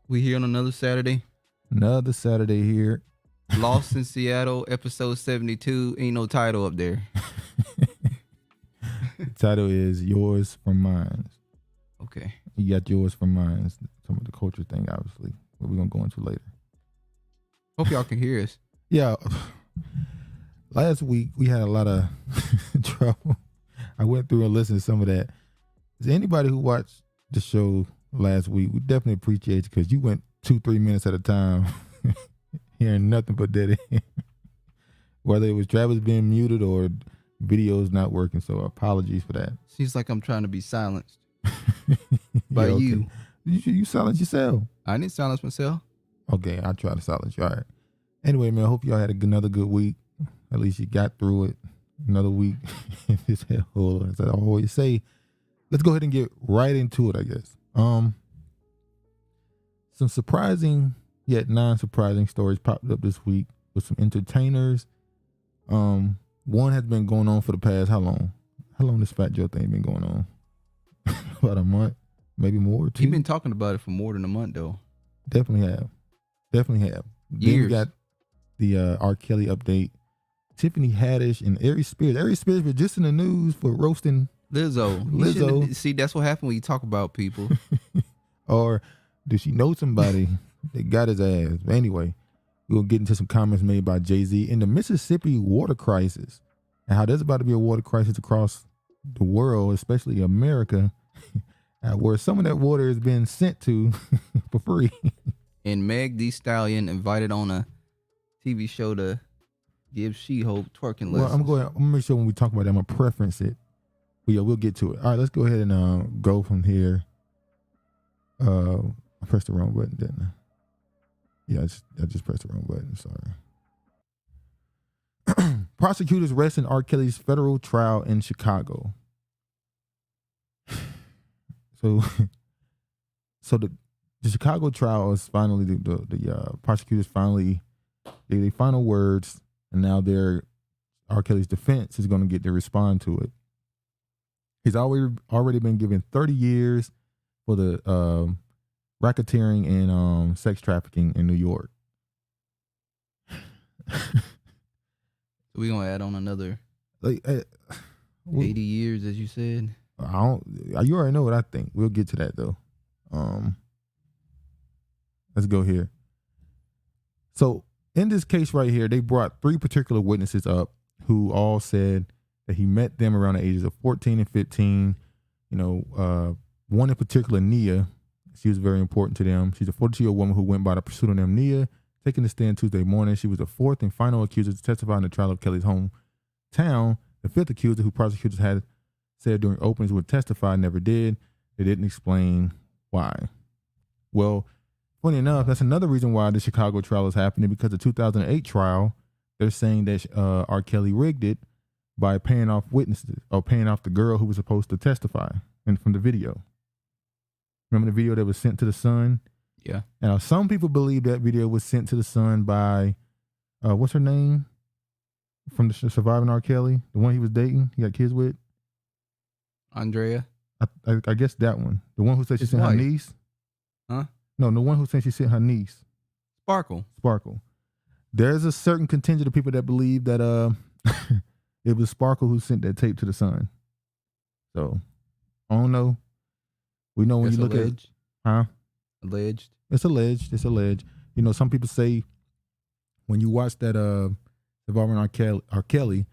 We here on another Saturday. Another Saturday here. Lost in Seattle, episode 72. Ain't no title up there. The title is Yours from Mine. Okay. You got yours from mine. Some of the culture thing, obviously, but we're going to go into later. Hope y'all can hear us. Yeah. Last week, we had a lot of trouble. I went through and listened to some of that. Is anybody who watched the show last week, we definitely appreciate you because you went 2-3 minutes at a time hearing nothing but dead end. Whether it was Travis being muted or videos not working, so apologies for that. Seems like I'm trying to be silenced by okay. you. You silence yourself. I didn't silence myself. Okay, I try to silence you. All right. Anyway, man, I hope y'all had another good week. At least you got through it. Another week in this hellhole. As I always say, let's go ahead and get right into it, I guess. Some surprising yet non-surprising stories popped up this week with some entertainers. One has been going on for the past how long? How long this Fat Joe thing been going on? About a month, maybe more. 2. You've been talking about it for more than a month, though. Definitely have. Years. Then we got the R.Kelly update. Tiffany Haddish and Aries Spears. Aries Spears was just in the news for roasting Lizzo. See, that's what happened when you talk about people. Or does she know somebody that got his ass? But anyway, we'll get into some comments made by Jayz in the Mississippi water crisis and how there's about to be a water crisis across the world, especially America, where some of that water is being sent to for free. And Meg Thee Stallion invited on a TV show to give She-Hulk twerking lessons. Well, I'm gonna make sure when we talk about that, I'm gonna preference it. But yeah, we'll get to it. All right, let's go ahead and go from here. I pressed the wrong button, didn't I? Yeah, I just pressed the wrong button. Sorry. Prosecutors arresting R.Kelly's federal trial in Chicago. So the Chicago trial is finally the prosecutors finally the final words, and now R.Kelly's defense is going to get to respond to it. He's already been given 30 years for the racketeering and sex trafficking in New York. So we're gonna add on another 80 years, as you said. You already know what I think. We'll get to that though. Let's go here. So in this case right here, they brought 3 particular witnesses up who all said that he met them around the ages of 14 and 15. You know, one in particular, Nia, she was very important to them. She's a 42-year-old woman who went by the pseudonym Nia, taking the stand Tuesday morning. She was the 4th and final accuser to testify in the trial of Kelly's hometown. The 5th accuser, who prosecutors had said during openings would testify, never did. They didn't explain why. Well, funny enough, that's another reason why the Chicago trial is happening, because the 2008 trial, they're saying that R. Kelly rigged it by paying off witnesses or paying off the girl who was supposed to testify from the video. Remember the video that was sent to the Sun? Yeah. Now, some people believe that video was sent to the Sun by, what's her name? From the surviving R. Kelly, the one he was dating, he got kids with? Andrea? I guess that one. The one who said she sent her niece? Huh? No, the one who said she sent her niece. Sparkle. There's a certain contingent of people that believe that it was Sparkle who sent that tape to the Sun. So, I don't know. We know when you look at it. Huh? Alleged. It's alleged. You know, some people say when you watch that surviving R. Kelly,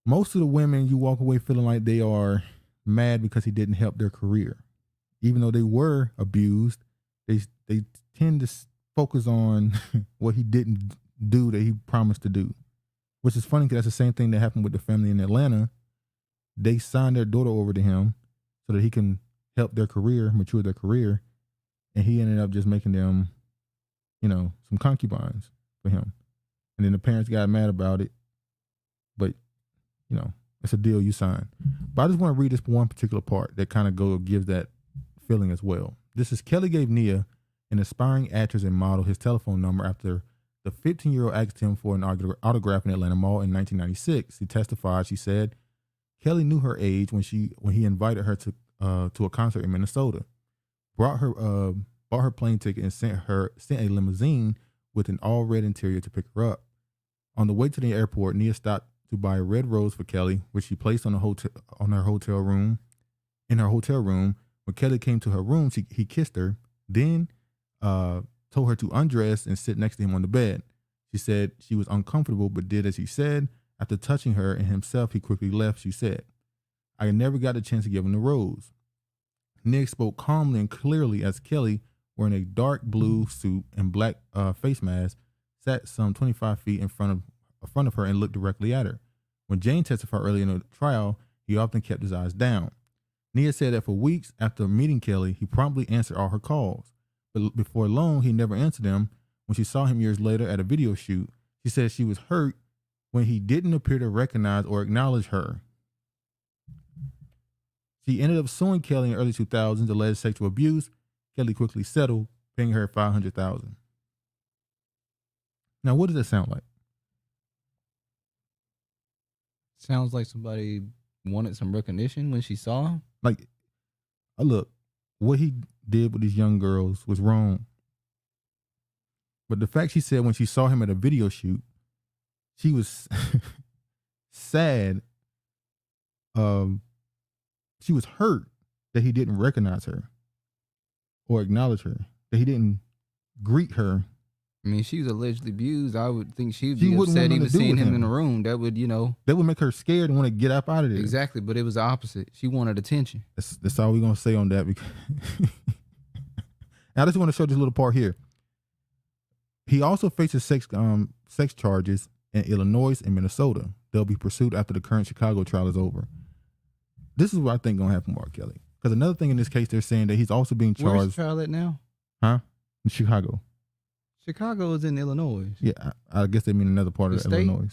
most of the women you walk away feeling like they are mad because he didn't help their career. Even though they were abused, they tend to focus on what he didn't do that he promised to do. Which is funny because that's the same thing that happened with the family in Atlanta. They signed their daughter over to him so that he can help their career, mature their career. And he ended up just making them, you know, some concubines for him. And then the parents got mad about it. But, you know, it's a deal you sign. But I just want to read this one particular part that kind of gives that feeling as well. This is: Kelly gave Nia, an aspiring actress and model, his telephone number after the 15-year-old asked him for an autograph in Atlanta Mall in 1996. He testified, she said, Kelly knew her age when he invited her to a concert in Minnesota. Brought her bought her plane ticket, and sent a limousine with an all red interior to pick her up. On the way to the airport, Nia stopped to buy a red rose for Kelly, which she placed in her hotel room. When Kelly came to her room, he kissed her, then told her to undress and sit next to him on the bed. She said she was uncomfortable, but did as he said. After touching her and himself, he quickly left, she said. I never got a chance to give him the rose. Nick spoke calmly and clearly as Kelly, wearing a dark blue suit and black face mask, sat some 25 feet in front of her and looked directly at her. When Jane testified earlier in the trial, he often kept his eyes down. Nia said that for weeks after meeting Kelly, he promptly answered all her calls. But before long, he never answered them. When she saw him years later at a video shoot, she said she was hurt when he didn't appear to recognize or acknowledge her. She ended up suing Kelly in the early 2000s, alleged sexual abuse. Kelly quickly settled, paying her $500,000. Now, what does that sound like? Sounds like somebody wanted some recognition when she saw him. Like, look, what he did with these young girls was wrong. But the fact she said when she saw him at a video shoot, she was sad. She was hurt that he didn't recognize her or acknowledge her, that he didn't greet her. I mean, she was allegedly abused. I would think she'd be upset even seeing him in the room. That would, that would make her scared and want to get up out of there. Exactly, but it was the opposite. She wanted attention. That's all we're going to say on that. Now, I just want to show this little part here. He also faces sex charges in Illinois and Minnesota. They'll be pursued after the current Chicago trial is over. This is what I think going to happen with R.Kelly. Because another thing in this case, they're saying that he's also being charged. Where's the trial at now? Huh? In Chicago. Chicago is in Illinois. Yeah, I guess they mean another part of Illinois.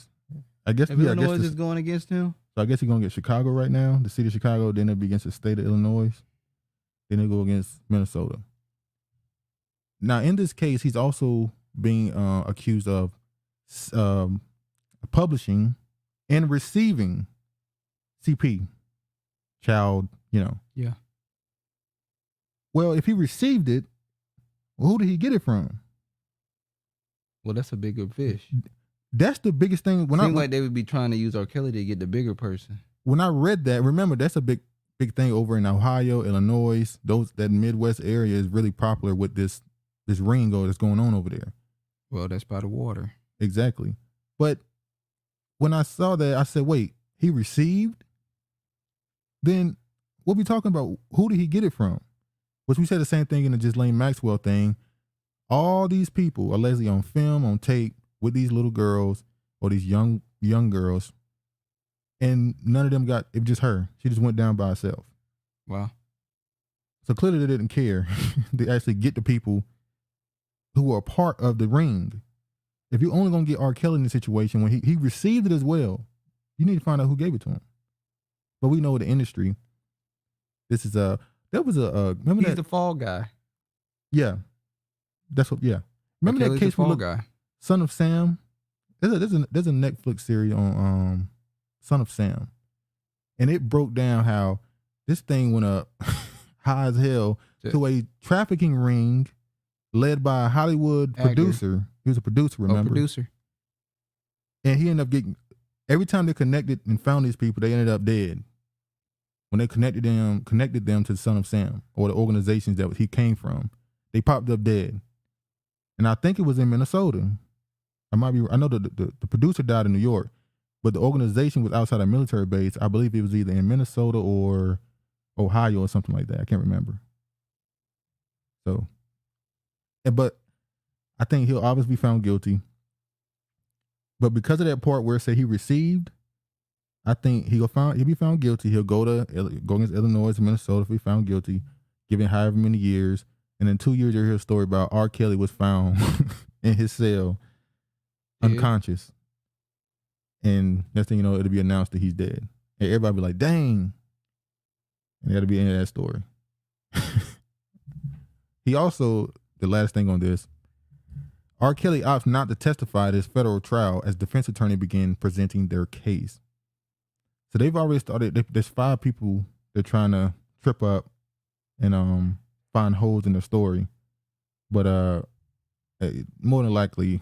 I guess Illinois is going against him. So I guess he's going to get Chicago right now, the city of Chicago. Then it'll be against the state of Illinois. Then they'll go against Minnesota. Now, in this case, he's also being accused of publishing and receiving CP, child, Yeah. Well, if he received it, well, who did he get it from? Well, that's a bigger fish. That's the biggest thing. Seems like they would be trying to use R.Kelly to get the bigger person. When I read that, remember that's a big thing over in Ohio, Illinois. That Midwest area is really popular with this ring that's going on over there. Well, that's by the water. Exactly. But when I saw that, I said, wait, he received? Then what we talking about? Who did he get it from? Which we said the same thing in the Ghislaine Maxwell thing. All these people allegedly on film, on tape, with these little girls or these young girls, and none of them got it. Just her. She just went down by herself. Wow. So clearly they didn't care. They actually get the people who are part of the ring. If you're only gonna get R.Kelly in the situation when he received it as well, you need to find out who gave it to him. But we know the industry. This is remember he's the fall guy. Yeah. That's what. Yeah. Remember that case we looked, guy. Son of Sam. There's a Netflix series on Son of Sam, and it broke down how this thing went up high as hell to a trafficking ring led by a Hollywood producer. He was a producer, remember? Producer. And he ended up getting, every time they connected and found these people, they ended up dead. When they connected them to the Son of Sam or the organizations that he came from, they popped up dead. And I think it was in Minnesota. I know the producer died in New York, but the organization was outside a military base. I believe it was either in Minnesota or Ohio or something like that. I can't remember. So, but I think he'll obviously be found guilty. But because of that part where it said he received, I think he'll be found guilty. He'll go against Illinois and Minnesota if he's found guilty, given however many years. And in 2 years, you'll hear a story about R. Kelly was found in his cell, unconscious. And next thing you know, it'll be announced that he's dead. And everybody be like, dang. And that'll be the end of that story. He also, the last thing on this, R. Kelly opts not to testify at his federal trial as defense attorney began presenting their case. So they've already started, there's 5 people they're trying to trip up and find holes in their story. But more than likely,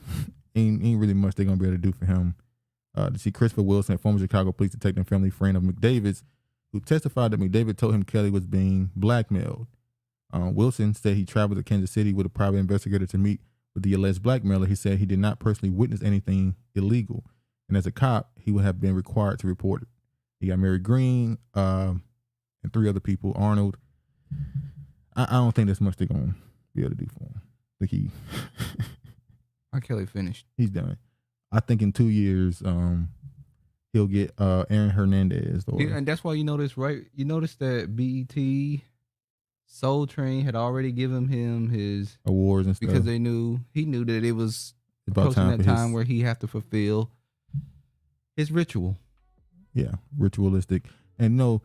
ain't really much they're gonna be able to do for him. To see Christopher Wilson, a former Chicago police detective and family friend of McDavid's, who testified that McDavid told him Kelly was being blackmailed. Wilson said he traveled to Kansas City with a private investigator to meet with the alleged blackmailer. He said he did not personally witness anything illegal, and as a cop, he would have been required to report it. He got Mary Green and 3 other people. Arnold. I don't think there's much they're gonna be able to do for him. I think R.Kelly finished. He's done. I think in 2 years, he'll get Aaron Hernandez. And that's why you notice, right? You notice that BET, Soul Train had already given him his awards and stuff because he knew that it was approaching that time where he had to fulfill his ritual. Yeah, ritualistic. And in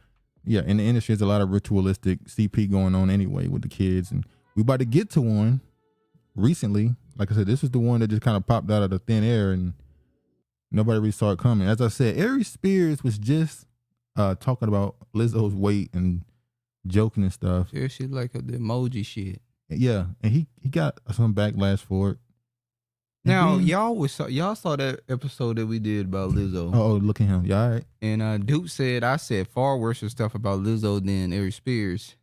the industry, there's a lot of ritualistic CP going on anyway with the kids, and we about to get to one recently. Like I said, this is the one that just kind of popped out of the thin air and nobody really saw it coming. As I said, Aries Spears was just talking about Lizzo's weight and joking and stuff. Yeah, she like the emoji shit. Yeah, and he got some backlash for it. Now, y'all saw that episode that we did about Lizzo. Oh, look at him. Yeah, all right. And Duke said, I said far worse stuff about Lizzo than Aries Spears.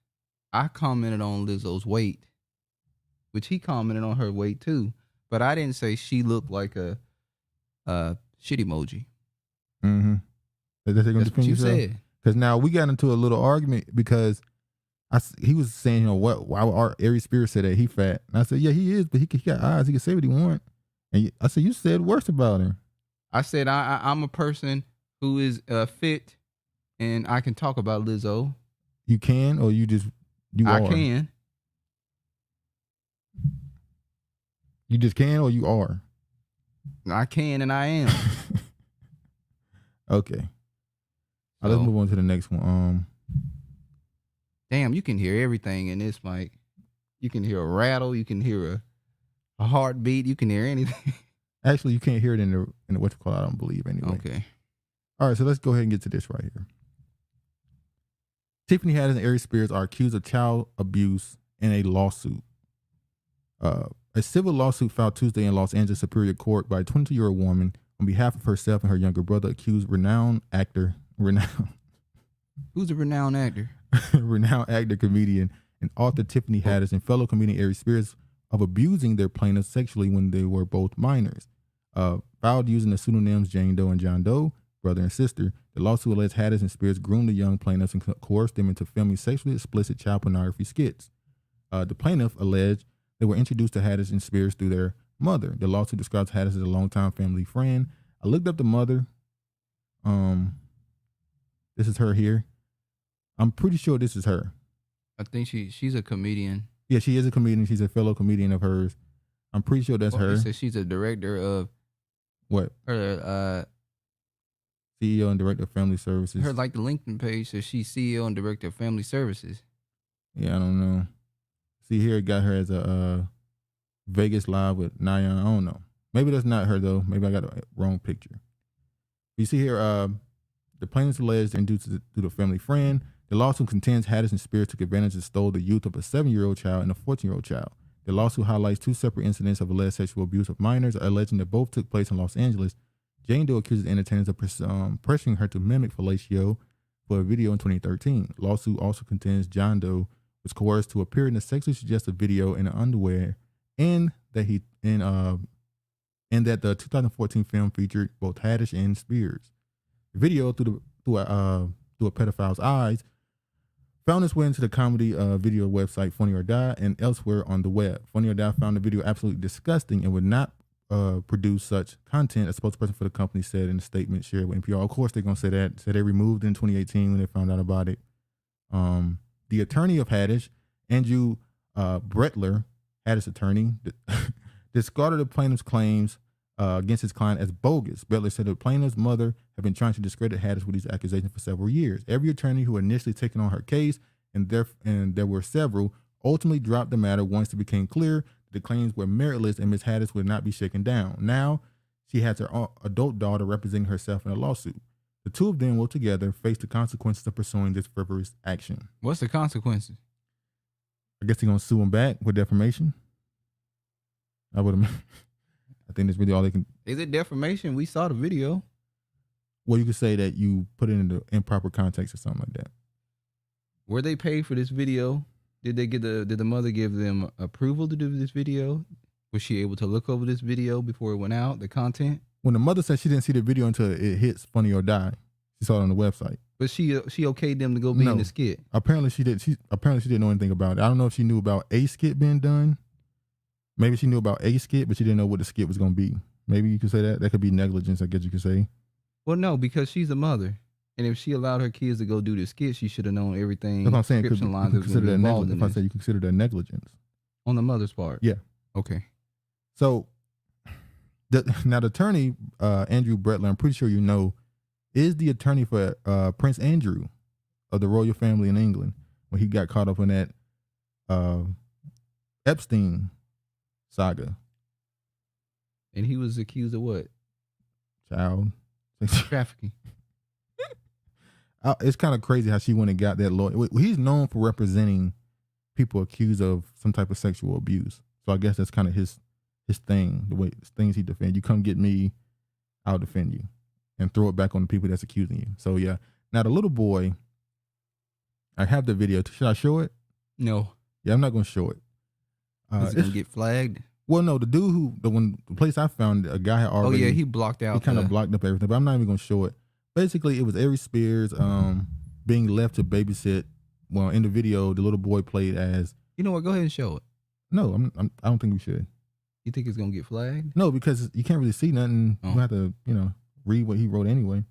I commented on Lizzo's weight, which he commented on her weight too. But I didn't say she looked like a shit emoji. Mm-hmm. That's what you said. Because now we got into a little argument because he was saying, why would Aries Spears say that he fat? And I said, yeah, he is, but he got eyes. He can say what he want. And I said, you said worse about her. I said, I'm a person who is fit and I can talk about Lizzo. You can, or you I are? Can. You just can, or you are? I can and I am. Okay. Let's move on to the next one. Damn, you can hear everything in this mic. You can hear a rattle. You can hear a heartbeat. You can hear anything. Actually, you can't hear it in the what you call it, I don't believe anyway. Okay. All right, so let's go ahead and get to this right here. Tiffany Haddish and Aries Spears are accused of child abuse in a lawsuit. A civil lawsuit filed Tuesday in Los Angeles Superior Court by a 22-year-old woman on behalf of herself and her younger brother accused renowned actor. Who's a renowned actor? Renowned actor, comedian, and author Tiffany Haddish and fellow comedian Aries Spears of abusing their plaintiffs sexually when they were both minors. Filed using the pseudonyms Jane Doe and John Doe, brother and sister, the lawsuit alleged Haddish and Spears groomed the young plaintiffs and coerced them into filming sexually explicit child pornography skits. The plaintiff alleged they were introduced to Haddish and Spears through their mother. The lawsuit describes Haddish as a longtime family friend. I looked up the mother. This is her here. I'm pretty sure this is her. I think she's a comedian. Yeah, she is a comedian. She's a fellow comedian of hers. I'm pretty sure that's her. She's a director of what? Her CEO and director of family services. Her the LinkedIn page says she's CEO and director of family services. Yeah, I don't know. See here, it got her as a Vegas Live with Nyan. I don't know. Maybe that's not her though. Maybe I got a wrong picture. You see here, the plaintiff's alleged induced through the family friend. The lawsuit contends Haddish and Spears took advantage and stole the youth of a 7-year-old child and a 14-year-old child. The lawsuit highlights 2 separate incidents of alleged sexual abuse of minors, alleging that both took place in Los Angeles. Jane Doe accuses entertainers of pressuring her to mimic fellatio for a video in 2013. Lawsuit also contends John Doe was coerced to appear in a sexually suggestive video in underwear, and that the 2014 film featured both Haddish and Spears. The video through a pedophile's eyes found its way into the comedy video website Funny or Die and elsewhere on the web. Funny or Die found the video absolutely disgusting and would not produce such content, a spokesperson for the company said in a statement shared with NPR. Of course, they're going to say that. So they removed it in 2018 when they found out about it. The attorney of Haddish, Andrew Bretler, Haddish attorney, discarded the plaintiff's claims against his client as bogus. Bretler said the plaintiff's mother had been trying to discredit Haddish with these accusations for several years. Every attorney who initially taken on her case, and there were several, ultimately dropped the matter once it became clear that the claims were meritless and Ms. Haddish would not be shaken down. Now, she has her adult daughter representing herself in a lawsuit. The two of them will together face the consequences of pursuing this frivolous action. What's the consequences? I guess they're going to sue him back with defamation. I would have. I think that's really all they can. Is it defamation? We saw the video. Well, you could say that you put it in the improper context or something like that. Were they paid for this video? Did the mother give them approval to do this video? Was she able to look over this video before it went out, the content? When the mother said she didn't see the video until it hits Funny or Die, she saw it on the website. But she okayed them to go be in the skit. Apparently she did. She didn't know anything about it. I don't know if she knew about a skit being done. Maybe she knew about a skit, but she didn't know what the skit was going to be. Maybe you could say that. That could be negligence, I guess you could say. Well, no, because she's a mother. And if she allowed her kids to go do the skit, she should have known everything. That's what I'm saying. Description lines that was consider that involved negligence. in If I say you consider that negligence. On the mother's part? Yeah. Okay. So, now the attorney, Andrew Bretler, I'm pretty sure you know, is the attorney for Prince Andrew of the royal family in England when he got caught up in that Epstein saga. And he was accused of what? Child trafficking. It's kind of crazy how she went and got that lawyer. He's known for representing people accused of some type of sexual abuse. So I guess that's kind of his thing, the way things he defends. You come get me, I'll defend you. And throw it back on the people that's accusing you. So yeah. Now the little boy, I have the video. Should I show it? No. Yeah, I'm not going to show it. Is it going to get flagged? Well, no, the dude the place I found, a guy had already. Oh yeah, he blocked out. He kind of blocked up everything, but I'm not even going to show it. Basically, it was Aries Spears being left to babysit. Well, in the video, the little boy played as. You know what? Go ahead and show it. No, I don't think we should. You think it's going to get flagged? No, because you can't really see nothing. Oh. You have to, read what he wrote anyway.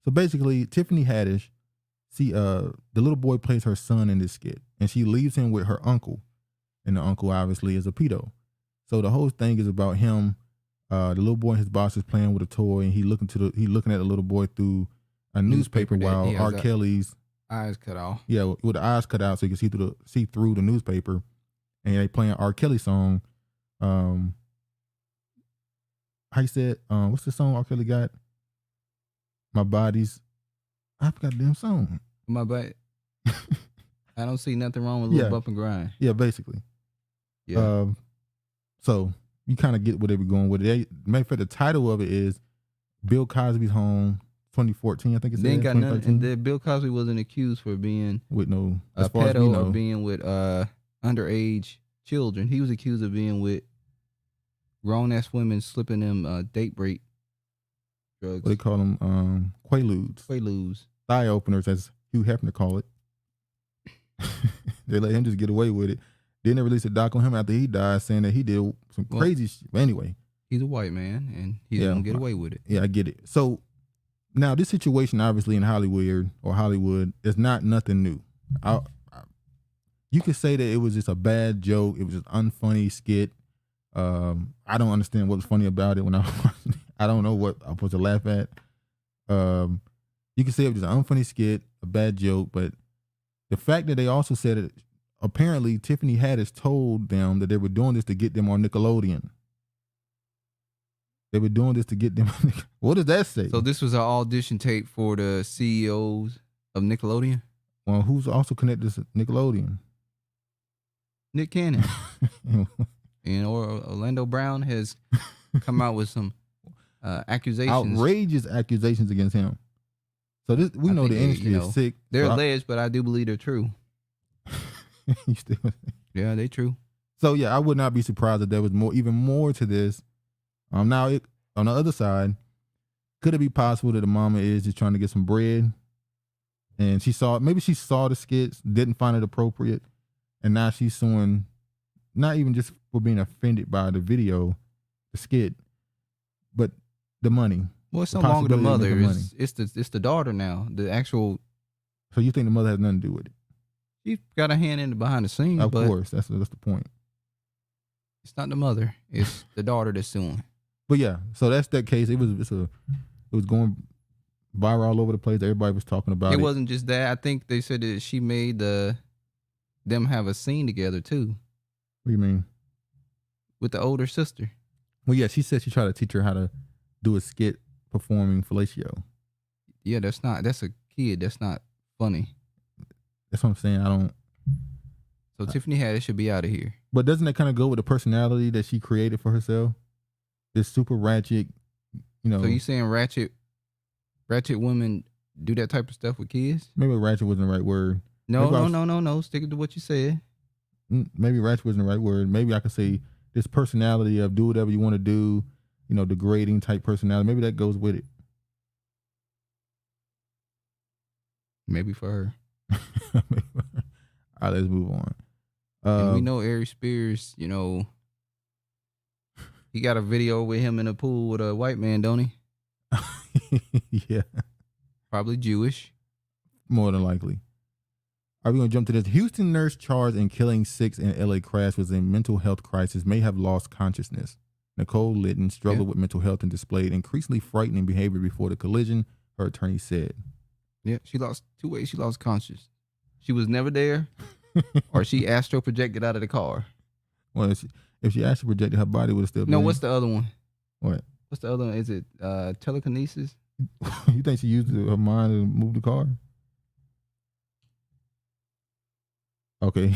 So basically, Tiffany Haddish, the little boy plays her son in this skit, and she leaves him with her uncle, and the uncle obviously is a pedo. So the whole thing is about him. The little boy and his boss is playing with a toy, and he looking at the little boy through a newspaper while R.Kelly's eyes cut off. Yeah, with the eyes cut out, so you can see through the newspaper, and they playing R.Kelly song. How you said? What's the song R.Kelly got? My body's. I forgot the damn song. My body. I don't see nothing wrong with a little bump and grind. Yeah, basically. Yeah. So you kind of get where they were going with it. Matter of fact, the title of it is Bill Cosby's Home, 2014. I think it's. They ain't got nothing. And Bill Cosby wasn't accused for being with no a pedo or being with underage children. He was accused of being with grown ass women, slipping them date break drugs. What they call them? Quaaludes. Quaaludes. Thigh openers, as Hugh Hefner call it. They let him just get away with it. Then they released a doc on him after he died, saying that he did some crazy shit. But anyway, he's a white man, and he's gonna get away with it. Yeah, I get it. So now this situation, obviously in Hollywood, is not nothing new. You could say that it was just a bad joke. It was just unfunny skit. I don't understand what was funny about it when I don't know what I'm supposed to laugh at. You could say it was an unfunny skit, a bad joke, but the fact that they also said it, apparently Tiffany Haddish told them that they were doing this to get them on Nickelodeon. They were doing this to get them. What does that say? So this was an audition tape for the CEOs of Nickelodeon? Well, who's also connected to Nickelodeon? Nick Cannon. And Orlando Brown has come out with some accusations. Outrageous accusations against him. So we know the industry is sick. They're alleged, but I do believe they're true. Yeah, they true. So yeah, I would not be surprised if there was even more to this. Now on the other side, could it be possible that the mama is just trying to get some bread, and maybe she saw the skits, didn't find it appropriate, and now she's suing, not even just for being offended by the video, the skit, but the money. Well, it's no longer the mother. It's the daughter now. The actual. So you think the mother has nothing to do with it? She's got a hand in the behind the scenes. Of course, that's the point. It's not the mother. It's the daughter that's suing. But yeah, so that's that case. It was going viral all over the place. Everybody was talking about it. It wasn't just that. I think they said that she made them have a scene together too. What do you mean? With the older sister. Well, yeah, she said she tried to teach her how to do a skit performing fellatio. Yeah, that's a kid. That's not funny. That's what I'm saying. So Tiffany Haddish should be out of here. But doesn't that kind of go with the personality that she created for herself? This super ratchet, So you saying ratchet women do that type of stuff with kids? Maybe ratchet wasn't the right word. No. Stick to what you said. Maybe ratchet wasn't the right word. Maybe I could say this personality of do whatever you want to do, degrading type personality. Maybe that goes with it. Maybe for her. All right, let's move on. And we know Aries Spears, he got a video with him in a pool with a white man, don't he? Yeah. Probably Jewish. More than likely. Are we going to jump to this? Houston nurse charged in killing 6 in LA crash was in mental health crisis, may have lost consciousness. Nicole Litton struggled with mental health and displayed increasingly frightening behavior before the collision, her attorney said. Yeah, she lost 2 ways. She lost consciousness. She was never there, or she astro projected out of the car. Well, if she astro projected, her body would have still been. No, what's the other one? What? What's the other one? Is it telekinesis? You think she used her mind to move the car? Okay.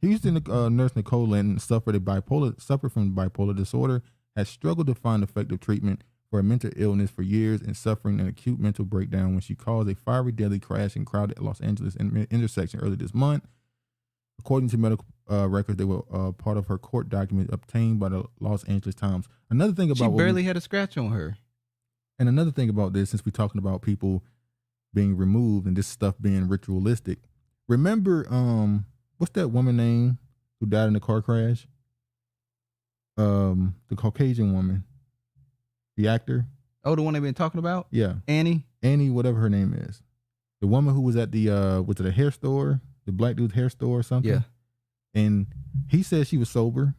Houston nurse Nicole Linton suffered from bipolar disorder, has struggled to find effective treatment for a mental illness for years, and suffering an acute mental breakdown when she caused a fiery, deadly crash in crowded Los Angeles intersection early this month. According to medical records, they were part of her court document obtained by the Los Angeles Times. Another thing about she barely had a scratch on her. And another thing about this, since we're talking about people being removed and this stuff being ritualistic, remember, what's that woman name who died in the car crash? The Caucasian woman, the actor. Oh, the one they've been talking about? Yeah, Annie, whatever her name is, the woman who was at the was it a hair store, the black dude's hair store or something? Yeah, and he said she was sober,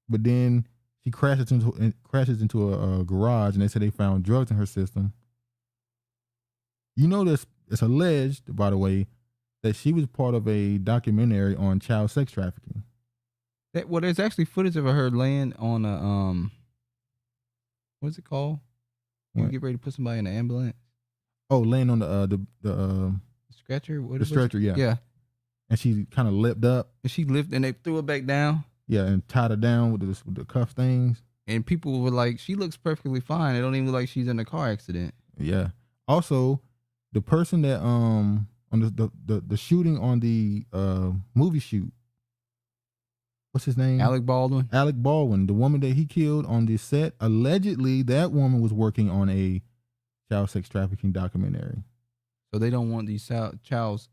but then she crashes into a garage, and they said they found drugs in her system. This it's alleged, by the way, that she was part of a documentary on child sex trafficking. There's actually footage of her laying on a what's it called? You get ready to put somebody in an ambulance. Oh, laying on the stretcher. The stretcher, yeah. Yeah. And she kind of lipped up. And she lifted, and they threw her back down. Yeah, and tied her down with the cuff things. And people were like, "She looks perfectly fine. It don't even look like she's in a car accident." Yeah. Also, the person that on the shooting on the movie shoot, what's his name? Alec Baldwin. Alec Baldwin, the woman that he killed on the set, allegedly that woman was working on a child sex trafficking documentary. So they don't want these child sex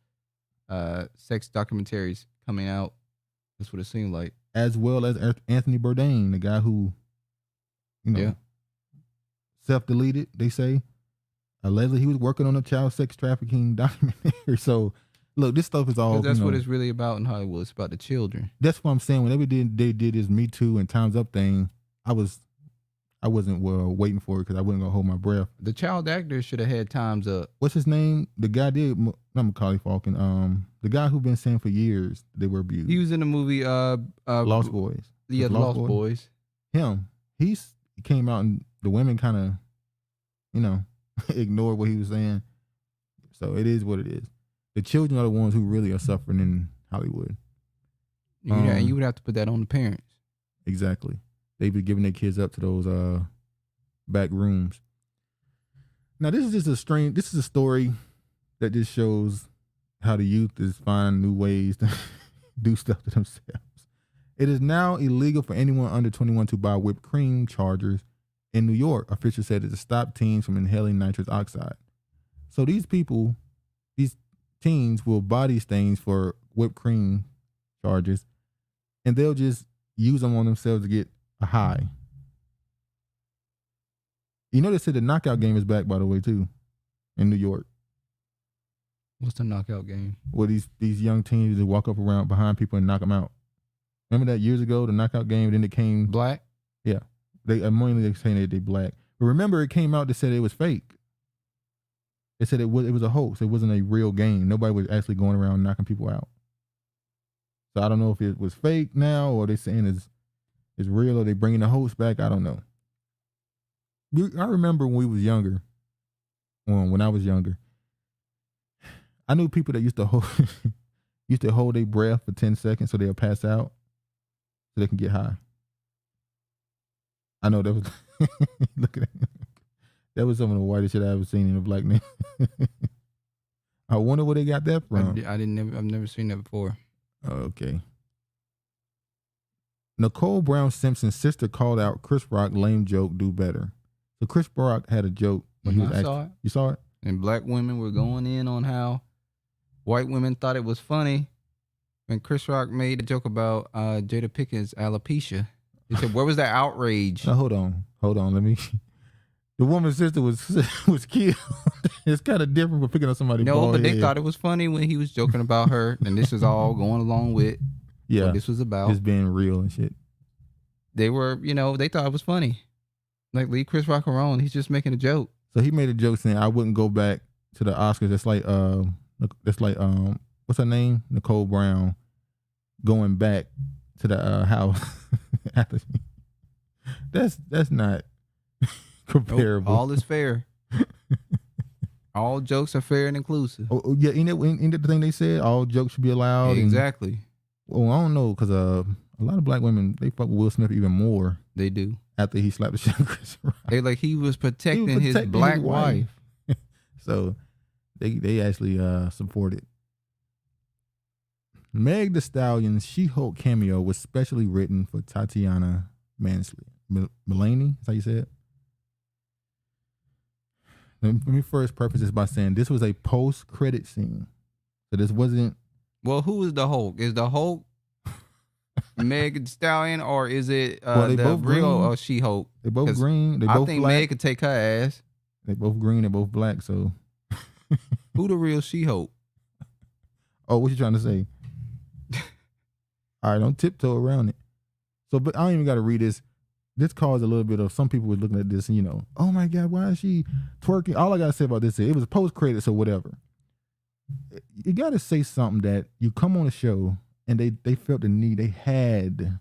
documentaries coming out. That's what it seemed like. As well as Anthony Bourdain, the guy who, self-deleted, they say. Allegedly, he was working on a child sex trafficking documentary. So, look, this stuff is all. That's what it's really about in Hollywood. It's about the children. That's what I'm saying. Whenever they did this Me Too and Time's Up thing, I wasn't waiting for it because I wasn't gonna hold my breath. The child actors should have had Time's Up. What's his name? The guy not Macaulay Culkin. The guy who been saying for years they were abused. He was in the movie Lost Boys. Yeah, the Lost Boys. Him. He came out and the women kind of, ignored what he was saying. So it is what it is. The children are the ones who really are suffering in Hollywood. And you would have to put that on the parents. Exactly. They be giving their kids up to those back rooms. Now this is a story that just shows how the youth is finding new ways to do stuff to themselves. It is now illegal for anyone under 21 to buy whipped cream chargers in New York. Officials said it to stop teens from inhaling nitrous oxide. So these teens will buy these things for whipped cream chargers, and they'll just use them on themselves to get a high. They said the knockout game is back, by the way, too, in New York. What's the knockout game? Where these young teens that walk up around behind people and knock them out. Remember that years ago, the knockout game? Then it came black. Yeah, they saying that they black, but remember it came out that said it was fake. They said it was a hoax. It wasn't a real game. Nobody was actually going around knocking people out. So I don't know if it was fake now or they saying it's real or they bringing the hoax back. I don't know. I remember when we was younger. When I was younger, I knew people that used to used to hold their breath for 10 seconds so they'll pass out so they can get high. I know that was look at that. That was some of the whitest shit I ever seen in a black man. I wonder where they got that from. I've never seen that before. Okay. Nicole Brown Simpson's sister called out Chris Rock lame joke, do better. So Chris Rock had a joke when he was saw it. You saw it? And black women were going in on how white women thought it was funny when Chris Rock made a joke about Jada Pickett's alopecia. He said, where was that outrage? Now, hold on. Let me. The woman's sister was killed. It's kind of different from picking up somebody's bald but they head. thought it was funny when he was joking about her, and this is all going along with what this was about. Just being real and shit. They were, they thought it was funny. Like, leave Chris Rock alone. He's just making a joke. So he made a joke saying, I wouldn't go back to the Oscars. That's like what's her name? Nicole Brown going back to the house. That's not comparable. Nope, all is fair. All jokes are fair and inclusive. Oh yeah, ain't that the thing they said? All jokes should be allowed. Exactly. Well, I don't know, because a lot of black women, they fuck with Will Smith even more. They do. After he slapped the shit out of Chris Rock. They like he was protecting his black wife. So they actually supported. Meg Thee Stallion's She-Hulk cameo was specially written for Tatiana Maslany. Mulaney, is how you say it? Let me first preface this by saying this was a post-credit scene. So this wasn't... Well, who is the Hulk? Is the Hulk Meg Thee Stallion, or is it the real or She-Hulk? They both green. They both I think black. Meg could take her ass. They both green. They both black, so... Who the real She-Hulk? Oh, what you trying to say? All right, don't tiptoe around it. So, but I don't even got to read this. This caused a little bit of, some people were looking at this and, oh my God, why is she twerking? All I got to say about this is it was post-credits or whatever. You got to say something that you come on a show and they felt the need, they had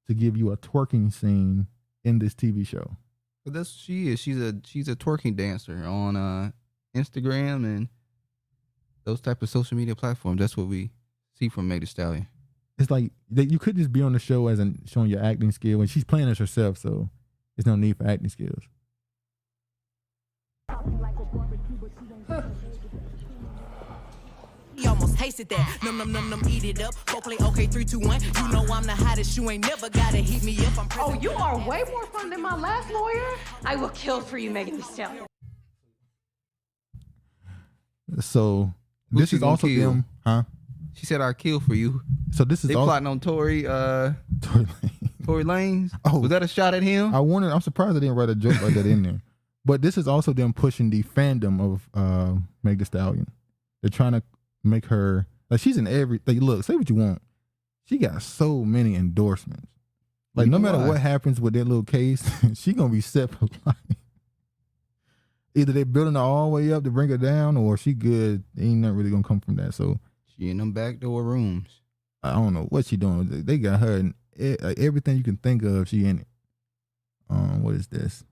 to give you a twerking scene in this TV show. But that's what she is. She's a twerking dancer on Instagram and those type of social media platforms. That's what we see from Meg Thee Stallion. It's like you could just be on the show as in showing your acting skill, and she's playing as herself, so there's no need for acting skills. He almost tasted that. Num, eat it up. Go play okay, 3, 2, 1. You know I'm the hottest. You ain't never gotta heat me up. Oh, you are way more fun than my last lawyer. I will kill for you, Megan Thee Stallion. So this is also kill? them, huh? She said, "I'll kill for you." So this is they plotting on Tory Lanez. Oh, was that a shot at him? I'm surprised they didn't write a joke like that in there. But this is also them pushing the fandom of Meg Thee Stallion. They're trying to make her like she's in everything. Look, say what you want. She got so many endorsements. Like no matter what happens with that little case, she gonna be set for life. Either they building her all the way up to bring her down, or she good. Ain't nothing really gonna come from that. So she in them backdoor rooms. I don't know what she doing. They got her in everything you can think of. She in it. What is this?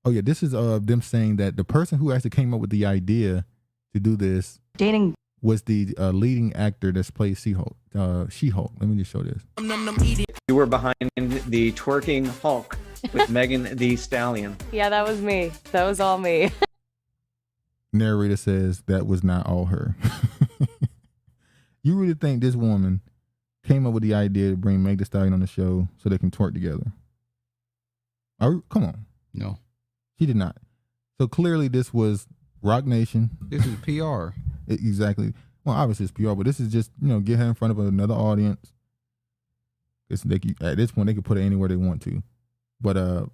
Oh yeah, this is them saying that the person who actually came up with the idea to do this dating was the leading actor that's played She-Hulk. She-Hulk. Let me just show this. You were behind the twerking Hulk with Megan Thee Stallion. Yeah, that was me. That was all me. Narrator says that was not all her. You really think this woman came up with the idea to bring Meg Thee Stallion on the show so they can twerk together? Come on. No. She did not. So clearly this was Rock Nation. This is PR. Exactly. Well, obviously it's PR, but this is just, get her in front of another audience. At this point, they could put her anywhere they want to. But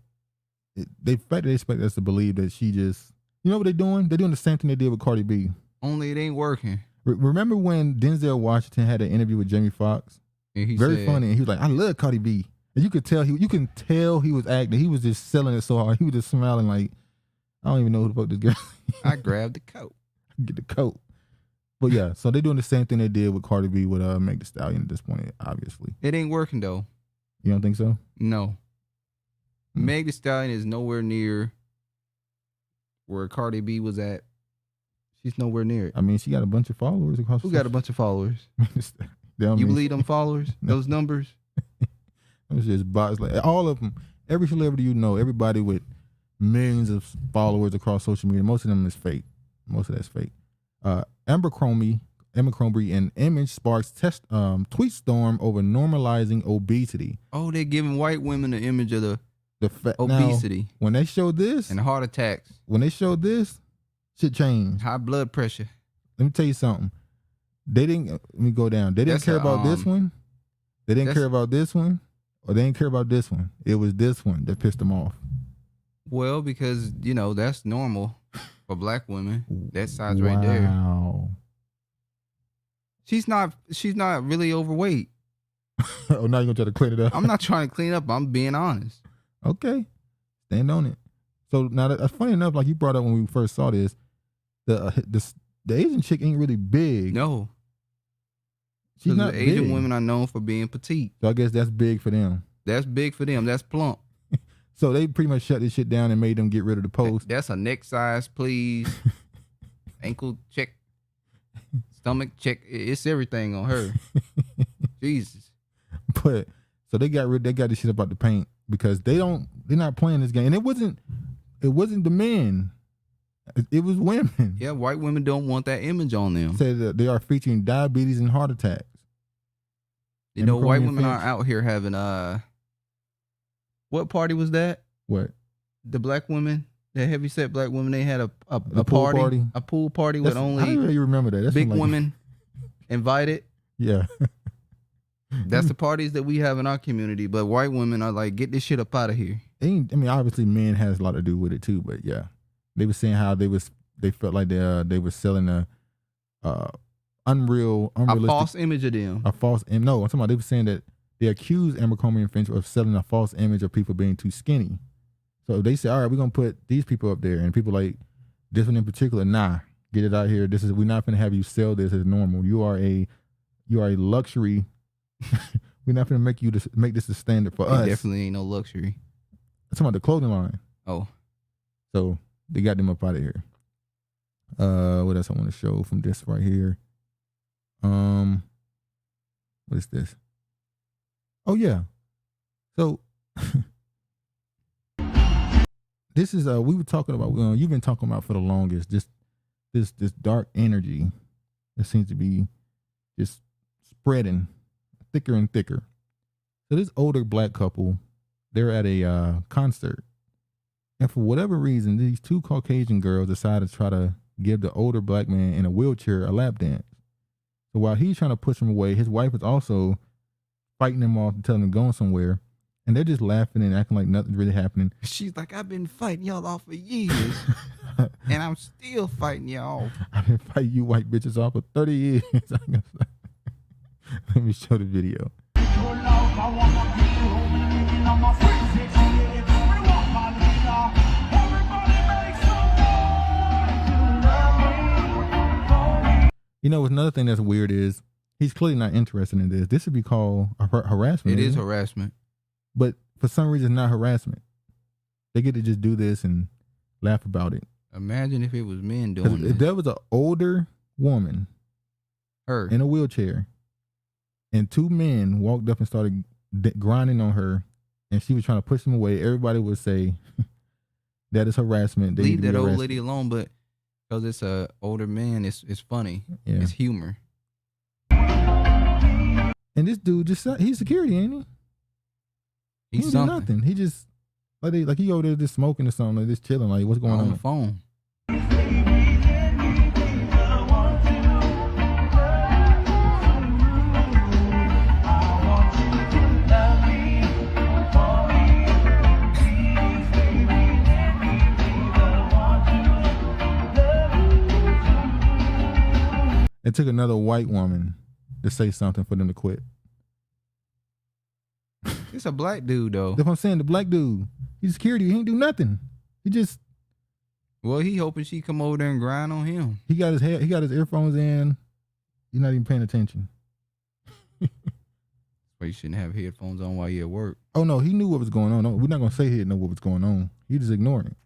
they expect us to believe that she just, you know what they're doing? They're doing the same thing they did with Cardi B. Only it ain't working. Remember when Denzel Washington had an interview with Jamie Foxx? Very funny. And he was like, I love Cardi B. And you can tell he was acting. He was just selling it so hard. He was just smiling like, I don't even know who the fuck this girl is. I grabbed the coat. Get the coat. But yeah, so they're doing the same thing they did with Cardi B with Meg Thee Stallion at this point, obviously. It ain't working though. You don't think so? No. Meg Thee Stallion is nowhere near where Cardi B was at. She's nowhere near it. I mean, she got a bunch of followers across. Who got a bunch of followers? You believe them followers? Those numbers? It's just bots. Like all of them. Every celebrity you know, everybody with millions of followers across social media. Most of them is fake. Most of that's fake. Abercrombie and Image sparks tweet storm over normalizing obesity. Oh, they're giving white women the image of the obesity. Now, when they showed this and heart attacks. When they showed this, shit changed. High blood pressure. Let me tell you something. They didn't. Let me go down. They didn't care about this one. They didn't care about this one, or they didn't care about this one. It was this one that pissed them off. Well, because that's normal for black women. That size right there. Wow. She's not really overweight. Oh, now you're gonna try to clean it up. I'm not trying to clean up. I'm being honest. Okay, stand on it. So now that's funny enough. Like you brought up when we first saw this, the Asian chick ain't really big. No, she's not the Asian big. women are known for being petite. So I guess that's big for them. That's big for them. That's plump. So they pretty much shut this shit down and made them get rid of the post. That's a neck size, please. Ankle check. Stomach check. It's everything on her. Jesus. But so they got this shit about the paint because they're not playing this game. And it wasn't the men. It was women. Yeah, white women don't want that image on them. Said that they are featuring diabetes and heart attacks. White women are out here having what party was that? What? The black women, the heavyset black women, they had a pool party. A pool party with only how do you remember that? That's big women invited. Yeah. That's the parties that we have in our community, but white women are like, get this shit up out of here. Obviously men has a lot to do with it too, but yeah. They were saying how they felt like they were selling a unrealistic, a false image of them. I'm talking about they were saying that they accused Abercrombie and Fitch of selling a false image of people being too skinny. So they said, all right, we're gonna put these people up there, and people like this one in particular, nah, get it out here. We're not gonna have you sell this as normal. You are a luxury. We're not gonna make this the standard for us. Definitely ain't no luxury. That's about the clothing line. Oh, so they got them up out of here. What else I want to show from this right here? What is this? Oh yeah. So this is we were talking about. You've been talking about for the longest. This dark energy that seems to be just spreading thicker and thicker. So this older black couple, they're at a concert. And for whatever reason, these two Caucasian girls decided to try to give the older black man in a wheelchair a lap dance. So while he's trying to push him away, his wife is also fighting him off and telling him going somewhere. And they're just laughing and acting like nothing's really happening. She's like, I've been fighting y'all off for years. And I'm still fighting y'all off. I've been fighting you white bitches off for 30 years. Let me show the video. Another thing that's weird is he's clearly not interested in this. This would be called harassment. It is harassment. But for some reason, not harassment. They get to just do this and laugh about it. Imagine if it was men doing this. If there was an older woman in a wheelchair and two men walked up and started grinding on her and she was trying to push them away, everybody would say that is harassment. They leave that old lady alone, but because it's a older man, it's funny. Yeah. It's humor. And this dude he's security, ain't he? He didn't do nothing. He just like he over there just smoking or something, like just chilling, like what's going on the phone. It took another white woman to say something for them to quit. It's a black dude though. That's what I'm saying. The black dude, he's security. He ain't do nothing. He just. Well, he hoping she come over there and grind on him. He got his earphones in. You're not even paying attention. Well, you shouldn't have headphones on while you're at work. Oh no, he knew what was going on. No, we're not gonna say he didn't know what was going on. He just ignoring it.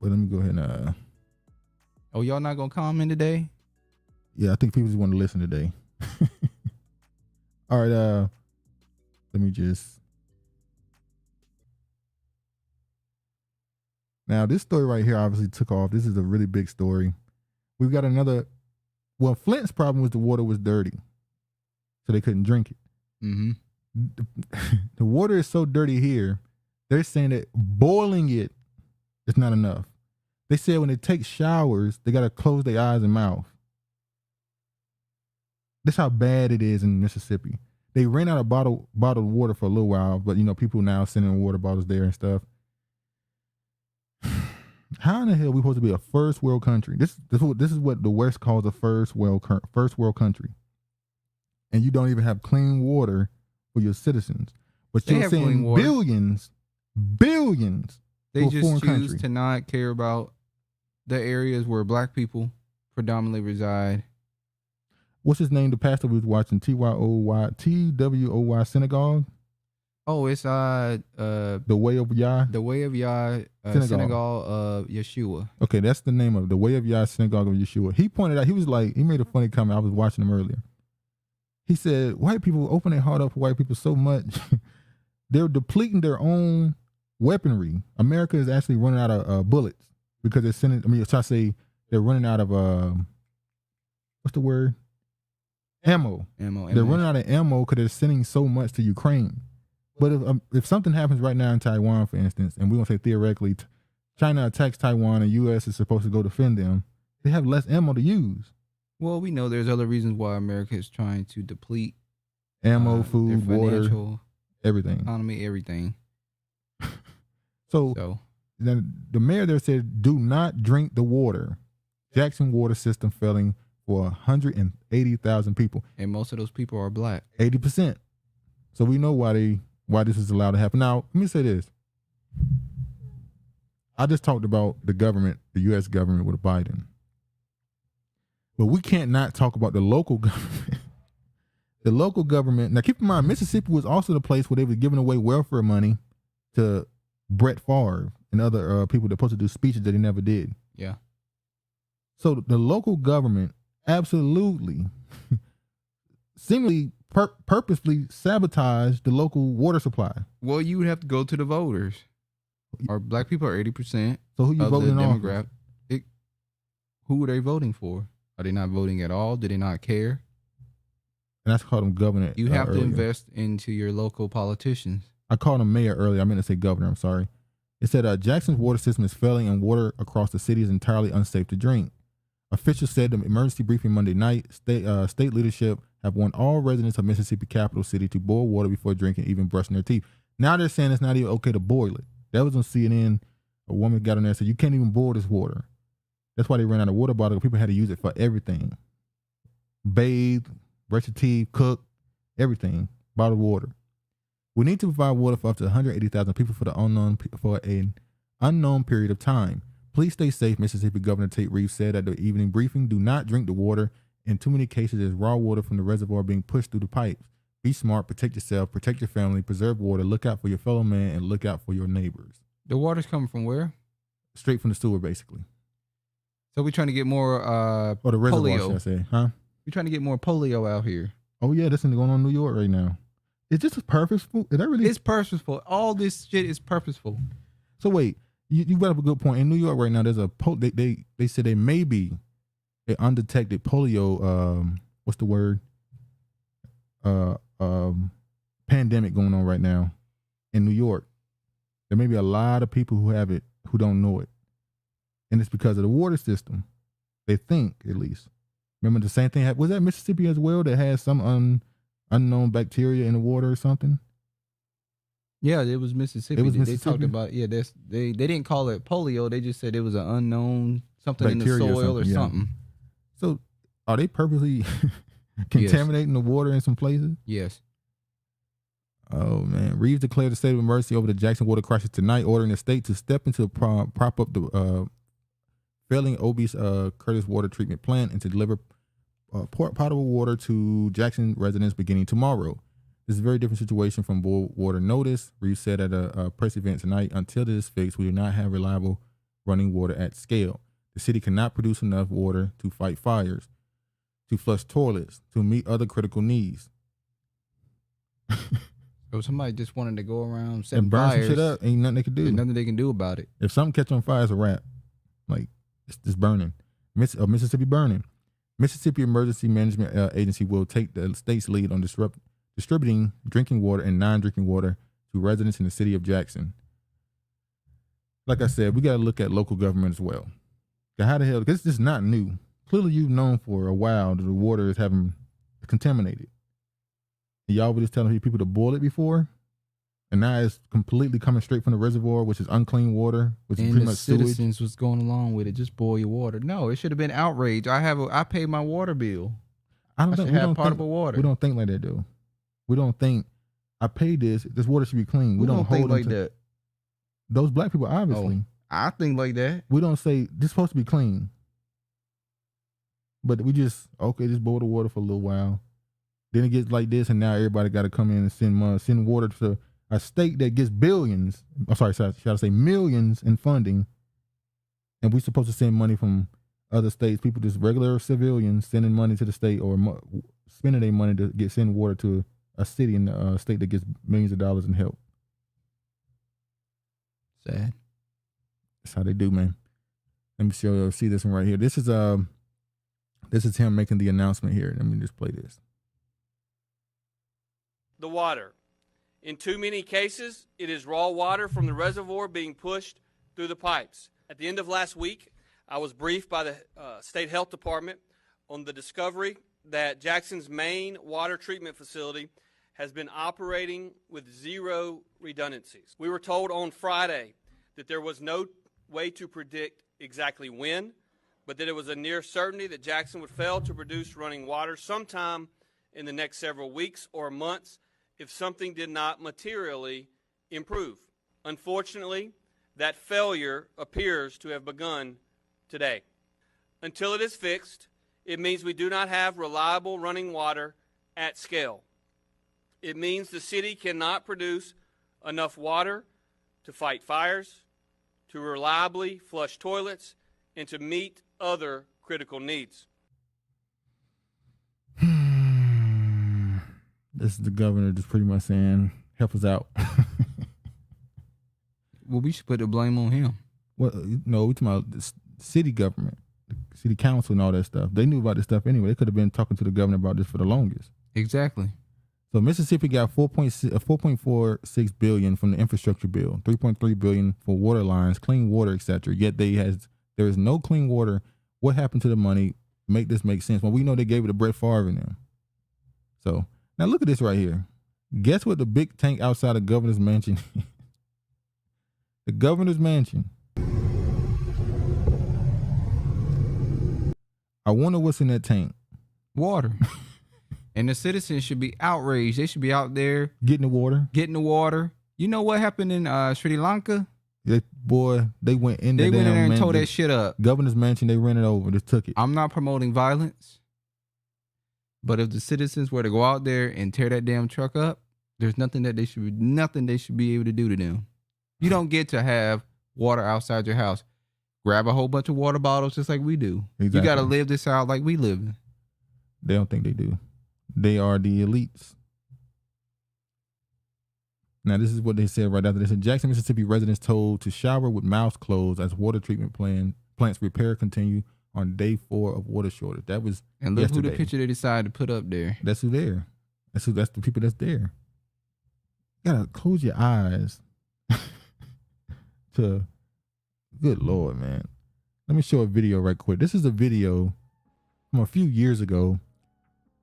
But let me go ahead and Oh, y'all not gonna comment today? Yeah, I think people just want to listen today. All right, let me just. Now, this story right here obviously took off. This is a really big story. We've got another. Well, Flint's problem was the water was dirty, so they couldn't drink it. Mm-hmm. The water is so dirty here, they're saying that boiling it is not enough. They said when they take showers, they got to close their eyes and mouth. That's how bad it is in Mississippi. They ran out of bottled water for a little while, but people now sending water bottles there and stuff. How in the hell are we supposed to be a first world country? This is what the West calls a first world country, and you don't even have clean water for your citizens. But you're saying billions. They just choose country. to not care about the areas where black people predominantly reside. What's his name? The pastor we was watching, TWOY synagogue. Oh, it's the Way of Yah. The Way of Yah synagogue of Yeshua. Okay, that's the name of it, the Way of Yah synagogue of Yeshua. He pointed out, he made a funny comment. I was watching him earlier. He said, white people open their heart up for white people so much, they're depleting their own weaponry. America is actually running out of bullets because they're sending. They're running out of what's the word? Ammo. They're running out of ammo because they're sending so much to Ukraine. But if something happens right now in Taiwan, for instance, and we're going to say theoretically, China attacks Taiwan and U.S. is supposed to go defend them, they have less ammo to use. Well, we know there's other reasons why America is trying to deplete ammo, food, water, everything. Economy, everything. So then the mayor there said, do not drink the water. Jackson water system failing for 180,000 people. And most of those people are black. 80%. So we know why this is allowed to happen. Now, let me say this. I just talked about the government, the U.S. government with Biden. But we can't not talk about the local government. The local government. Now, keep in mind, Mississippi was also the place where they were giving away welfare money to Brett Favre and other people that were supposed to do speeches that he never did. Yeah. So the local government absolutely, seemingly purposely sabotaged the local water supply. Well, you would have to go to the voters. Our black people are 80%. So who you voting on? Who are they voting for? Are they not voting at all? Do they not care? And that's called them governor. You have to invest into your local politicians. I called him mayor earlier. I meant to say governor. I'm sorry. It said Jackson's water system is failing and water across the city is entirely unsafe to drink. Officials said the emergency briefing Monday night, state leadership have warned all residents of Mississippi capital city to boil water before drinking, even brushing their teeth. Now they're saying it's not even okay to boil it. That was on CNN. A woman got on there and said, you can't even boil this water. That's why they ran out of water bottles. People had to use it for everything. Bathe, brush your teeth, cook, everything. Bottled water. We need to provide water for up to 180,000 people for an unknown period of time. Please stay safe, Mississippi Governor Tate Reeves said at the evening briefing. Do not drink the water. In too many cases, there's raw water from the reservoir being pushed through the pipes. Be smart, protect yourself, protect your family, preserve water, look out for your fellow man, and look out for your neighbors. The water's coming from where? Straight from the sewer, basically. So we're trying to get more or the reservoir, polio. Should I say, huh? We're trying to get more polio out here. Oh yeah, this is going on in New York right now. Is this purposeful? Is that really? It's purposeful. All this shit is purposeful. So wait, you brought up a good point. In New York right now, there's they said there may be an undetected polio. What's the word? Pandemic going on right now in New York. There may be a lot of people who have it who don't know it, and it's because of the water system. They think, at least. Remember the same thing was that Mississippi as well that had some unknown bacteria in the water or something? Yeah, it was Mississippi. It was They Mississippi? talked about they didn't call it polio. They just said it was an unknown something Bacteria in the soil or something. So are they purposely contaminating the water in some places? Yes. Oh man, Reeves declared a state of emergency over the Jackson water crisis tonight, ordering the state to step into prop up the failing obese Curtis water treatment plant and to deliver potable water to Jackson residents beginning tomorrow. This is a very different situation from boil water notice. Reeves said at a press event tonight, until this is fixed, we do not have reliable running water at scale. The city cannot produce enough water to fight fires, to flush toilets, to meet other critical needs. So somebody just wanted to go around setting And burn fires. some shit up. Ain't nothing they can do. There's nothing they can do about it. If something catch on fire, it's a wrap. Like, it's just burning. Mississippi burning. Mississippi Emergency Management Agency will take the state's lead on distributing drinking water and non-drinking water to residents in the city of Jackson. Like I said, we got to look at local government as well. How the hell? Because this is not new. Clearly, you've known for a while that the water is having contaminated. And y'all were just telling people to boil it before, and now it's completely coming straight from the reservoir, which is unclean water, which is pretty much sewage. Citizens was going along with it. Just boil your water. No, it should have been outrage. I pay my water bill. I should have potable water. We don't think like that though. We don't think I paid this. This water should be clean. We don't think hold like that. Those black people obviously. I think like that. We don't say this is supposed to be clean, but we just boil the water for a little while. Then it gets like this, and now everybody got to come in and send water to a state that gets billions. I'm sorry, should I say millions in funding, and we're supposed to send money from other states. People, just regular civilians, sending money to the state or spending their money to send water to a city in a state that gets millions of dollars in help. Sad. That's how they do, man. Let me see this one right here. This is him making the announcement here. Let me just play this. The water. In too many cases, it is raw water from the reservoir being pushed through the pipes. At the end of last week, I was briefed by the State Health Department on the discovery that Jackson's main water treatment facility has been operating with zero redundancies. We were told on Friday that there was no way to predict exactly when, but that it was a near certainty that Jackson would fail to produce running water sometime in the next several weeks or months if something did not materially improve. Unfortunately, that failure appears to have begun today. Until it is fixed, it means we do not have reliable running water at scale. It means the city cannot produce enough water to fight fires, to reliably flush toilets, and to meet other critical needs. This is the governor just pretty much saying, help us out. Well, we should put the blame on him. Well, no, we're talking about the city government, the city council and all that stuff. They knew about this stuff anyway. They could have been talking to the governor about this for the longest. Exactly. So Mississippi got $4.46 billion from the infrastructure bill, $3.3 billion for water lines, clean water, etc. Yet there is no clean water. What happened to the money? Make this make sense? Well, we know they gave it to Brett Favre and them. So now look at this right here. Guess what the big tank outside the governor's mansion? The governor's mansion. I wonder what's in that tank. Water. And the citizens should be outraged. They should be out there getting the water. You know what happened in Sri Lanka? They went in there and tore that shit up. Governor's mansion, they ran it over, just took it. I'm not promoting violence, but if the citizens were to go out there and tear that damn truck up, there's nothing they should be able to do to them. You don't get to have water outside your house. Grab a whole bunch of water bottles just like we do. Exactly. You got to live this out like we live. They don't think they do. They are the elites. Now, this is what they said right after this. Jackson, Mississippi residents told to shower with mouths closed as water treatment plants repair continue on day 4 of water shortage. That was And look yesterday. who the picture they decided to put up there. That's who there. That's the people that's there. You gotta close your eyes to, good Lord, man. Let me show a video right quick. This is a video from a few years ago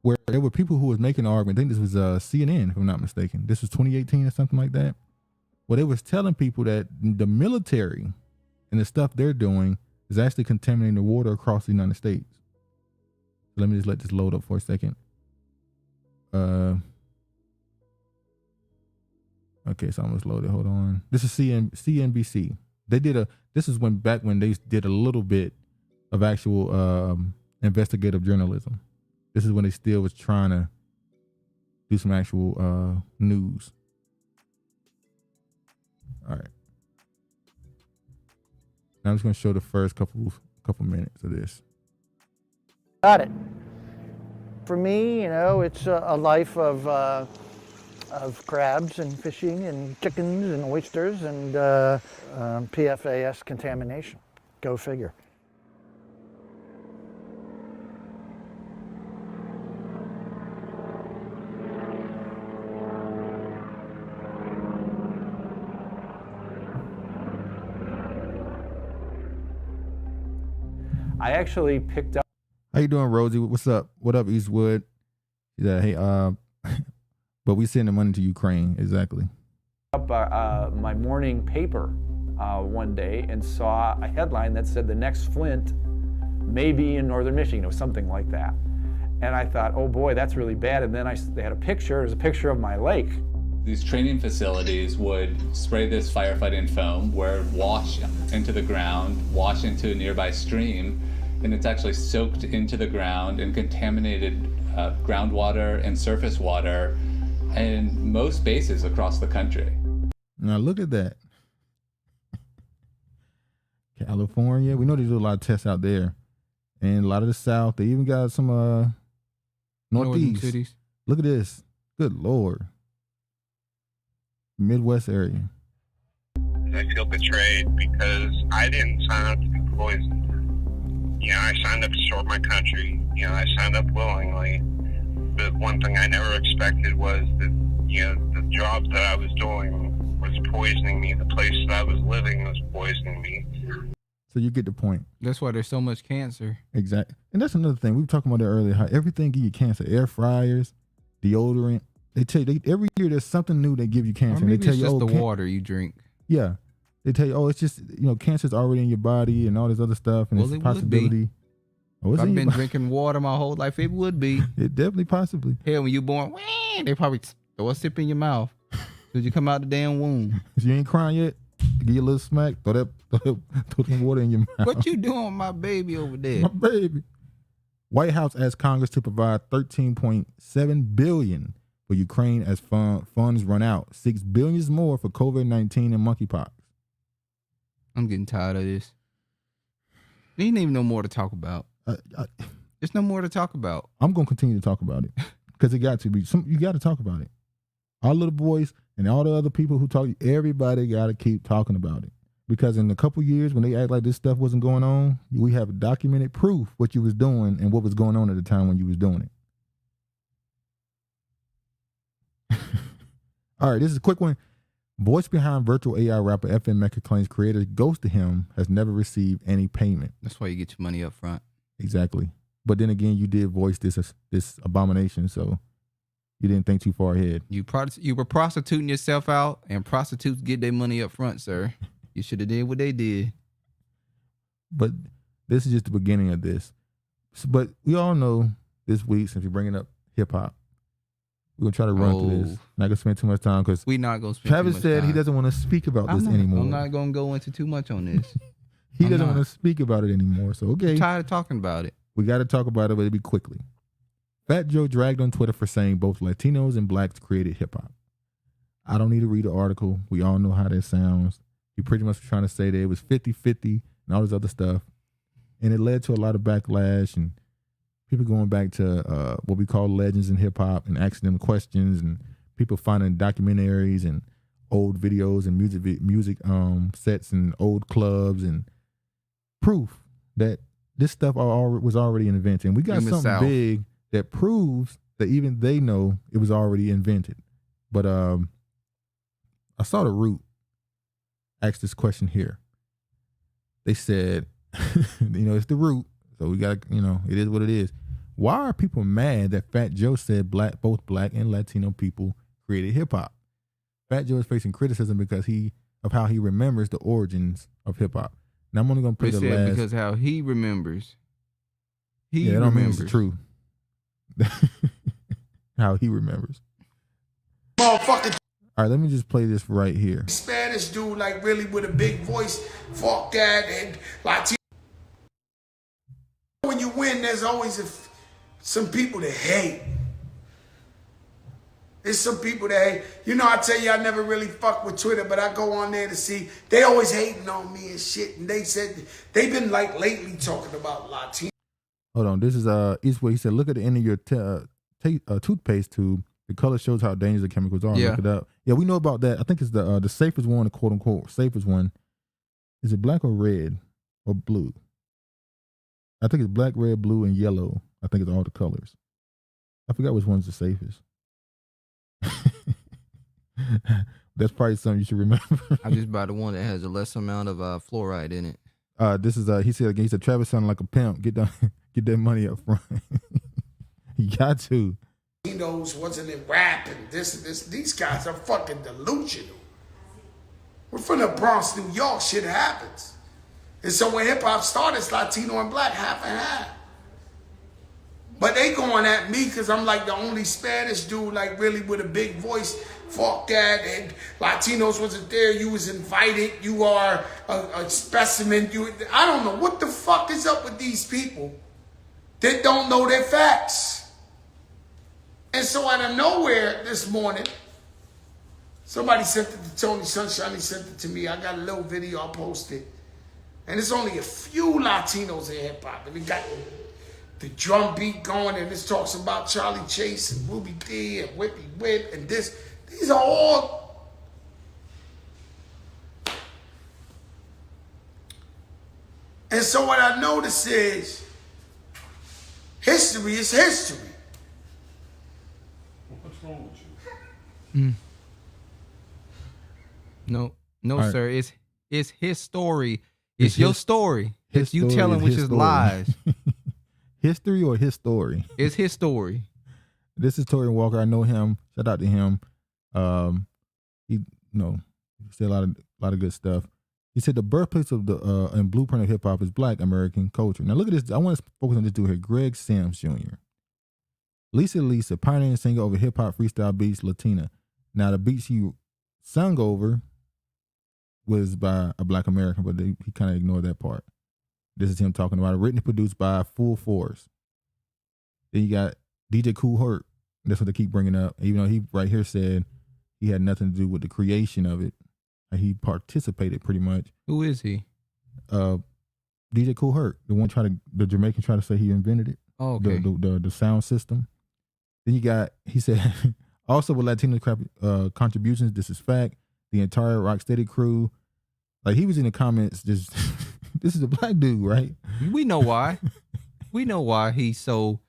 where there were people who was making an argument. I think this was CNN, if I'm not mistaken. This was 2018 or something like that. Well, they was telling people that the military and the stuff they're doing is actually contaminating the water across the United States. So let me just let this load up for a second. Okay, so I almost loaded. Hold on. This is CNBC. This is back when they did a little bit of actual investigative journalism. This is when they still was trying to do some actual news. All right. Now I'm just going to show the first couple couple minutes of this. Got it. For me, it's a life of crabs and fishing and chickens and oysters and PFAS contamination. Go figure. I actually picked up. How you doing, Rosie? What's up? What up, Eastwood? She said, hey, but we sending money to Ukraine. Exactly. Up my morning paper one day and saw a headline that said the next Flint may be in northern Michigan or something like that. And I thought, oh boy, that's really bad. And then they had a picture. It was a picture of my lake. These training facilities would spray this firefighting foam where it would wash into the ground, wash into a nearby stream, and it's actually soaked into the ground and contaminated groundwater and surface water in most bases across the country. Now look at that. California, we know they do a lot of tests out there. And a lot of the South, they even got some Northeast cities. Look at this. Good Lord. Midwest area. I feel betrayed because I didn't sign up to be poisoned. I signed up to serve my country. I signed up willingly. But one thing I never expected was that, the job that I was doing was poisoning me. The place that I was living was poisoning me. So you get the point. That's why there's so much cancer. Exactly. And that's another thing. We were talking about that earlier, how everything give you cancer. Air fryers, deodorant. They tell you, every year there's something new that give you cancer. Or maybe they tell it's you, just the water you drink. Yeah. They tell you, it's just, cancer's already in your body and all this other stuff. And Well, it's a it would possibility. be. Oh, it's I've in been your body. drinking water my whole life. It would be. It definitely possibly. Hell, when you're born, they probably throw a sip in your mouth. Did you come out the damn womb? If you ain't crying yet, give you a little smack, throw some water in your mouth. What you doing with my baby over there? My baby. White House asked Congress to provide $13.7 billion for Ukraine as funds run out. $6 billion more for COVID-19 and monkeypox. I'm getting tired of this. There ain't even no more to talk about. There's no more to talk about. I'm gonna continue to talk about it because it got to be. You got to talk about it. Our little boys and all the other people who talk, everybody got to keep talking about it. Because in a couple years, when they act like this stuff wasn't going on, we have documented proof what you was doing and what was going on at the time when you was doing it. All right, this is a quick one. Voice behind virtual AI rapper FN Mecca claims creator ghosted him, has never received any payment. That's why you get your money up front. Exactly. But then again, you did voice this abomination, so you didn't think too far ahead. You were prostituting yourself out, and prostitutes get their money up front, sir. You should have did what they did. But this is just the beginning of this. But we all know this week, since you're bringing up hip hop, we're going to try to run through this. Not going to spend too much time because we're not going to spend Travis too much said time. he doesn't want to speak about this anymore. I'm not going to go into too much on this. He doesn't want to speak about it anymore. So, okay. I'm tired of talking about it. We got to talk about it, but it'll be quickly. Fat Joe dragged on Twitter for saying both Latinos and blacks created hip hop. I don't need to read the article. We all know how that sounds. He pretty much was trying to say that it was 50-50 and all this other stuff. And it led to a lot of backlash and people going back to what we call legends in hip hop and asking them questions, and people finding documentaries and old videos and music sets and old clubs and proof that this stuff was already invented. And we got something big that proves that even they know it was already invented. But I saw The Root ask this question here. They said, it's The Root, so we got to, it is what it is. Why are people mad that Fat Joe said both black and Latino people created hip hop? Fat Joe is facing criticism because of how he remembers the origins of hip hop. Now I'm only gonna play the last because how he remembers. That don't mean it's true. How he remembers. Motherfucking. All right, let me just play this right here. Spanish dude, like really with a big voice, fuck that, and Latino. When you win, there's always some people that hate. There's some people that, I tell you, I never really fuck with Twitter, but I go on there to see, they always hating on me and shit. And they said, they've been like lately talking about Latino. Hold on, this is Eastwood. He said, look at the end of your toothpaste tube. The color shows how dangerous the chemicals are. Yeah. Look it up. Yeah, we know about that. I think it's the safest one, the quote unquote safest one. Is it black or red or blue? I think it's black, red, blue, and yellow. I think it's all the colors. I forgot which one's the safest. That's probably something you should remember. I just buy the one that has a less amount of fluoride in it. This is he said again. He said Travis sounded like a pimp. Get that money up front. You got to. Latinos wasn't in rap and this. These guys are fucking delusional. We're from the Bronx, New York. Shit happens. And so when hip hop started, it's Latino and black, half and half. But they going at me because I'm like the only Spanish dude, like really with a big voice. Fuck that. And Latinos wasn't there. You was invited. You are a specimen. I don't know what the fuck is up with these people that don't know their facts. And so out of nowhere this morning, somebody sent it to Tony Sunshine. He sent it to me. I got a little video I posted. And it's only a few Latinos in hip hop. And we got the drum beat going, and this talks about Charlie Chase and Ruby D and Whippy Whip and this. These are all. And so what I notice is history is history. What's wrong with you? No, right. sir. It's his story. It's your story. It's you telling which is lies. History or his story? It's his story. This is Torian Walker. I know him. Shout out to him. He said a lot of good stuff. He said the birthplace of the and blueprint of hip hop is Black American culture. Now look at this. I want to focus on this dude here, Greg Sims Jr. Lisa, pioneering singer over hip hop freestyle beats, Latina. Now the beats he sung over was by a Black American, but he kind of ignored that part. This is him talking about it. Written and produced by Full Force. Then you got DJ Kool Herc. That's what they keep bringing up. Even though he right here said he had nothing to do with the creation of it. He participated pretty much. Who is he? DJ Kool Herc, the Jamaican tried to say he invented it. Oh, okay. The sound system. Then you got, he said, also with Latino contributions, this is fact. The entire Rocksteady crew. Like he was in the comments just, this is a Black dude, right? We know why. We know why he's so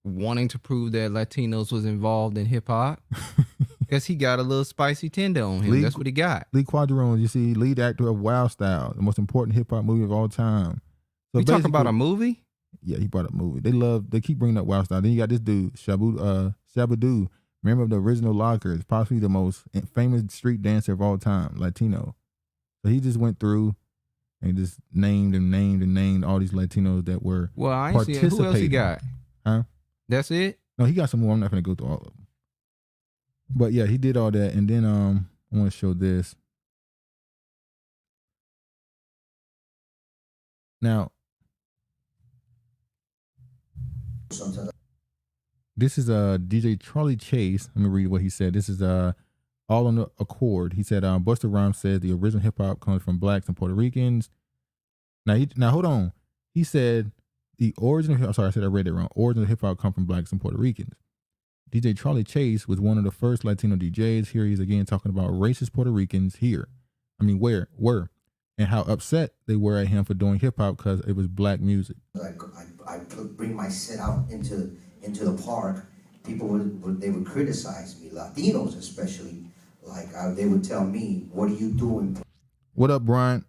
wanting to prove that Latinos was involved in hip hop. Because he got a little spicy tender on him. That's what he got. Lee Quadrone, you see, lead actor of Wild Style, the most important hip hop movie of all time. So we talking about a movie? Yeah, he brought up a movie. They keep bringing up Wild Style. Then you got this dude, Shabadoo, member of the original Lockers, possibly the most famous street dancer of all time, Latino. So he just went through and just named all these Latinos that were well, I ain't participating. Who else he got? Huh? That's it? No, he got some more. I'm not going to go through all of them. But yeah, he did all that. And then I want to show this. Now, this is DJ Charlie Chase. Let me read what he said. This is all on the accord. He said, Busta Rhymes says the original hip hop comes from blacks and Puerto Ricans. Now hold on. He said the original. Sorry, I said I read it wrong. Original hip hop come from blacks and Puerto Ricans. DJ Charlie Chase was one of the first Latino DJs. Here he's again talking about racist Puerto Ricans here. I mean, where were and how upset they were at him for doing hip hop because it was black music. I bring my set out into the park. People would criticize me, Latinos especially. Like they would tell me, "What are you doing?" What up, Brian?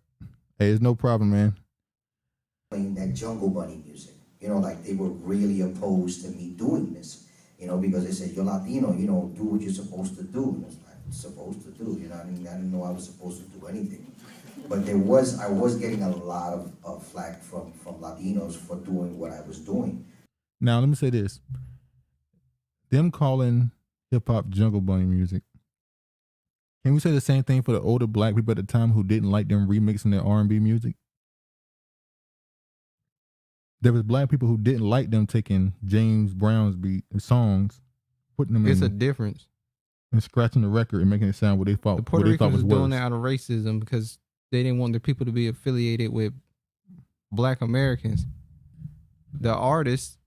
Hey, it's no problem, man. Playing that Jungle Bunny music, like they were really opposed to me doing this. Because they said, you're Latino, do what you're supposed to do. And it's like, supposed to do, I didn't know I was supposed to do anything. But I was getting a lot of flack from Latinos for doing what I was doing. Now, let me say this. Them calling hip-hop Jungle Bunny music. Can we say the same thing for the older black people at the time who didn't like them remixing their R&B music? There was black people who didn't like them taking James Brown's songs putting them It's in a difference. and scratching the record and making it sound what they thought. The Puerto what they Ricans thought was was doing worse. that out of racism because they didn't want their people to be affiliated with Black Americans. The artists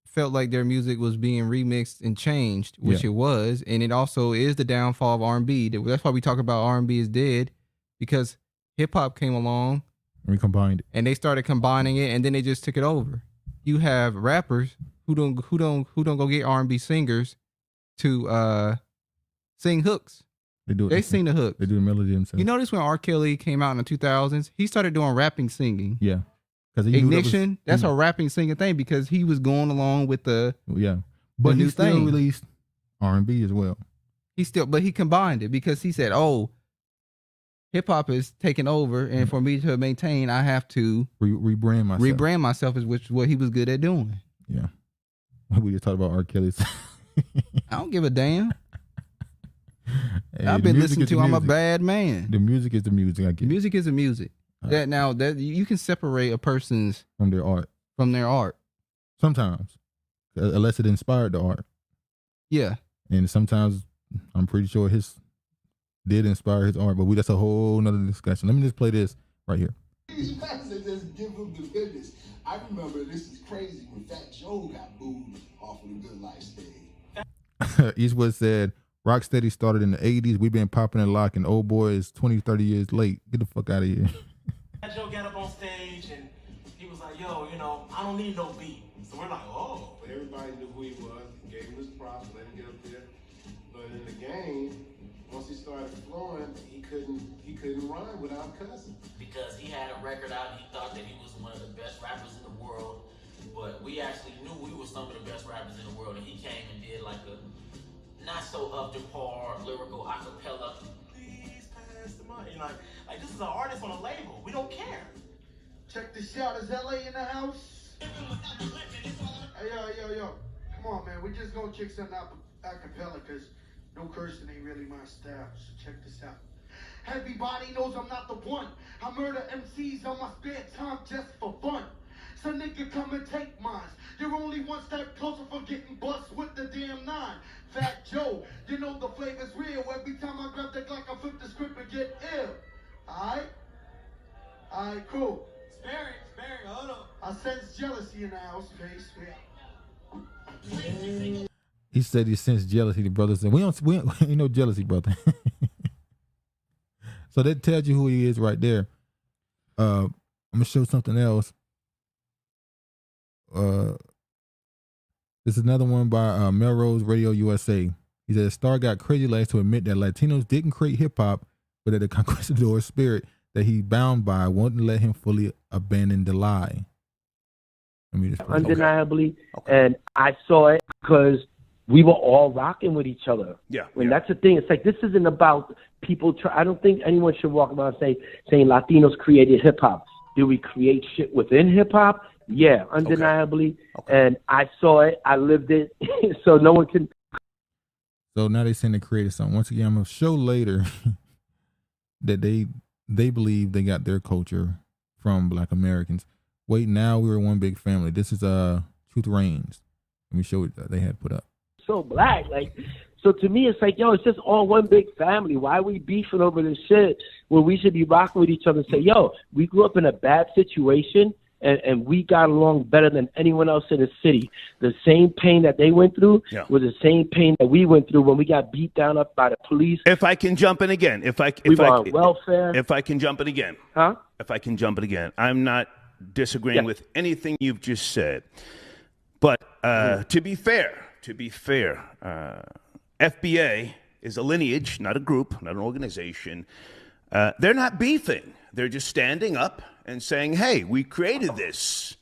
felt like their music was being remixed and changed, which it was, and it also is the downfall of R&B. That's why we talk about R&B is dead, because hip hop came along And we combined it. and they started combining it, and then they just took it over. You have rappers who don't go get R&B singers to sing hooks. They do it. They sing the hooks. They do the melody themselves. You notice when R.Kelly came out in the 2000s, he started doing rapping, singing. Yeah. Because Ignition, that's a rapping, singing thing because he was going along with the But new he still thing. released R&B as well. But he combined it because he said, "Oh, hip hop is taking over, and for me to maintain, I have to rebrand myself." Rebrand myself is what he was good at doing. Yeah. We just talked about R. Kelly's. I don't give a damn. Hey, I've been listening to. I'm a bad man. The music is the music. I get. Music is the music. That you can separate a person's from their art. Sometimes, unless it inspired the art. Yeah. And sometimes I'm pretty sure his did inspire his art, but that's a whole nother discussion. Let me just play this right here. These pastors just give him the business. I remember, this is crazy, when Fat Joe got booed off of the Good Life stage. Eastwood said, Rocksteady started in the 80s. We've been popping and locking. Old boy is 20, 30 years late. Get the fuck out of here. Joe got up on stage and he was like, yo, I don't need no beat. So we're like, oh. But everybody knew who he was, gave him his props, let him get up there. But in the game, once he started flowing, he couldn't run without cussing. Because he had a record out and he thought that he was one of the best rappers in the world. But we actually knew we were some of the best rappers in the world. And he came and did like a not so up to par lyrical acapella. Please pass the money. Like this is an artist on a label. We don't care. Check this out. Is LA in the house? Hey, yo. Come on, man. We just gonna kick something out acapella because no cursing ain't really my style. So check this out. Everybody knows I'm not the one. I murder MCs on my spare time just for fun. So nigga, come and take mine. You're only one step closer for getting bust with the damn 9. Fat Joe, you know the flavor's real. Every time I grab the Glock, I flip the script and get ill. Alright, cool. Sparing, hold on. I sense jealousy in the house, face. He said he sensed jealousy. The brother said, we ain't no jealousy, brother. So that tells you who he is right there. I'm gonna show something else. This is another one by Melrose Radio USA. He said, Star got crazy last to admit that Latinos didn't create hip hop, but that the conquistador spirit that he bound by wouldn't let him fully abandon the lie. Let me just play. Undeniably, and I saw it because we were all rocking with each other. Yeah. And that's the thing. It's like, this isn't about people. I don't think anyone should walk around saying Latinos created hip hop. Did we create shit within hip hop? Yeah, undeniably. Okay. And I saw it. I lived it. So no one can. So now they saying they created something. Once again, I'm gonna show later that they believe they got their culture from Black Americans. Wait, now we were one big family. This is Truth Reigns. Let me show what they had put up. So black, so to me it's like, yo, it's just all one big family. Why are we beefing over this shit when we should be rocking with each other and say, yo, we grew up in a bad situation and we got along better than anyone else in the city. The same pain that they went through was the same pain that we went through when we got beat down up by the police. If I can jump in again, we were on welfare. If I can jump in again, If I can jump in again, I'm not disagreeing with anything you've just said, but to be fair, FBA is a lineage, not a group, not an organization. They're not beefing. They're just standing up and saying, hey, we created this.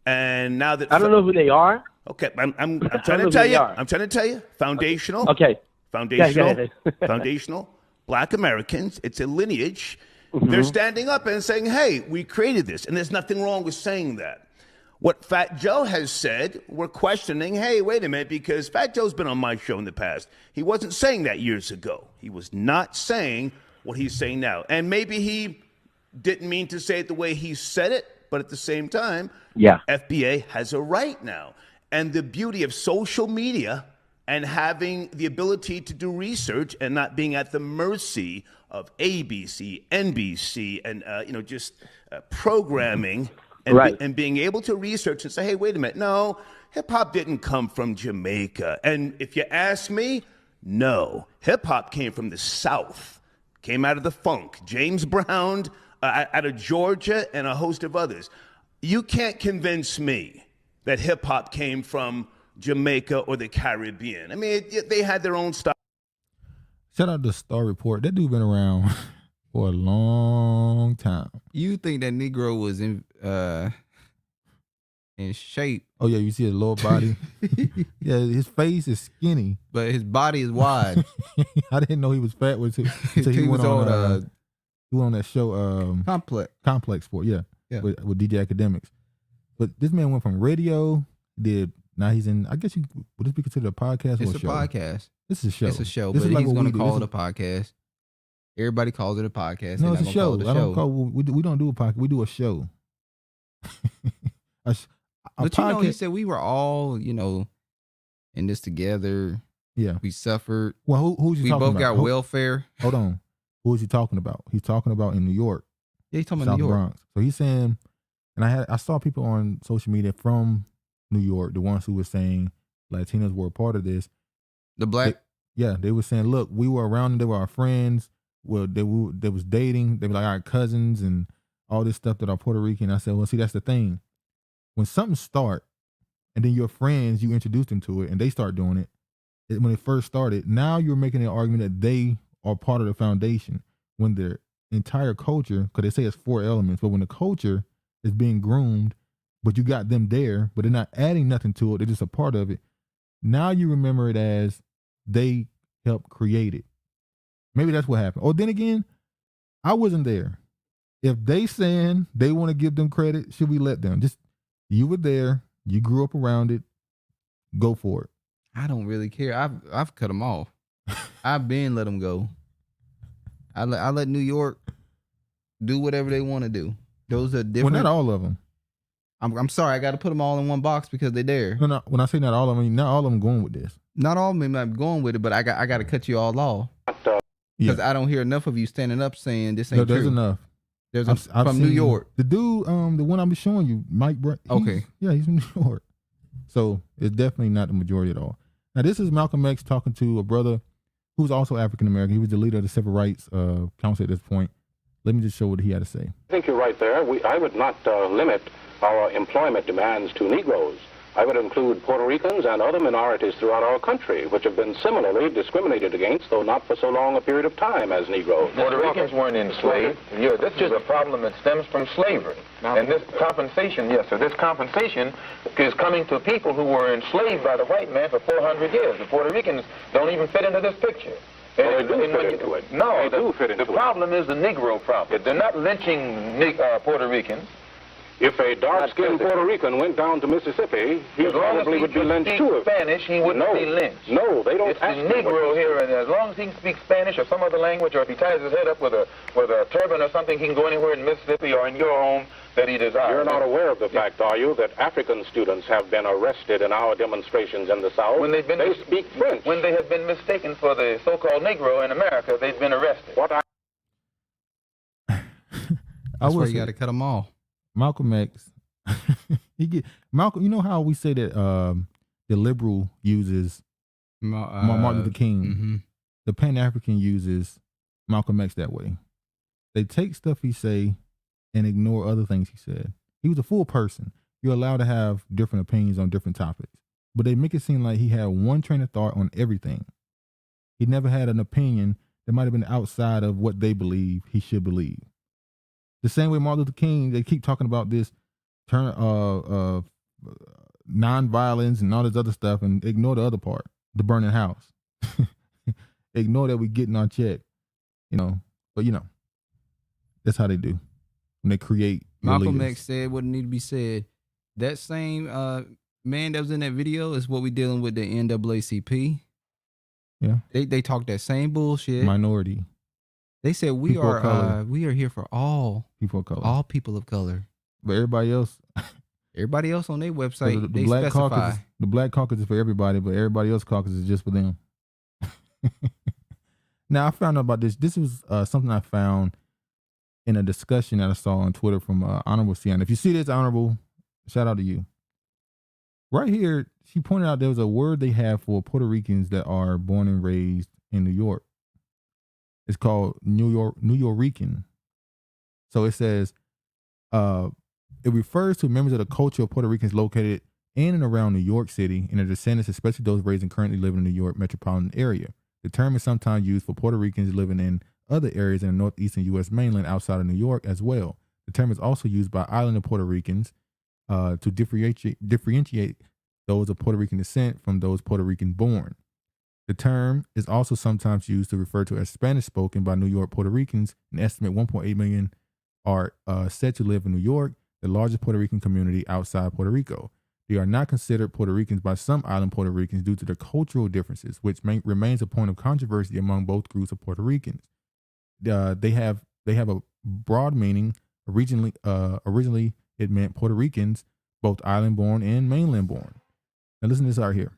And now that... I don't know who they are. Okay, I'm trying to tell you. I'm trying to tell you. Foundational. Okay. Foundational. Black Americans. It's a lineage. Mm-hmm. They're standing up and saying, hey, we created this. And there's nothing wrong with saying that. What Fat Joe has said, we're questioning, hey, wait a minute, because Fat Joe's been on my show in the past. He wasn't saying that years ago. He was not saying what he's saying now. And maybe he didn't mean to say it the way he said it, but at the same time, FBA has a right now. And the beauty of social media and having the ability to do research and not being at the mercy of ABC, NBC, and just programming, and, Right. and being able to research and say, hey, wait a minute, no, hip hop didn't come from Jamaica. And if you ask me, no, hip hop came from the South, came out of the funk. James Brown, out of Georgia, and a host of others. You can't convince me that hip hop came from Jamaica or the Caribbean. I mean, they had their own style. Shout out to Star Report. That dude been around for a long time. You think that Negro was in shape? Oh yeah, you see his lower body. Yeah, his face is skinny, but his body is wide. I didn't know he was fat until he went on that show. Complex Sport. Yeah. With DJ Academics. But this man went from radio, now he's in. I guess would this be considered a podcast or a show? It's a podcast. This is a show. It's a show, this but is like he's going to do. call it a podcast. Everybody calls it a podcast. No, it's a show. We don't do a podcast. We do a show. But he said we were all, in this together. Yeah, we suffered. Well, who's he talking about? We both got welfare. Hold on. Who is he talking about? He's talking about in New York. Yeah, he's talking South about New York. Bronx. So he's saying, and I saw people on social media from New York, the ones who were saying Latinos were a part of this. The black. They were saying, look, we were around them. They were our friends. Well, they was dating. They were like our cousins and all this stuff that are Puerto Rican. I said, well, see, that's the thing. When something start, and then your friends, you introduce them to it, and they start doing it, when it first started, now you're making an argument that they are part of the foundation when their entire culture, because they say it's 4 elements, but when the culture is being groomed, but you got them there, but they're not adding nothing to it, they're just a part of it. Now you remember it as they helped create it. Maybe that's what happened. Or then again, I wasn't there. If they saying they want to give them credit, should we let them? Just, you were there, you grew up around it, go for it. I don't really care. I've cut them off. I've been let them go. I let New York do whatever they want to do. Those are different. Well, not all of them. I'm sorry. I got to put them all in one box because they're there. No. When I say not all of them, not all of them going with this. Not all of them are going with it, but I got to cut you all off because I don't hear enough of you standing up saying this ain't there's true. Enough. There's I've from New seen York. The dude, the one I'm showing you, Mike. Okay. Yeah, he's from New York. So it's definitely not the majority at all. Now this is Malcolm X talking to a brother who's also African American. He was the leader of the Civil Rights Council at this point. Let me just show what he had to say. I think you're right there. I would not limit our employment demands to Negroes. I would include Puerto Ricans and other minorities throughout our country, which have been similarly discriminated against, though not for so long a period of time as Negroes. Puerto Ricans weren't enslaved. Yeah, this is a problem that stems from slavery. And this compensation, this compensation is coming to people who were enslaved by the white man for 400 years. The Puerto Ricans don't even fit into this picture. Well, they do fit into it. No, they do fit into it. The problem is the Negro problem. They're not lynching Puerto Ricans. If a dark-skinned Puerto Rican went down to Mississippi, he probably would be lynched too. Spanish, he wouldn't be lynched. No, they don't. It's the Negro here, and as long as he can speak Spanish or some other language, or if he ties his head up with a turban or something, he can go anywhere in Mississippi or in your home that he desires. You're not aware of the fact, are you, that African students have been arrested in our demonstrations in the South? When they speak French. When they have been mistaken for the so-called Negro in America, they've been arrested. That's why you got to cut them off. Malcolm X. Malcolm. You know how we say that the liberal uses Martin Luther King. Mm-hmm. The Pan-African uses Malcolm X that way. They take stuff he say and ignore other things he said. He was a full person. You're allowed to have different opinions on different topics, but they make it seem like he had one train of thought on everything. He never had an opinion that might have been outside of what they believe he should believe. The same way Martin Luther King, they keep talking about this non-violence and all this other stuff and ignore the other part, the burning house. Ignore that we getting our check, but that's how they do when they create. Malcolm X said what needed to be said. That same man that was in that video is what we dealing with the NAACP. Yeah. They talk that same bullshit. Minority. They said we are here for all people of color. All people of color. But everybody else, Everybody else on their So website, the they black specify. caucus, the black caucus is for everybody, but everybody else caucus is just for them. Now I found out about this. This was something I found in a discussion that I saw on Twitter from Honorable Sienna. If you see this, Honorable, shout out to you. Right here, she pointed out there was a word they have for Puerto Ricans that are born and raised in New York. It's called Nuyorican. So it says, it refers to members of the culture of Puerto Ricans located in and around New York City and their descendants, especially those raised and currently living in the New York metropolitan area. The term is sometimes used for Puerto Ricans living in other areas in the northeastern U.S. mainland outside of New York as well. The term is also used by Islander Puerto Ricans to differentiate those of Puerto Rican descent from those Puerto Rican born. The term is also sometimes used to refer to as Spanish spoken by New York Puerto Ricans. An estimate 1.8 million are said to live in New York, the largest Puerto Rican community outside Puerto Rico. They are not considered Puerto Ricans by some island Puerto Ricans due to their cultural differences, which remains a point of controversy among both groups of Puerto Ricans. They have a broad meaning. Originally it meant Puerto Ricans, both island-born and mainland-born. Now listen to this out here.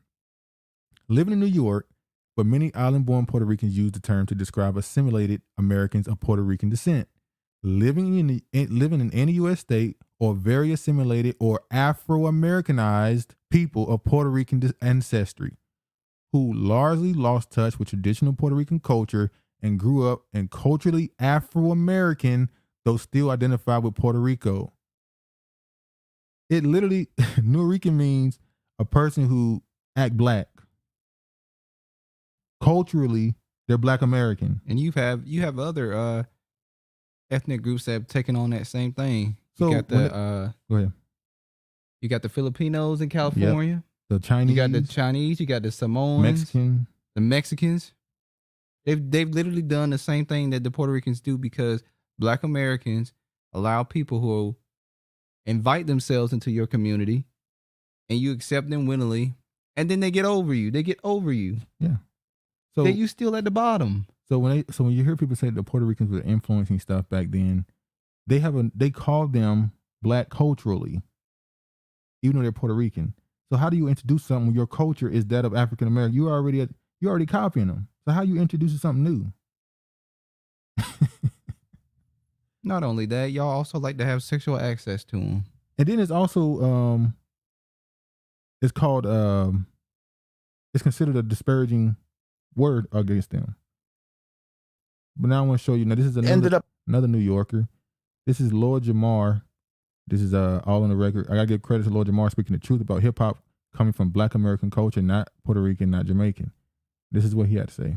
Living in New York, but many island-born Puerto Ricans use the term to describe assimilated Americans of Puerto Rican descent. Living in any U.S. state or very assimilated or Afro-Americanized people of Puerto Rican ancestry who largely lost touch with traditional Puerto Rican culture and grew up in culturally Afro-American, though still identified with Puerto Rico. It literally, Nuyorican means a person who act black. Culturally, they're Black American. And you have other ethnic groups that have taken on that same thing. So You got the go ahead. You got the Filipinos in California. The Chinese. You got the Chinese. You got the Samoans. Mexican. The Mexicans. They've literally done the same thing that the Puerto Ricans do because Black Americans allow people who invite themselves into your community and you accept them willingly, and then they get over you. They get over you. Yeah. So you still at the bottom. So when you hear people say the Puerto Ricans were influencing stuff back then, they called them black culturally, even though they're Puerto Rican. So how do you introduce something when your culture is that of African American? You're already copying them. So how you introducing something new? Not only that, y'all also like to have sexual access to them. And then it's also it's called it's considered a disparaging word against them. But now I want to show you. Now this is another New Yorker. This is Lord Jamar. This is all on the record. I gotta give credit to Lord Jamar speaking the truth about hip hop coming from Black American culture, not Puerto Rican, not Jamaican. This is what he had to say.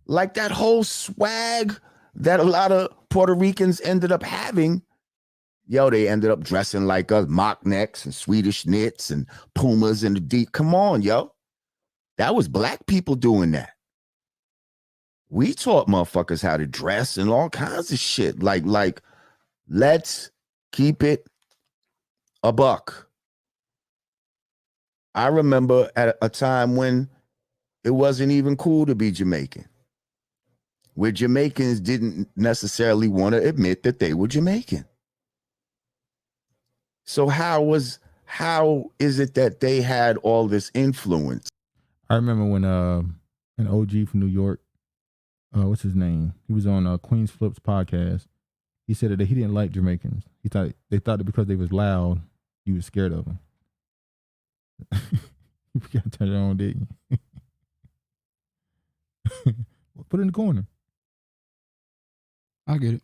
Like that whole swag that a lot of Puerto Ricans ended up having. Yo, they ended up dressing like us, mock necks and Swedish knits and Pumas and the deep. Come on, yo. That was black people doing that. We taught motherfuckers how to dress and all kinds of shit. Like, let's keep it a buck. I remember at a time when it wasn't even cool to be Jamaican, where Jamaicans didn't necessarily want to admit that they were Jamaican. So how is it that they had all this influence? I remember when an OG from New York, what's his name? He was on Queen's Flips podcast. He said that he didn't like Jamaicans. They thought that because they was loud, he was scared of them. You forgot to turn it on, didn't you? Put it in the corner. I get it.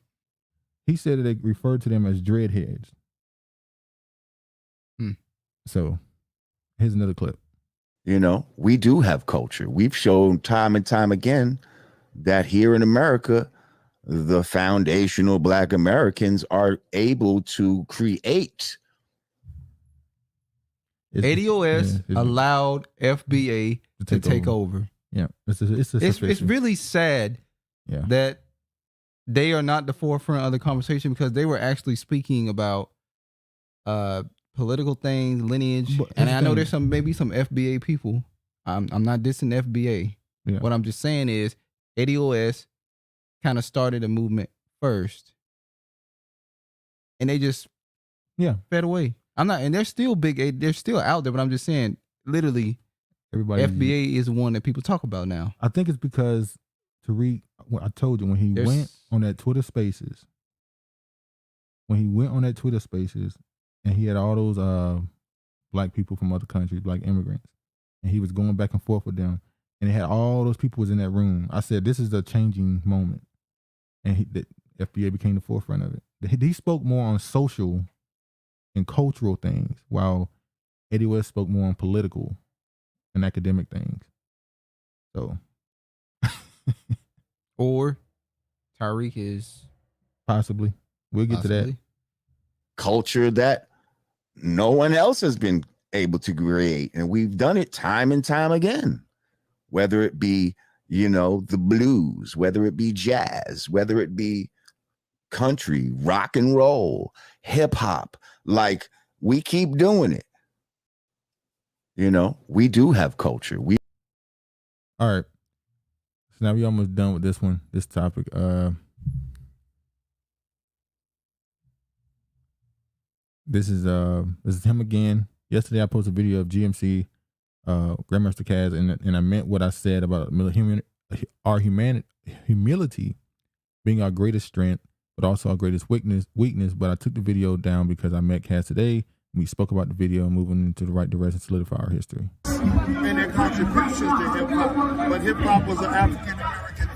He said that they referred to them as dreadheads. So here's another clip. You know, we do have culture. We've shown time and time again that here in America, the foundational Black Americans are able to create. ADOS allowed FBA to take over. Yeah, it's really sad that they are not the forefront of the conversation because they were actually speaking about political things, lineage, and I know there's maybe some FBA people. I'm not dissing FBA. Yeah. What I'm just saying is ADOS kind of started a movement first, and they just Yeah. Fed away. I'm not, and they're still big. They're still out there, but I'm just saying, literally, everybody. FBA is the one that people talk about now. I think it's because Tariq. I told you when he went on that Twitter Spaces. When he went on that Twitter Spaces, and he had all those black people from other countries, black immigrants, and he was going back and forth with them, and they had all those people was in that room. I said, this is a changing moment, and the FBA became the forefront of it. He spoke more on social and cultural things, while Eddie West spoke more on political and academic things. So, or Tariq is possibly. We'll get to that. Culture that no one else has been able to create, and we've done it time and time again. Whether it be, the blues, whether it be jazz, whether it be country, rock and roll, hip hop, like we keep doing it. We do have culture. All right. So now we almost done with this one, this topic. This is him again. Yesterday I posted a video of GMC, Grandmaster Caz, and I meant what I said about our humility being our greatest strength, but also our greatest weakness. But I took the video down because I met Caz today. We spoke about the video, moving into the right direction, solidify our history. And their contributions to hip hop, but hip hop was an African American.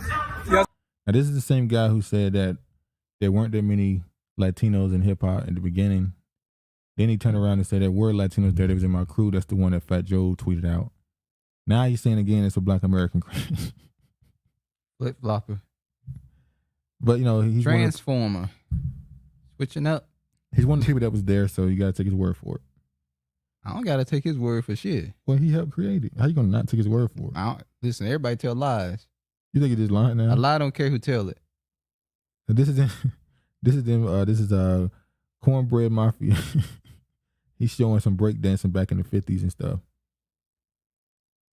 Yes. Now this is the same guy who said that there weren't that many Latinos in hip hop in the beginning. Then he turned around and said there were Latinos there. They was in my crew. That's the one that Fat Joe tweeted out. Now he's saying again it's a Black American crew. Flip flopper. But he's Transformer. Switching up. He's one of the people that was there, so you gotta take his word for it. I don't gotta take his word for shit. Well, he helped create it. How you gonna not take his word for it? Listen, everybody tell lies. You think he just lying now? A lie don't care who tell it. This is Cornbread Mafia. He's showing some breakdancing back in the 50s and stuff.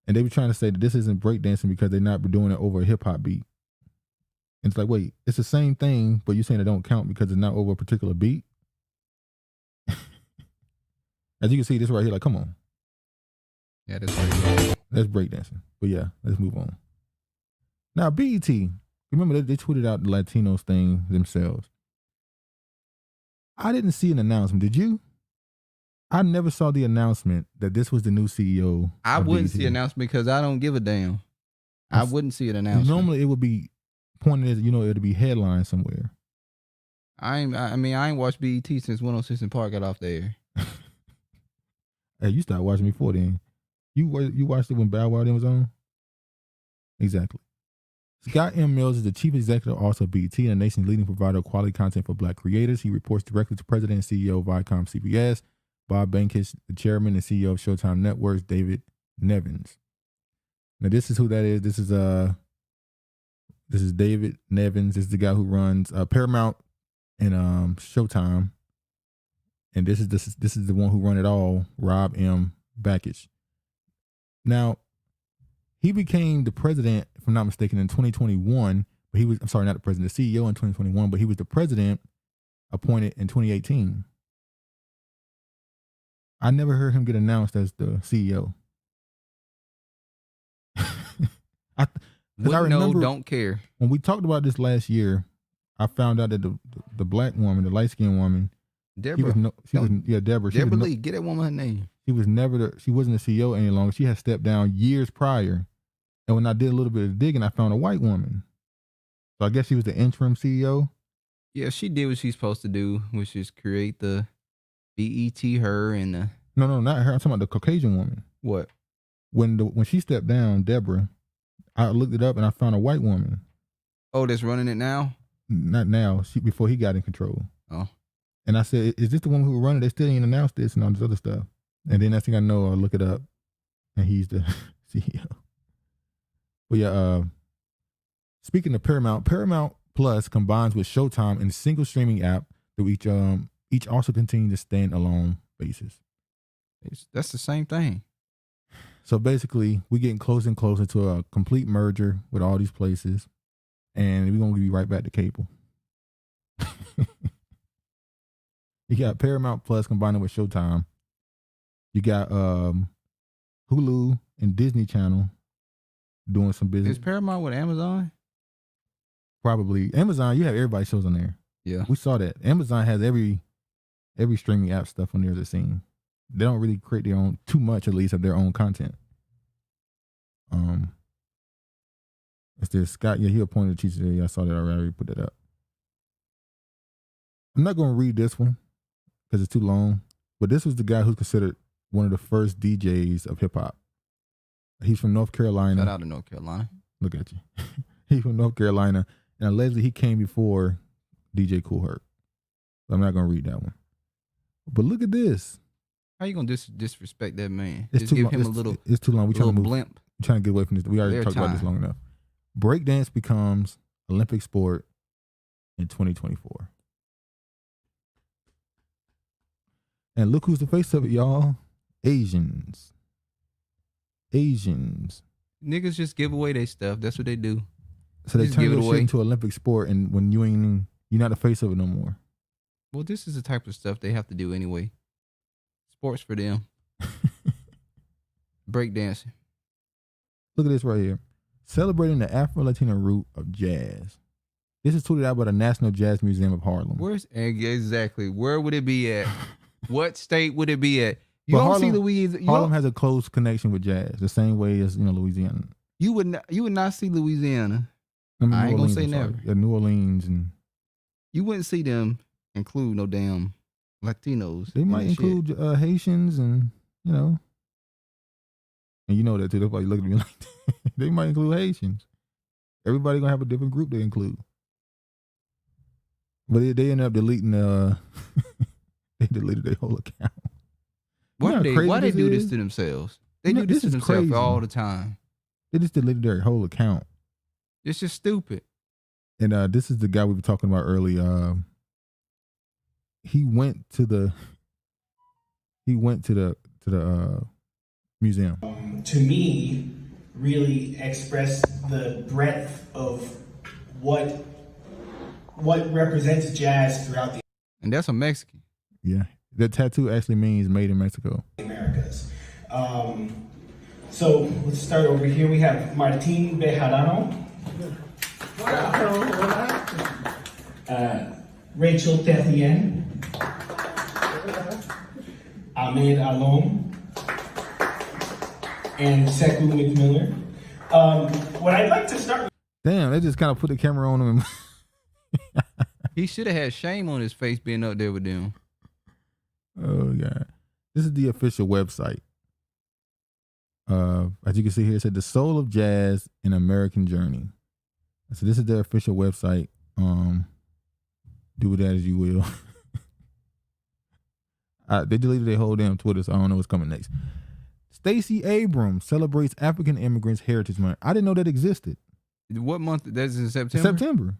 And they were trying to say that this isn't breakdancing because they're not doing it over a hip hop beat. And it's like, wait, it's the same thing, but you're saying it don't count because it's not over a particular beat? As you can see, this right here, like, come on. Yeah, that's breakdancing. But yeah, let's move on. Now, BET, remember they tweeted out the Latinos thing themselves. I didn't see an announcement. Did you? I never saw the announcement that this was the new CEO. I wouldn't see an announcement because I don't give a damn. I wouldn't see an announcement. Normally it would be pointed as, it'd be headline somewhere. I ain't watched BET since 106 and Park got off the air. Hey, you started watching me before then. You watched it when Bow Wow then was on? Exactly. Scott M. Mills is the chief executive officer of BET and the nation's leading provider of quality content for Black creators. He reports directly to President and CEO of Viacom CBS, Bob Bankis, the chairman and CEO of Showtime Networks, David Nevins. Now, this is who that is. This is David Nevins. This is the guy who runs Paramount and Showtime. And this is the one who run it all, Rob M. Bankis. Now, he became the president, if I'm not mistaken, in 2021. But not the president, the CEO in 2021, but he was the president appointed in 2018. I never heard him get announced as the CEO. I remember don't care. When we talked about this last year, I found out that the black woman, the light-skinned woman, Deborah. Deborah. Deborah Lee, get that woman her name. She wasn't the CEO any longer. She had stepped down years prior. And when I did a little bit of digging, I found a white woman. So I guess she was the interim CEO. Yeah, she did what she's supposed to do, which is create the BET her and the... No, not her. I'm talking about the Caucasian woman. What? When she stepped down, Deborah, I looked it up and I found a white woman. Oh, that's running it now? Not now. Before he got in control. Oh. And I said, is this the one who was running? They still ain't announced this and all this other stuff. And then next thing I know, I look it up and he's the CEO. But yeah, speaking of Paramount Plus combines with Showtime in a single streaming app that each also continue to stand alone basis. That's the same thing. So basically, we're getting closer and closer to a complete merger with all these places, and we're gonna be right back to cable. You got Paramount Plus combining with Showtime. You got Hulu and Disney Channel doing some business. Is Paramount with Amazon? Probably. Amazon, you have everybody's shows on there. Yeah. We saw that. Amazon has every streaming app stuff on there that's seen. They don't really create their own, too much at least, of their own content. It's this Scott, yeah, he appointed a teacher there. I saw that already. I already put that up. I'm not going to read this one because it's too long, but this was the guy who's considered one of the first DJs of hip hop. He's from North Carolina. Shout out to North Carolina. Look at you. He's from North Carolina, and allegedly he came before DJ Kool Herc. I'm not going to read that one. But look at this. How you going to disrespect that man? It's Just too give long. him a little. It's too long. We're trying to move. Blimp. We're trying to get away from this. We already talked about this long enough. Breakdance becomes Olympic sport in 2024. And look who's the face of it, y'all. Asians. Niggas just give away their stuff. That's what they do. So they just turn give your it shit away. into Olympic sport, and when you're not the face of it no more. Well, this is the type of stuff they have to do anyway. Sports for them. Breakdancing. Look at this right here. Celebrating the Afro-Latino root of jazz. This is tweeted out by the National Jazz Museum of Harlem. Exactly. Where would it be at? What state would it be at? You But don't Harlem, see Louisiana. Harlem has a close connection with jazz, the same way as Louisiana. You would not see Louisiana. I I ain't gonna say never. Yeah, New Orleans, and you wouldn't see them include no damn Latinos. they in might that shit. include Haitians, and and you know that too. That's why you look at me like that. They might include Haitians. Everybody gonna have a different group they include, but they end up deleting. They deleted their whole account. Why they do this to themselves? They do this to themselves all the time. They just deleted their whole account. It's just stupid. And this is the guy we were talking about earlier. He went to the museum. To me, really express the breadth of what represents jazz throughout the And that's a Mexican. Yeah, that tattoo actually means made in Mexico. Americas. So let's start over here. We have Martin Bejarano. Rachel Terrien. Ahmed Alom. And Sekou McMiller. What I'd like to start with. Damn, they just kind of put the camera on him. He should have had shame on his face being up there with them. Oh, God. This is the official website. As you can see here, it said The Soul of Jazz, an American Journey. So this is their official website. Do with that as you will. They deleted their whole damn Twitter, so I don't know what's coming next. Stacey Abrams celebrates African Immigrants Heritage Month. I didn't know that existed. What month? That's in September? September.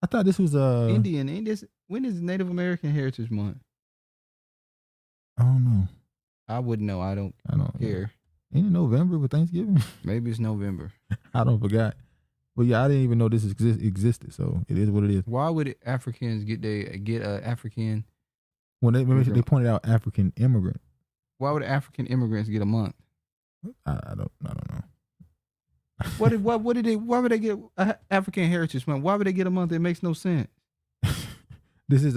I thought this was Indian. When is Native American Heritage Month? I don't know. I wouldn't know. I don't care. Ain't it November with Thanksgiving? Maybe it's November. I don't forgot. But yeah, I didn't even know this existed. So it is what it is. Why would Africans get African? When they pointed out African immigrant. Why would African immigrants get a month? I don't know. Why would they get African Heritage Month? Why would they get a month? It makes no sense. This is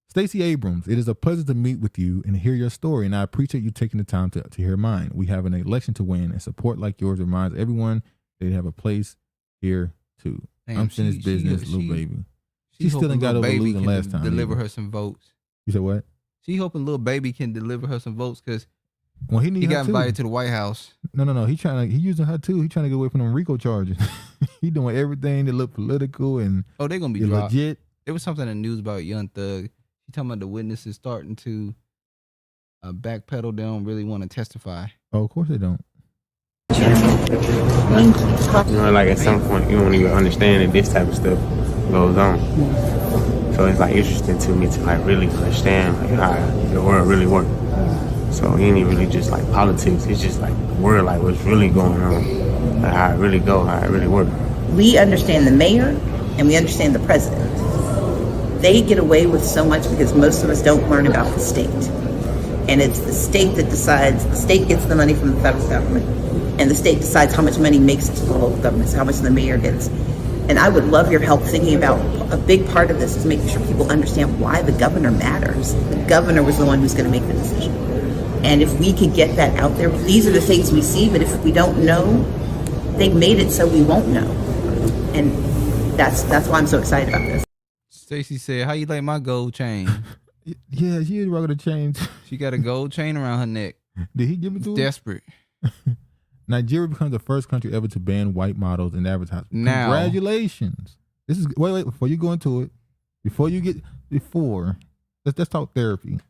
Stacey Abrams. It is a pleasure to meet with you and hear your story, and I appreciate you taking the time to hear mine. We have an election to win, and support like yours reminds everyone they have a place here too. Damn, Unfinished business, little baby. She still hoping ain't got Lil over Baby losing can last time. Deliver either. her some votes. You said what? She hoping Lil Baby can deliver her some votes because he got invited to the White House. No. He using her too. He trying to get away from them RICO charges. He doing everything that look political and they're gonna be dropped. legit. There was something in the news about Young Thug. He talking about the witnesses starting to backpedal. They don't really want to testify. Oh, of course they don't. Like at some point you don't even understand that this type of stuff goes on. So it's like interesting to me to like really understand like how the world really works. So it ain't really just like politics. It's just like the world, like what's really going on, like how it really go, how it really works. We understand the mayor and we understand the president. they get away with so much because most of us don't learn about the state. And it's the state that decides, the state gets the money from the federal government, and the state decides how much money makes it to the local governments, how much the mayor gets. And I would love your help thinking about, a big part of this is making sure people understand why the governor matters. The governor was the one who's going to make the decision. And if we could get that out there, these are the things we see, but if we don't know, they've made it so we won't know. And that's why I'm so excited about this. Stacey said, "How you like my gold chain?" Yeah, she is rocking a chain. She got a gold chain around her neck. Did he give it to her? Desperate. Nigeria becomes the first country ever to ban white models in advertising. Now, congratulations. This is wait before you go into it. Let's talk therapy.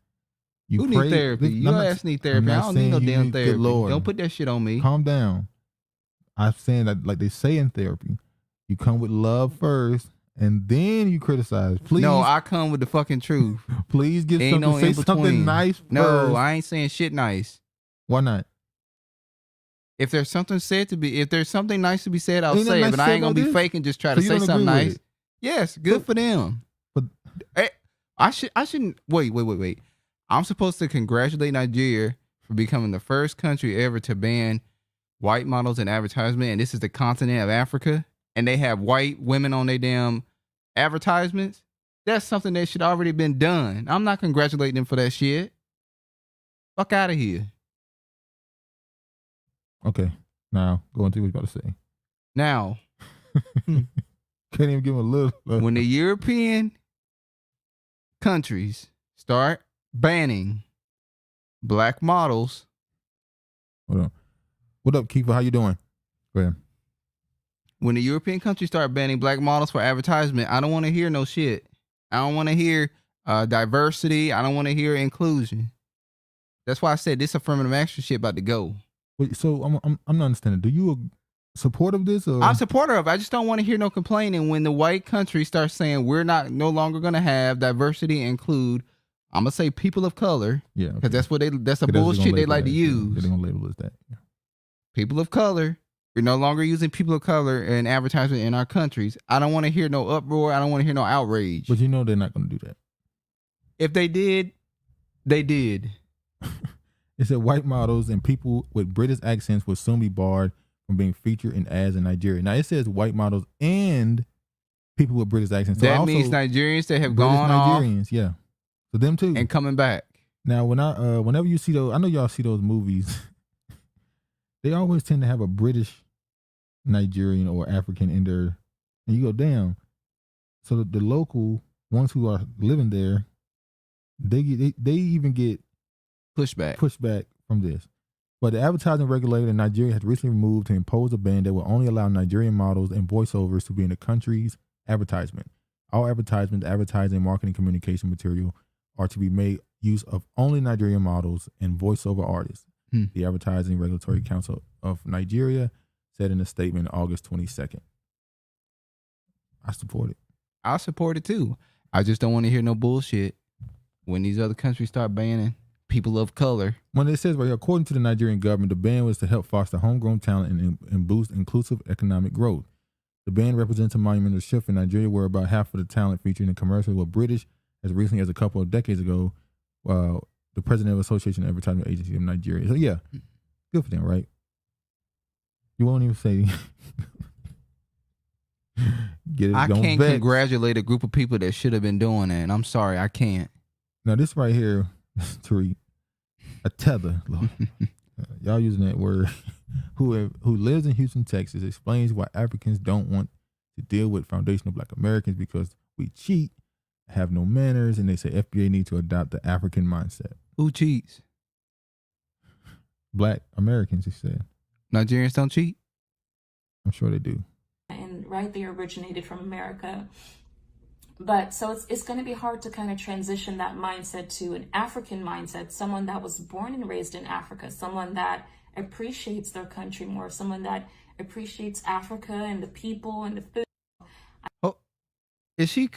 Who need therapy? You ass need therapy. I don't need no damn therapy. Don't put that shit on me. Calm down. I'm saying that, like they say in therapy, you come with love first, and then you criticize. Please. No, I come with the fucking truth. Please give something. Say something nice first. No, I ain't saying shit nice. Why not? If there's something nice to be said, I'll say it. But I ain't gonna be fake and just try to say something nice. Yes, good for them. But I shouldn't. Wait. I'm supposed to congratulate Nigeria for becoming the first country ever to ban white models in advertisement, and this is the continent of Africa, and they have white women on their damn advertisements. That's something that should already been done. I'm not congratulating them for that shit. Fuck out of here. Okay, now go into what you're about to say. Now, can't even give him a little. When the European countries start banning black models. Hold on. What up, Kiefer? How you doing? Go ahead. When the European countries start banning black models for advertisement, I don't want to hear no shit. I don't want to hear diversity. I don't want to hear inclusion. That's why I said this affirmative action shit about to go. Wait, so I'm not understanding. Do you support of this? Or? I'm supporter of it. I just don't want to hear no complaining when the white country starts saying we're no longer going to have diversity and include. I'm gonna say people of color. Yeah, because that's a bullshit they like to use. They're gonna label it as that. Yeah. People of color. We're no longer using people of color in advertisement in our countries. I don't want to hear no uproar. I don't want to hear no outrage. But you know they're not gonna do that. If they did, they did. It said white models and people with British accents will soon be barred from being featured in ads in Nigeria. Now it says white models and people with British accents. So that means Nigerians that have gone off. Nigerians, yeah. So them too. And coming back. Now whenever you see those, I know y'all see those movies, they always tend to have a British Nigerian or African in there. And you go, damn. So the local ones who are living there, they even get pushback from this. But the advertising regulator in Nigeria has recently moved to impose a ban that will only allow Nigerian models and voiceovers to be in the country's advertisement. All advertisements, advertising, marketing, communication material are to be made use of only Nigerian models and voiceover artists. The Advertising Regulatory Council of Nigeria said in a statement August 22nd. I support it. I support it too. I just don't want to hear no bullshit when these other countries start banning people of color. When it says right here, according to the Nigerian government, the ban was to help foster homegrown talent and boost inclusive economic growth. The ban represents a monumental shift in Nigeria, where about half of the talent featured in commercials were British. As recently as a couple of decades ago, the president of the Association of Advertising Agencies of Nigeria. So yeah, good for them, right? You won't even say. I can't congratulate a group of people that should have been doing that. I'm sorry, I can't. Now this right here, Tariq, a tether. Y'all using that word. Who lives in Houston, Texas, explains why Africans don't want to deal with foundational Black Americans because we cheat, have no manners, and they say FBA need to adopt the African mindset. Who cheats? Black Americans, he said. Nigerians don't cheat? I'm sure they do. And right, they originated from America. But so it's going to be hard to kind of transition that mindset to an African mindset, someone that was born and raised in Africa, someone that appreciates their country more, someone that appreciates Africa and the people and the food. Oh, is she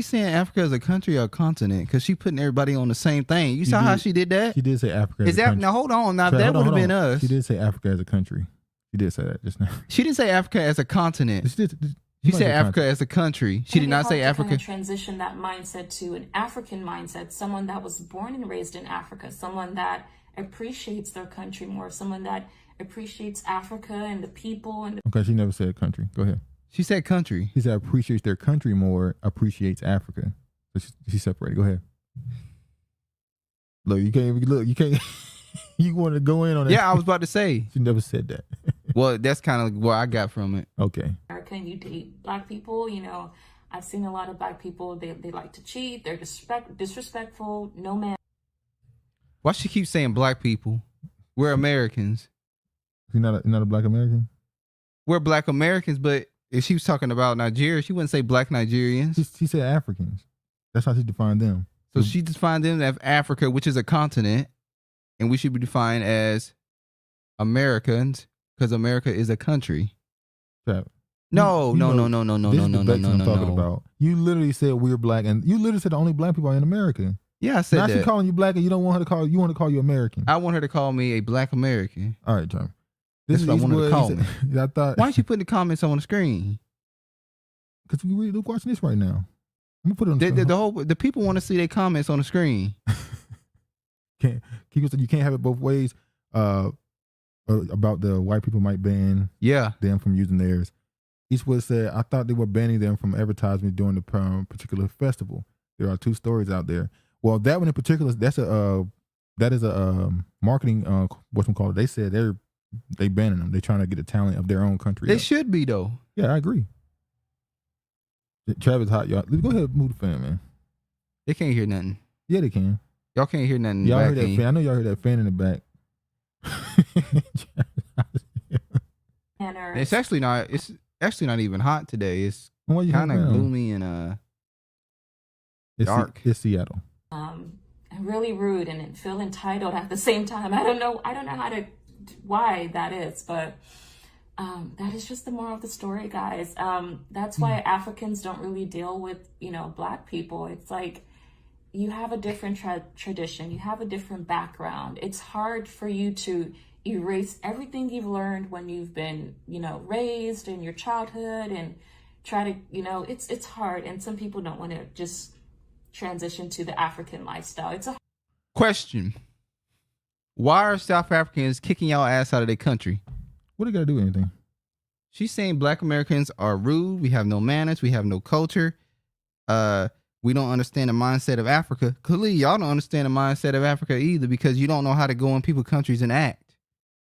saying Africa as a country or a continent? Because she putting everybody on the same thing. You saw how she did that? She did say Africa as a country. Now hold on. Now that would have been us. She did say Africa as a country. She did say that just now. She didn't say Africa as a continent. She said Africa as a country. She did not say Africa. Kind of transition that mindset to an African mindset, someone that was born and raised in Africa, someone that appreciates their country more, someone that appreciates Africa and the people. And Okay, she never said country. Go ahead. She said country. She said appreciates their country more, appreciates Africa. So she separated. Go ahead. Look, you can't. You want to go in on that? Yeah, I was about to say. She never said that. Well, that's kind of what I got from it. Okay. America, and you date black people, I've seen a lot of black people, they like to cheat, they're disrespectful, no man. Why she keep saying black people? We're Americans. You're not a black American? We're black Americans, but if she was talking about Nigeria, she wouldn't say black Nigerians. She said Africans. That's how she defined them. So she defined them as Africa, which is a continent, and we should be defined as Americans because America is a country. Trap. No. I'm talking about. You literally said we're black, and you literally said the only black people are in America. Yeah, I said now that. Now she's calling you black, and you don't want her to call. You want to call you American. I want her to call me a black American. All right, Tom. That's what I wanted to call me. I thought. Why don't you put the comments on the screen? Because we really watching this right now. I'm gonna put it on the people want to see their comments on the screen. You can't have it both ways. About the white people might ban them from using theirs. Eastwood said, I thought they were banning them from advertisement during the particular festival. There are two stories out there. Well, that one in particular, that is a marketing whatchamacallit. They said they banning them. They're trying to get the talent of their own country. They should be though. Yeah, I agree. Travis hot, y'all. Let's go ahead and move the fan, man. They can't hear nothing. Yeah, they can. Y'all can't hear nothing. Y'all heard that fan. I know y'all heard that fan in the back. It's actually not even hot today. It's kind of gloomy and dark. It's Seattle. Really rude and feel entitled at the same time. I don't know why that is, but that is just the moral of the story, guys. That's why Africans don't really deal with black people. It's like you have a different tradition, you have a different background. It's hard for you to erase everything you've learned when you've been raised in your childhood and try to it's hard, and some people don't want to just transition to the African lifestyle. It's a question. Why are South Africans kicking y'all ass out of their country? What do they gotta do with anything? She's saying black Americans are rude, we have no manners, we have no culture, we don't understand the mindset of Africa. Clearly, y'all don't understand the mindset of Africa either, because you don't know how to go in people's countries and act.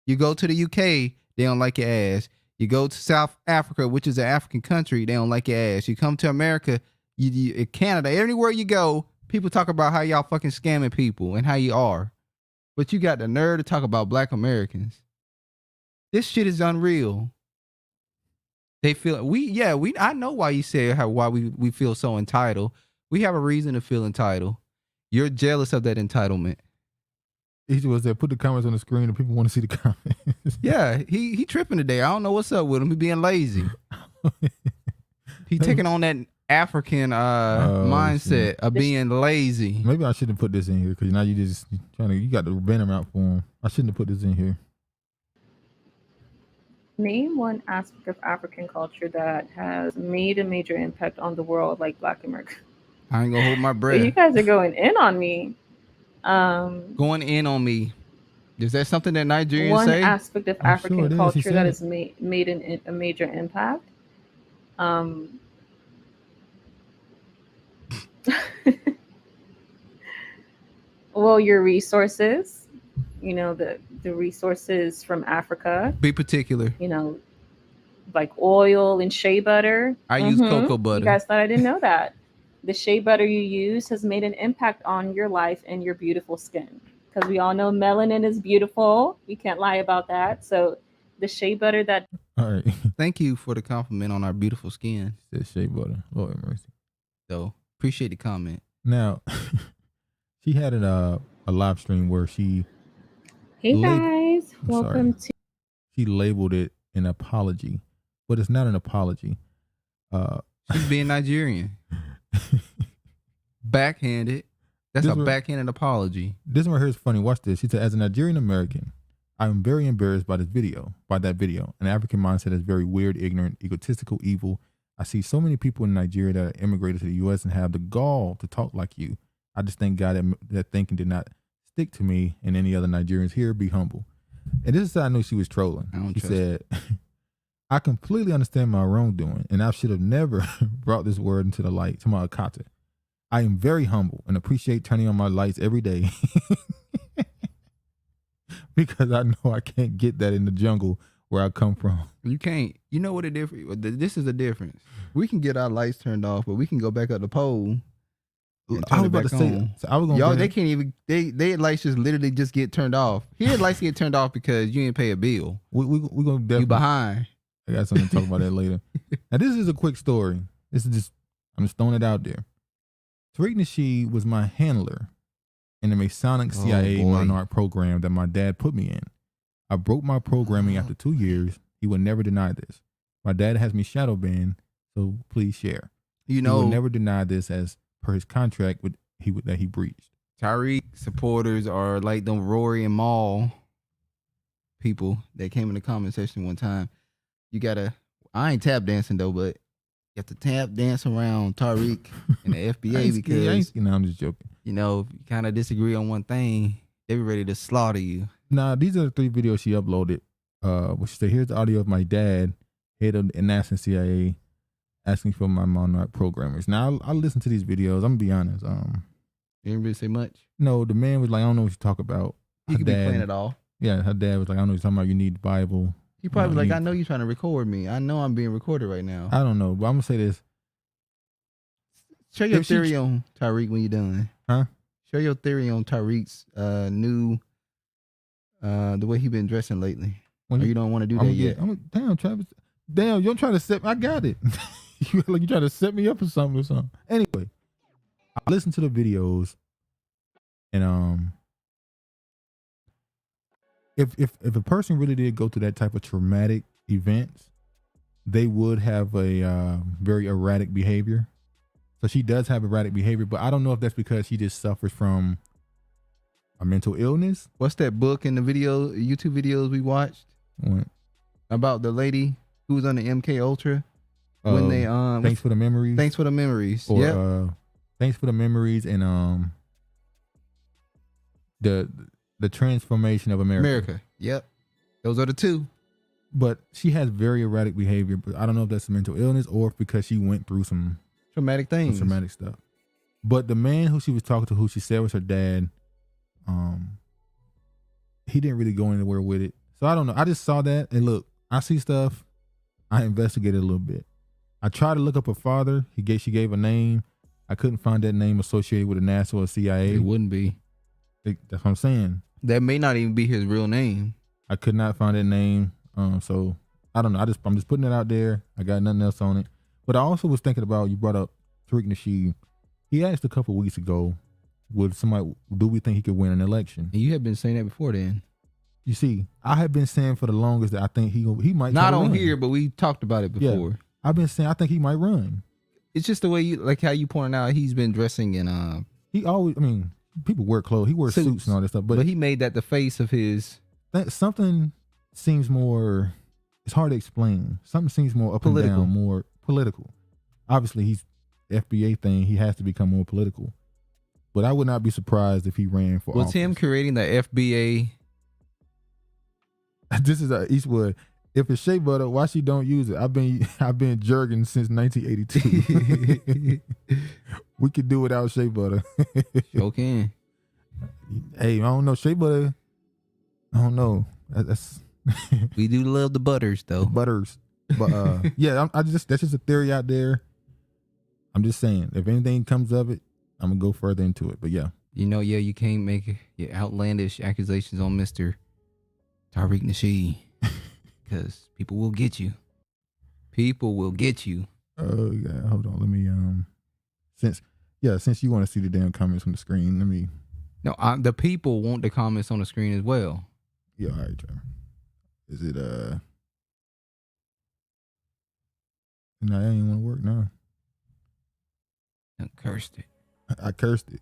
You go to the UK, they don't like your ass. You go to South Africa, which is an African country, they don't like your ass. You come to America, you Canada, everywhere you go, people talk about how y'all fucking scamming people and how you are. But you got the nerve to talk about black Americans. This shit is unreal. They feel I know why you say why we feel so entitled. We have a reason to feel entitled. You're jealous of that entitlement. He was there. Put the comments on the screen, and people want to see the comments. Yeah, he tripping today. I don't know what's up with him. He being lazy. He taking on that African mindset of being lazy. Maybe I shouldn't put this in here because now you got the venom out for him. I shouldn't have put this in here. Name one aspect of African culture that has made a major impact on the world, like Black America. I ain't gonna hold my breath. You guys are going in on me. Going in on me. Is that something that Nigerians say? One aspect of African culture that has made a major impact. Well, your resources. The resources from Africa. Be particular. Like oil and shea butter. I use cocoa butter. You guys thought I didn't know that. The shea butter you use has made an impact on your life and your beautiful skin. Because we all know melanin is beautiful. We can't lie about that. So the shea butter that... All right. Thank you for the compliment on our beautiful skin. Said shea butter. Lord have mercy. So, appreciate the comment. Now, she had a live stream where she... Hey guys, welcome to... She labeled it an apology, but it's not an apology. She's being Nigerian. Backhanded. That's a backhanded apology. This one right here is funny. Watch this. She said, as a Nigerian American, I am very embarrassed by that video. An African mindset is very weird, ignorant, egotistical, evil. I see so many people in Nigeria that immigrated to the U.S. and have the gall to talk like you. I just thank God that thinking did not stick to me and any other Nigerians here. Be humble. And this is how I knew she was trolling. She said, I completely understand my wrongdoing, and I should have never brought this word into the light. To my akata. I am very humble and appreciate turning on my lights every day because I know I can't get that in the jungle where I come from. You can't. You know what the difference? This is the difference. We can get our lights turned off, but we can go back up the pole. I was about to say, so I was gonna y'all. They can't even. They lights just literally just get turned off. Here, lights get turned off because you didn't pay a bill. We gonna definitely. You behind. I got something to talk about that later. Now this is a quick story. This is just I'm just throwing it out there. Tariq Nasheed was my handler in the Masonic CIA Monarch program that my dad put me in. I broke my programming after 2 years. He would never deny this. My dad has me shadow banned, so please share. You know, he will never deny this as per his contract that he breached. Tariq supporters are like them Rory and Maul people that came in the comment section one time. You gotta, I ain't tap dancing though, but you have to tap dance around Tariq and the FBA because I'm just joking. You know, if you kind of disagree on one thing, they be ready to slaughter you. Nah, these are the 3 videos she uploaded. Which said, here's the audio of my dad, head of the NASA CIA, asking for my Monarch programmers. Now I listen to these videos. I'm gonna be honest. You didn't really say much. No, the man was like, I don't know what you talk about. He could be playing it off. Yeah, her dad was like, I don't know what you're talking about. You need the Bible. He probably was like, I know you're trying to record me. I know I'm being recorded right now. I don't know, but I'm gonna say this. Share your theory on Tariq when you're done. Huh? Share your theory on Tariq's new the way he been dressing lately. Or you don't want to do that yet. Damn, Travis. Damn, you're trying to set I got it. You trying to set me up for something. Anyway, I listened to the videos and if a person really did go through that type of traumatic events, they would have a very erratic behavior. So she does have erratic behavior, but I don't know if that's because she just suffers from a mental illness. What's that book in the YouTube videos we watched? What? About the lady who was on the MK Ultra when they Thanks for the memories. Thanks for the memories. Or Thanks for the memories and the transformation of America. Yep. Those are the 2. But she has very erratic behavior, but I don't know if that's a mental illness or if because she went through some traumatic things. Some traumatic stuff. But the man who she was talking to, who she said was her dad, he didn't really go anywhere with it. So I don't know. I just saw that and look, I see stuff. I investigated a little bit. I tried to look up her father. She gave a name. I couldn't find that name associated with the NASA or CIA. It wouldn't be. That's what I'm saying. That may not even be his real name. I could not find that name. So I don't know. I'm just putting it out there. I got nothing else on it. But I also was thinking about, you brought up Tariq Nasheed. He asked a couple weeks ago, do we think he could win an election? And you have been saying that before then. You see, I have been saying for the longest that I think he might not on here, but we talked about it before. Yeah, I've been saying I think he might run. It's just the way you like how you pointed out he's been dressing in he always people wear clothes. He wears suits and all that stuff. But he made that the face of his something seems more, it's hard to explain. Something seems more up political. And down, more political. Obviously he's FBA thing, he has to become more political. But I would not be surprised if he ran for office. Him creating the FBA. This is Eastwood. If it's shea butter, why she don't use it? I've been jerking since 1982. We could do without shea butter. Okay. Hey, I don't know shea butter. I don't know. That's we do love the butters though. Butters, but yeah, that's just a theory out there. I'm just saying, if anything comes of it, I'm gonna go further into it. But yeah, you can't make your outlandish accusations on Mr. Tariq Nasheed. Because people will get you. People will get you. Oh, yeah. Hold on. Let me, since you want to see the damn comments on the screen, let me. No, the people want the comments on the screen as well. Yeah, all right, Trevor. Is it, no, that ain't want to work now. I cursed it. I cursed it.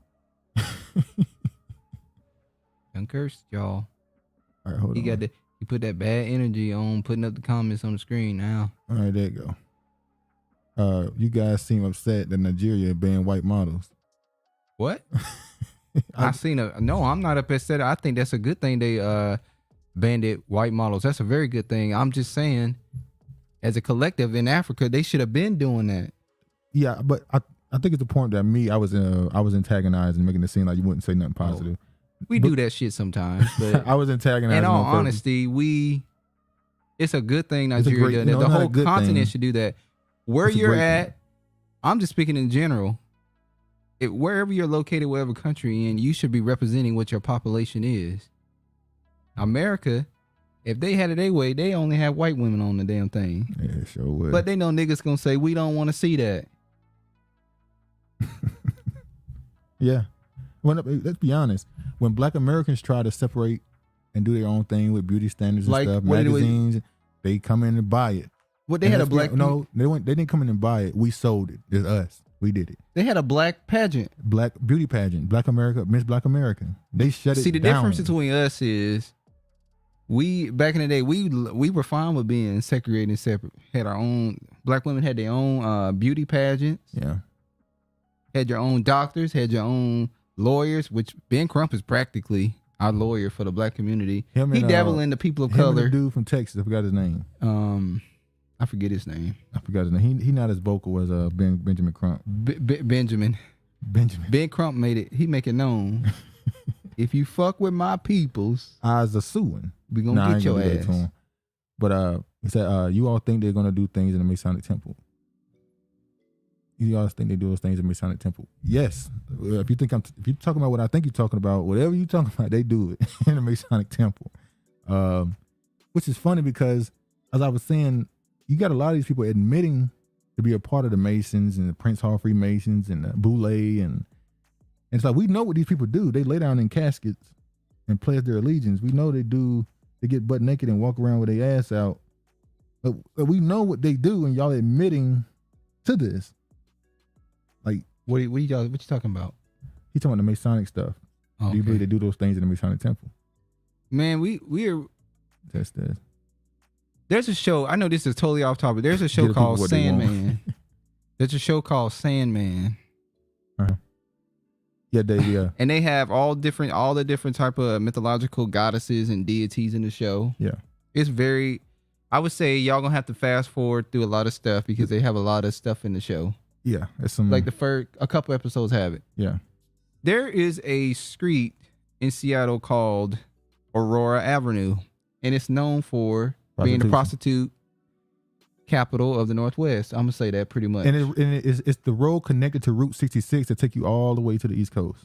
I cursed y'all. All right, hold on. You put that bad energy on putting up the comments on the screen now. All right, there you go. You guys seem upset that Nigeria banned white models. What? No, I'm not upset. I think that's a good thing they banned white models. That's a very good thing. I'm just saying, as a collective in Africa, they should have been doing that. Yeah, but I think it's the point that I was antagonized and making it seem like you wouldn't say nothing positive. We do that shit sometimes. But I was antagonized. In all honesty, it's a good thing Nigeria does that. The whole continent should do that. Where you're at, I'm just speaking in general. Wherever you're located, whatever country you're in, you should be representing what your population is. America, if they had it their way, they only have white women on the damn thing. Yeah, sure would. But they know niggas gonna say, we don't want to see that. Yeah. Well, let's be honest. When Black Americans try to separate and do their own thing with beauty standards and stuff, magazines, they come in and buy it. What they had a black? No, they didn't come in and buy it. We sold it. It's us. We did it. They had a black pageant, black beauty pageant, Black America, Miss Black America. They shut it down. See, the difference between us is, we back in the day, we were fine with being segregated and separate. Had our own, black women had their own beauty pageants. Yeah. Had your own doctors, had your own lawyers, which Ben Crump is practically our lawyer for the black community. He dabbled in the people of color. The dude from Texas, I forgot his name. I forget his name. He not as vocal as Benjamin Crump. Benjamin. Ben Crump made it. He make it known. If you fuck with my peoples, I's a suing. We gonna get your ass. But he said, you all think they're gonna do things in the Masonic Temple. You all think they do those things in the Masonic Temple. Yes. If you're talking about what I think you're talking about, whatever you're talking about, they do it in the Masonic Temple. Which is funny because, as I was saying, you got a lot of these people admitting to be a part of the Masons and the Prince Hall Freemasons and the Boule, and it's like, we know what these people do. They lay down in caskets and pledge their allegiance. We know they do. They get butt naked and walk around with their ass out. But we know what they do, and y'all admitting to this. Like, what you talking about? He's talking about the Masonic stuff. Okay. Do you believe they do those things in the Masonic Temple? Man, we're that's this. There's a show. I know this is totally off topic. There's a show called Sandman. There's a show called Sandman. Uh-huh. Yeah, yeah. And they have all the different type of mythological goddesses and deities in the show. Yeah. It's very, I would say y'all gonna have to fast forward through a lot of stuff because they have a lot of stuff in the show. Yeah. It's some, like a couple episodes have it. Yeah. There is a street in Seattle called Aurora Avenue, and it's known for being the prostitute capital of the Northwest. I'm gonna say that pretty much. And it's the road connected to Route 66 that take you all the way to the East Coast.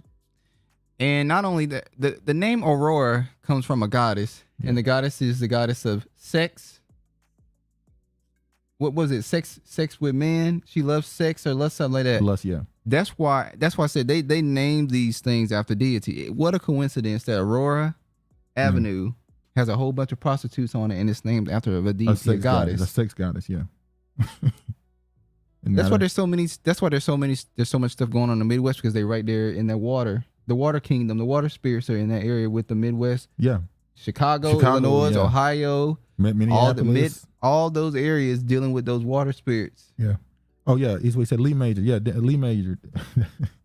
And not only that, the name Aurora comes from a goddess, and the goddess is the goddess of sex. What was it? Sex with men. She loves sex or loves something like that. Lust, yeah. That's why I said they named these things after deity. What a coincidence that Aurora Avenue has a whole bunch of prostitutes on it, and it's named after a deity, a goddess. A sex goddess, yeah. That's why there's so much stuff going on in the Midwest, because they're right there in that water. The water kingdom, the water spirits are in that area with the Midwest. Yeah. Chicago, Illinois, yeah. Ohio, Minneapolis. all those areas dealing with those water spirits. Yeah. Oh yeah, he's what he said. Lee Major. Yeah, Lee Major.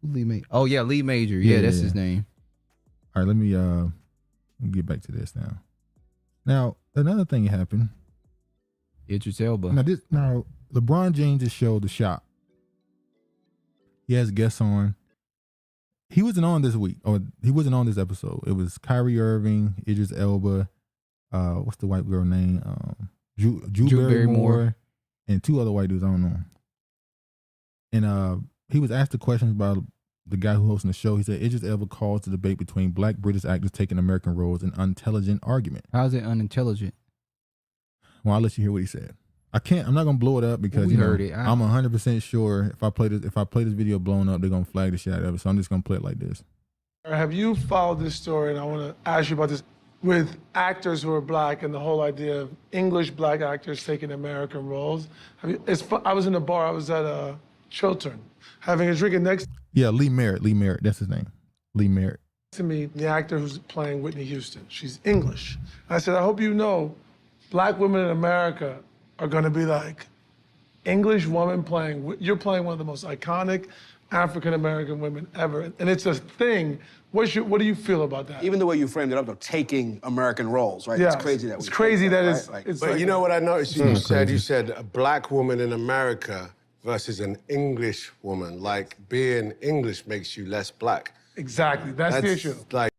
Lee Major. Oh yeah, Lee Major. Yeah, that's his name. All right, let me get back to this now. Now, another thing happened. Idris Elba. Now, LeBron James just showed the shop. He has guests on. He wasn't on this week, or he wasn't on this episode. It was Kyrie Irving, Idris Elba, what's the white girl name? Drew Barrymore, and two other white dudes, I don't know. And he was asked the questions about the guy who hosting the show. He said Idris Elba calls the debate between black British actors taking American roles an unintelligent argument. How's it unintelligent? Well, I'll let you hear what he said. I'm not gonna blow it up because heard it. I'm 100% sure if I play this video blown up, they're gonna flag the shit out of it. So I'm just gonna play it like this. Have you followed this story? And I want to ask you about this with actors who are black and the whole idea of English black actors taking American roles. I was in a bar. I was at Chiltern having a drink, and next. Yeah, Lee Merritt, that's his name. Lee Merritt. To me, the actor who's playing Whitney Houston, she's English. I said, I hope you know, black women in America are gonna be like English woman you're playing one of the most iconic African-American women ever. And it's a thing. What do you feel about that? Even the way you framed it up, though, taking American roles, right? Yes. It's crazy that it's crazy that it's, right? it's But like you know what I noticed? You crazy. said a black woman in America versus an English woman. Like, being English makes you less black. Exactly. That's the issue. Like,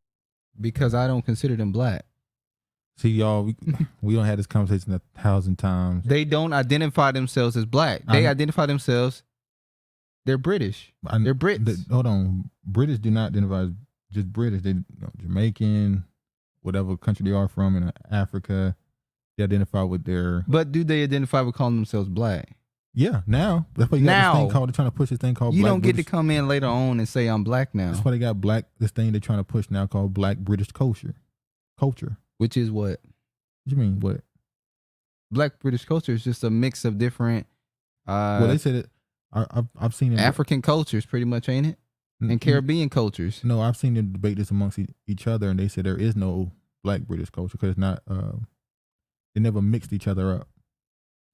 Because I don't consider them black. See, y'all, we don't have this conversation 1,000 times. They don't identify themselves as black. They identify themselves, they're British. They're Brits. Hold on. British do not identify as just British. They Jamaican, whatever country they are from in Africa, they identify with their... But do they identify with calling themselves black? Yeah, now. That's why you got this thing called, they're trying to push this thing called You Black don't get British. to come in later on and say I'm black now. That's why they got this thing they're trying to push now called Black British culture. Which is what? What you mean, what? Black British culture is just a mix of different... well, they said it. I've seen it. African cultures, pretty much, ain't it? And Caribbean cultures. No, I've seen them debate this amongst each other, and they said there is no Black British culture because it's not. They never mixed each other up.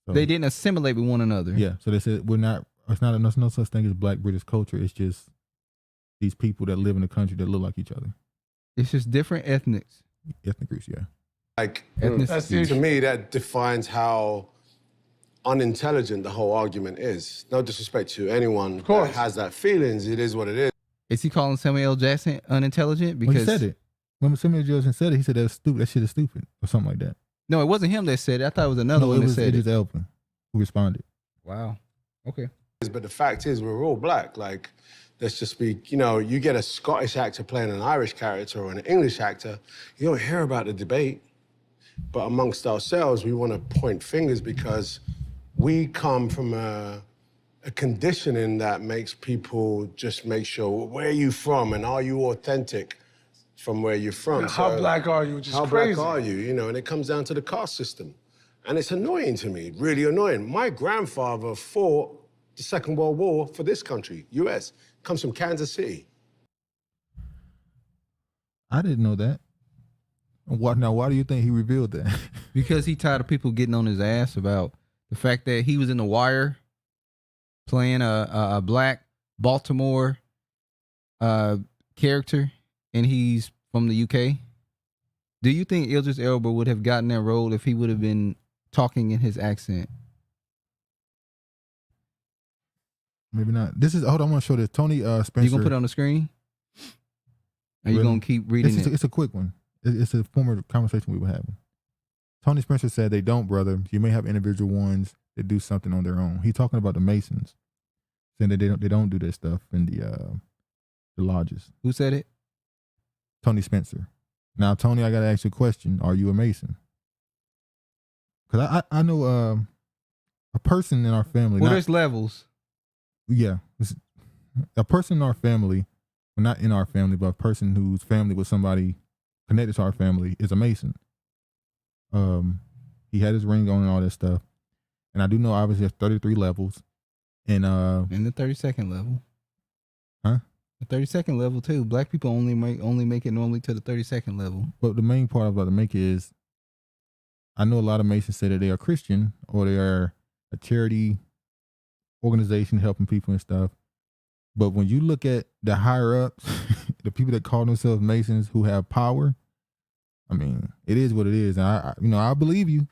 So, They didn't assimilate with one another. Yeah, so they said we're not. It's not. There's no such thing as Black British culture. It's just these people that live in the country that look like each other. It's just different ethnic groups. Yeah. Like, Ethnicity. to me, that defines how unintelligent the whole argument is. No disrespect to anyone that has that feelings. It is what it is. Is he calling Samuel L. Jackson unintelligent? Because he said it. When Samuel L. Jackson said it, he said that's stupid. That shit is stupid, or something like that. No, it wasn't him that said it. I thought it was another one that said it. It was Elba who responded. Wow. Okay. But the fact is, we're all black. Like, let's just be, you get a Scottish actor playing an Irish character or an English actor, you don't hear about the debate. But amongst ourselves, we want to point fingers because we come from a conditioning that makes people just make sure, where are you from and are you authentic from where you're from? Yeah, how black are you? Which is how crazy. black are you? And it comes down to the caste system. And it's annoying to me, really annoying. My grandfather fought the Second World War for this country, US. Comes from Kansas City. I didn't know that. Why do you think he revealed that? Because he tired of people getting on his ass about the fact that he was in The Wire playing a black Baltimore character and he's from the UK. Do you think Idris Elba would have gotten that role if he would have been talking in his accent? Maybe not. Hold on, I want to show this. Tony Spencer. You gonna put it on the screen? Are you gonna keep reading it? It's a quick one. It's a former conversation we were having. Tony Spencer said they don't, brother. You may have individual ones that do something on their own. He's talking about the Masons, saying that they don't do that stuff in the lodges. Who said it? Tony Spencer. Now, Tony, I gotta ask you a question. Are you a Mason? Because I know a person in our family. Well, there's levels. Yeah, a person in our family, well, not in our family, but a person whose family was somebody connected to our family is a Mason. He had his ring on and all that stuff, and I do know obviously there's 33 levels, and in the 32nd level, huh? The 32nd level too. Black people only make it normally to the 32nd level. But the main part I'm about to make is, I know a lot of Masons say that they are Christian or they are a charity organization helping people and stuff. But when you look at the higher ups, the people that call themselves Masons who have power, I mean, it is what it is. And I believe you.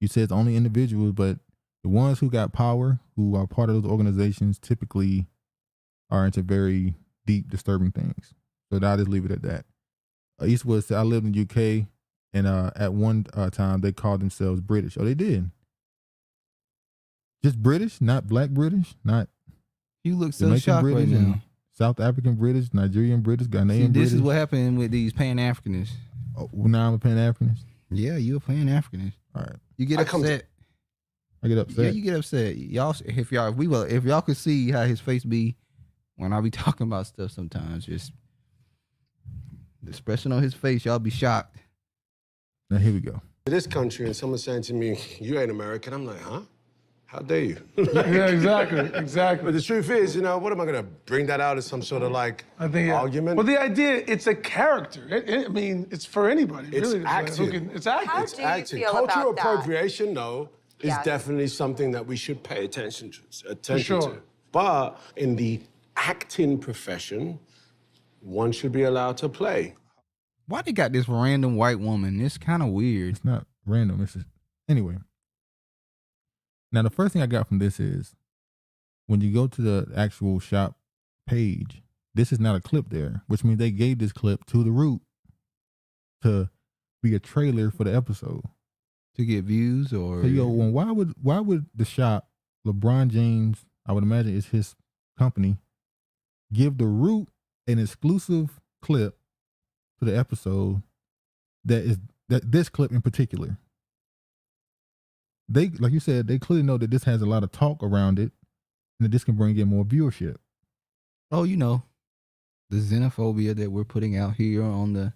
You said it's only individuals, but the ones who got power, who are part of those organizations, typically are into very deep, disturbing things. So I'll just leave it at that. Eastwood said, I lived in the UK, and at one time they called themselves British. Oh, they did. Just British, not Black British, not. You look so Jamaican shocked British right now. South African British, Nigerian British, Ghanaian See, British. this is what happened with these Pan-Africanists. Oh, now I'm a Pan-Africanist? Yeah, you a Pan-Africanist. All right. You get upset. I get upset. Yeah, you get upset. Y'all, if y'all could see how his face be when I be talking about stuff sometimes, just the expression on his face, y'all be shocked. Now here we go. This country, and someone saying to me, you ain't American. I'm like, huh? How dare you? Yeah, exactly. But the truth is, what am I going to bring that out as some sort of argument? Well, the idea, it's a character. I mean, it's for anybody. It's really. acting. It's acting. It's acting. Cultural appropriation, no. is definitely something that we should pay attention to. Sure. But in the acting profession, one should be allowed to play. Why they got this random white woman? It's kind of weird. It's not random. It's just, anyway. Now, the first thing I got from this is when you go to the actual shop page, this is not a clip there, which means they gave this clip to the Root to be a trailer for the episode. To get views or... So, well, why would the shop, LeBron James, I would imagine it's his company, give the Root an exclusive clip to the episode that this clip in particular? They, like you said, they clearly know that this has a lot of talk around it and that this can bring in more viewership. Oh, you know, the xenophobia that we're putting out here on the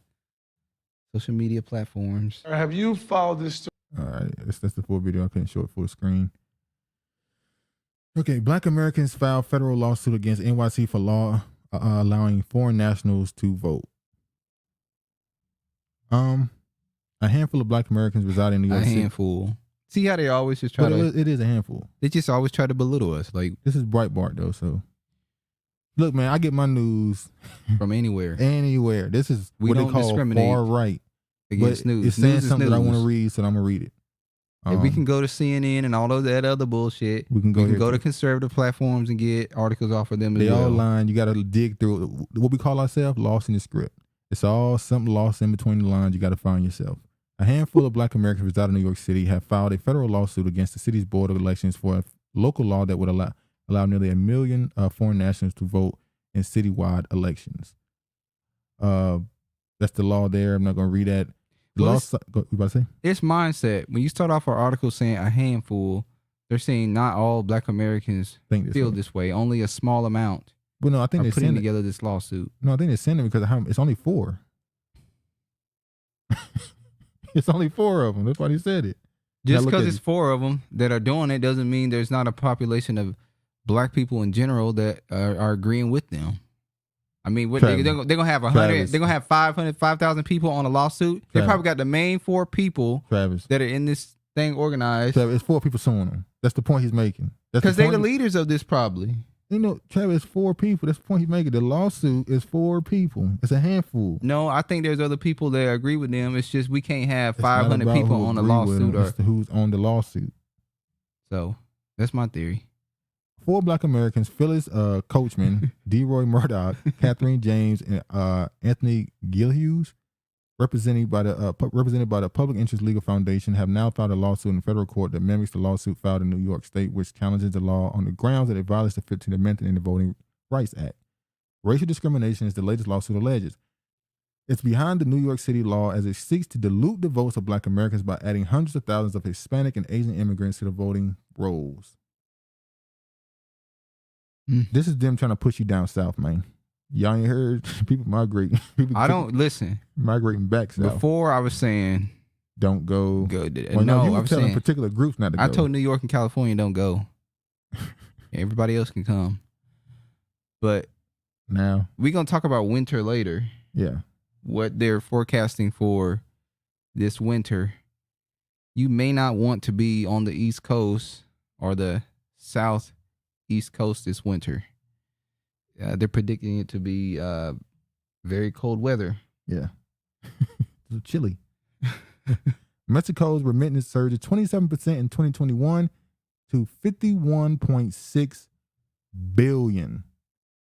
social media platforms. Have you followed this story? All right, that's the full video. I couldn't show it full screen. Okay, Black Americans filed federal lawsuit against NYC for law allowing foreign nationals to vote. A handful of Black Americans reside in New York City. A handful. See how they always just try to... It is a handful. They just always try to belittle us. Like, this is Breitbart, though, so... Look, man, I get my news... from anywhere. Anywhere. This is what they call far right. Against news. It's saying news something news. I want to read, so I'm going to read it. If we can go to CNN and all of that other bullshit, we can go to conservative platforms and get articles off of them as well. They all line. You got to dig through what we call ourselves, lost in the script. It's all something lost in between the lines. You got to find yourself. A handful of Black Americans residing in New York City have filed a federal lawsuit against the city's Board of Elections for a local law that would allow nearly 1 million foreign nationals to vote in citywide elections. That's the law there. I'm not going to read that. You about to say? It's mindset. When you start off our article saying a handful, they're saying not all Black Americans feel this way. Only a small amount. Well, no, I think they're putting together this lawsuit. No, I think they're sending because it's only 4. It's only 4 of them. That's why he said it. Just because it's 4 of them that are doing it doesn't mean there's not a population of Black people in general that are agreeing with them. I mean, they're gonna have 100. They're gonna have 5,000 people on a lawsuit. They probably got the main 4 people that are in this thing organized. Travis, it's 4 people suing them. That's the point he's making. Because they're the leaders of this, probably. You know, Travis, 4 people. That's the point he's making. The lawsuit is 4 people. It's a handful. No, I think there's other people that agree with them. It's just we can't have 500 people on a lawsuit. It's who's on the lawsuit. So that's my theory. 4 Black Americans, Phyllis Coachman, DeRoy Murdoch, Catherine James, and Anthony Gilhughes, represented by the Public Interest Legal Foundation, have now filed a lawsuit in federal court that mimics the lawsuit filed in New York State, which challenges the law on the grounds that it violates the 15th Amendment in the Voting Rights Act. Racial discrimination is the latest lawsuit alleges. It's behind the New York City law as it seeks to dilute the votes of Black Americans by adding hundreds of thousands of Hispanic and Asian immigrants to the voting rolls. This is them trying to push you down south, man. Y'all ain't heard people migrate. Migrating back south. Before I was saying, don't go. Well, no, you were telling particular groups not to go. I told New York and California don't go. Everybody else can come. But now we're gonna talk about winter later. Yeah, what they're forecasting for this winter. You may not want to be on the East Coast or the South East Coast this winter. They're predicting it to be very cold weather. Yeah. It's chilly. Mexico's remittance surged 27% in 2021 to 51.6 billion.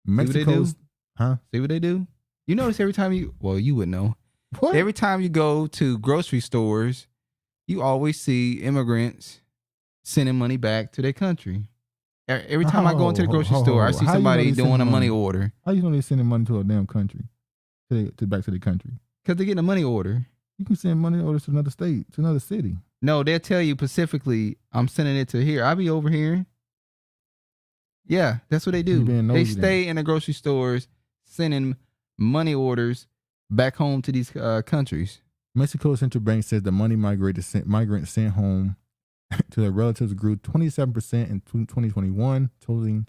Mexico's, See what they do? You notice every time you would know. What? Every time you go to grocery stores, you always see immigrants sending money back to their country. Every time I go into the grocery store, I see somebody doing a money order. How you know they're sending money to a damn country? Back to the country? Because they're getting a money order. You can send money orders to another state, to another city. No, they'll tell you specifically, I'm sending it to here. I'll be over here. Yeah, that's what they do. They stay in the grocery stores sending money orders back home to these countries. Mexico's central bank says the money migrants sent home to their relatives grew 27% in 2021, totaling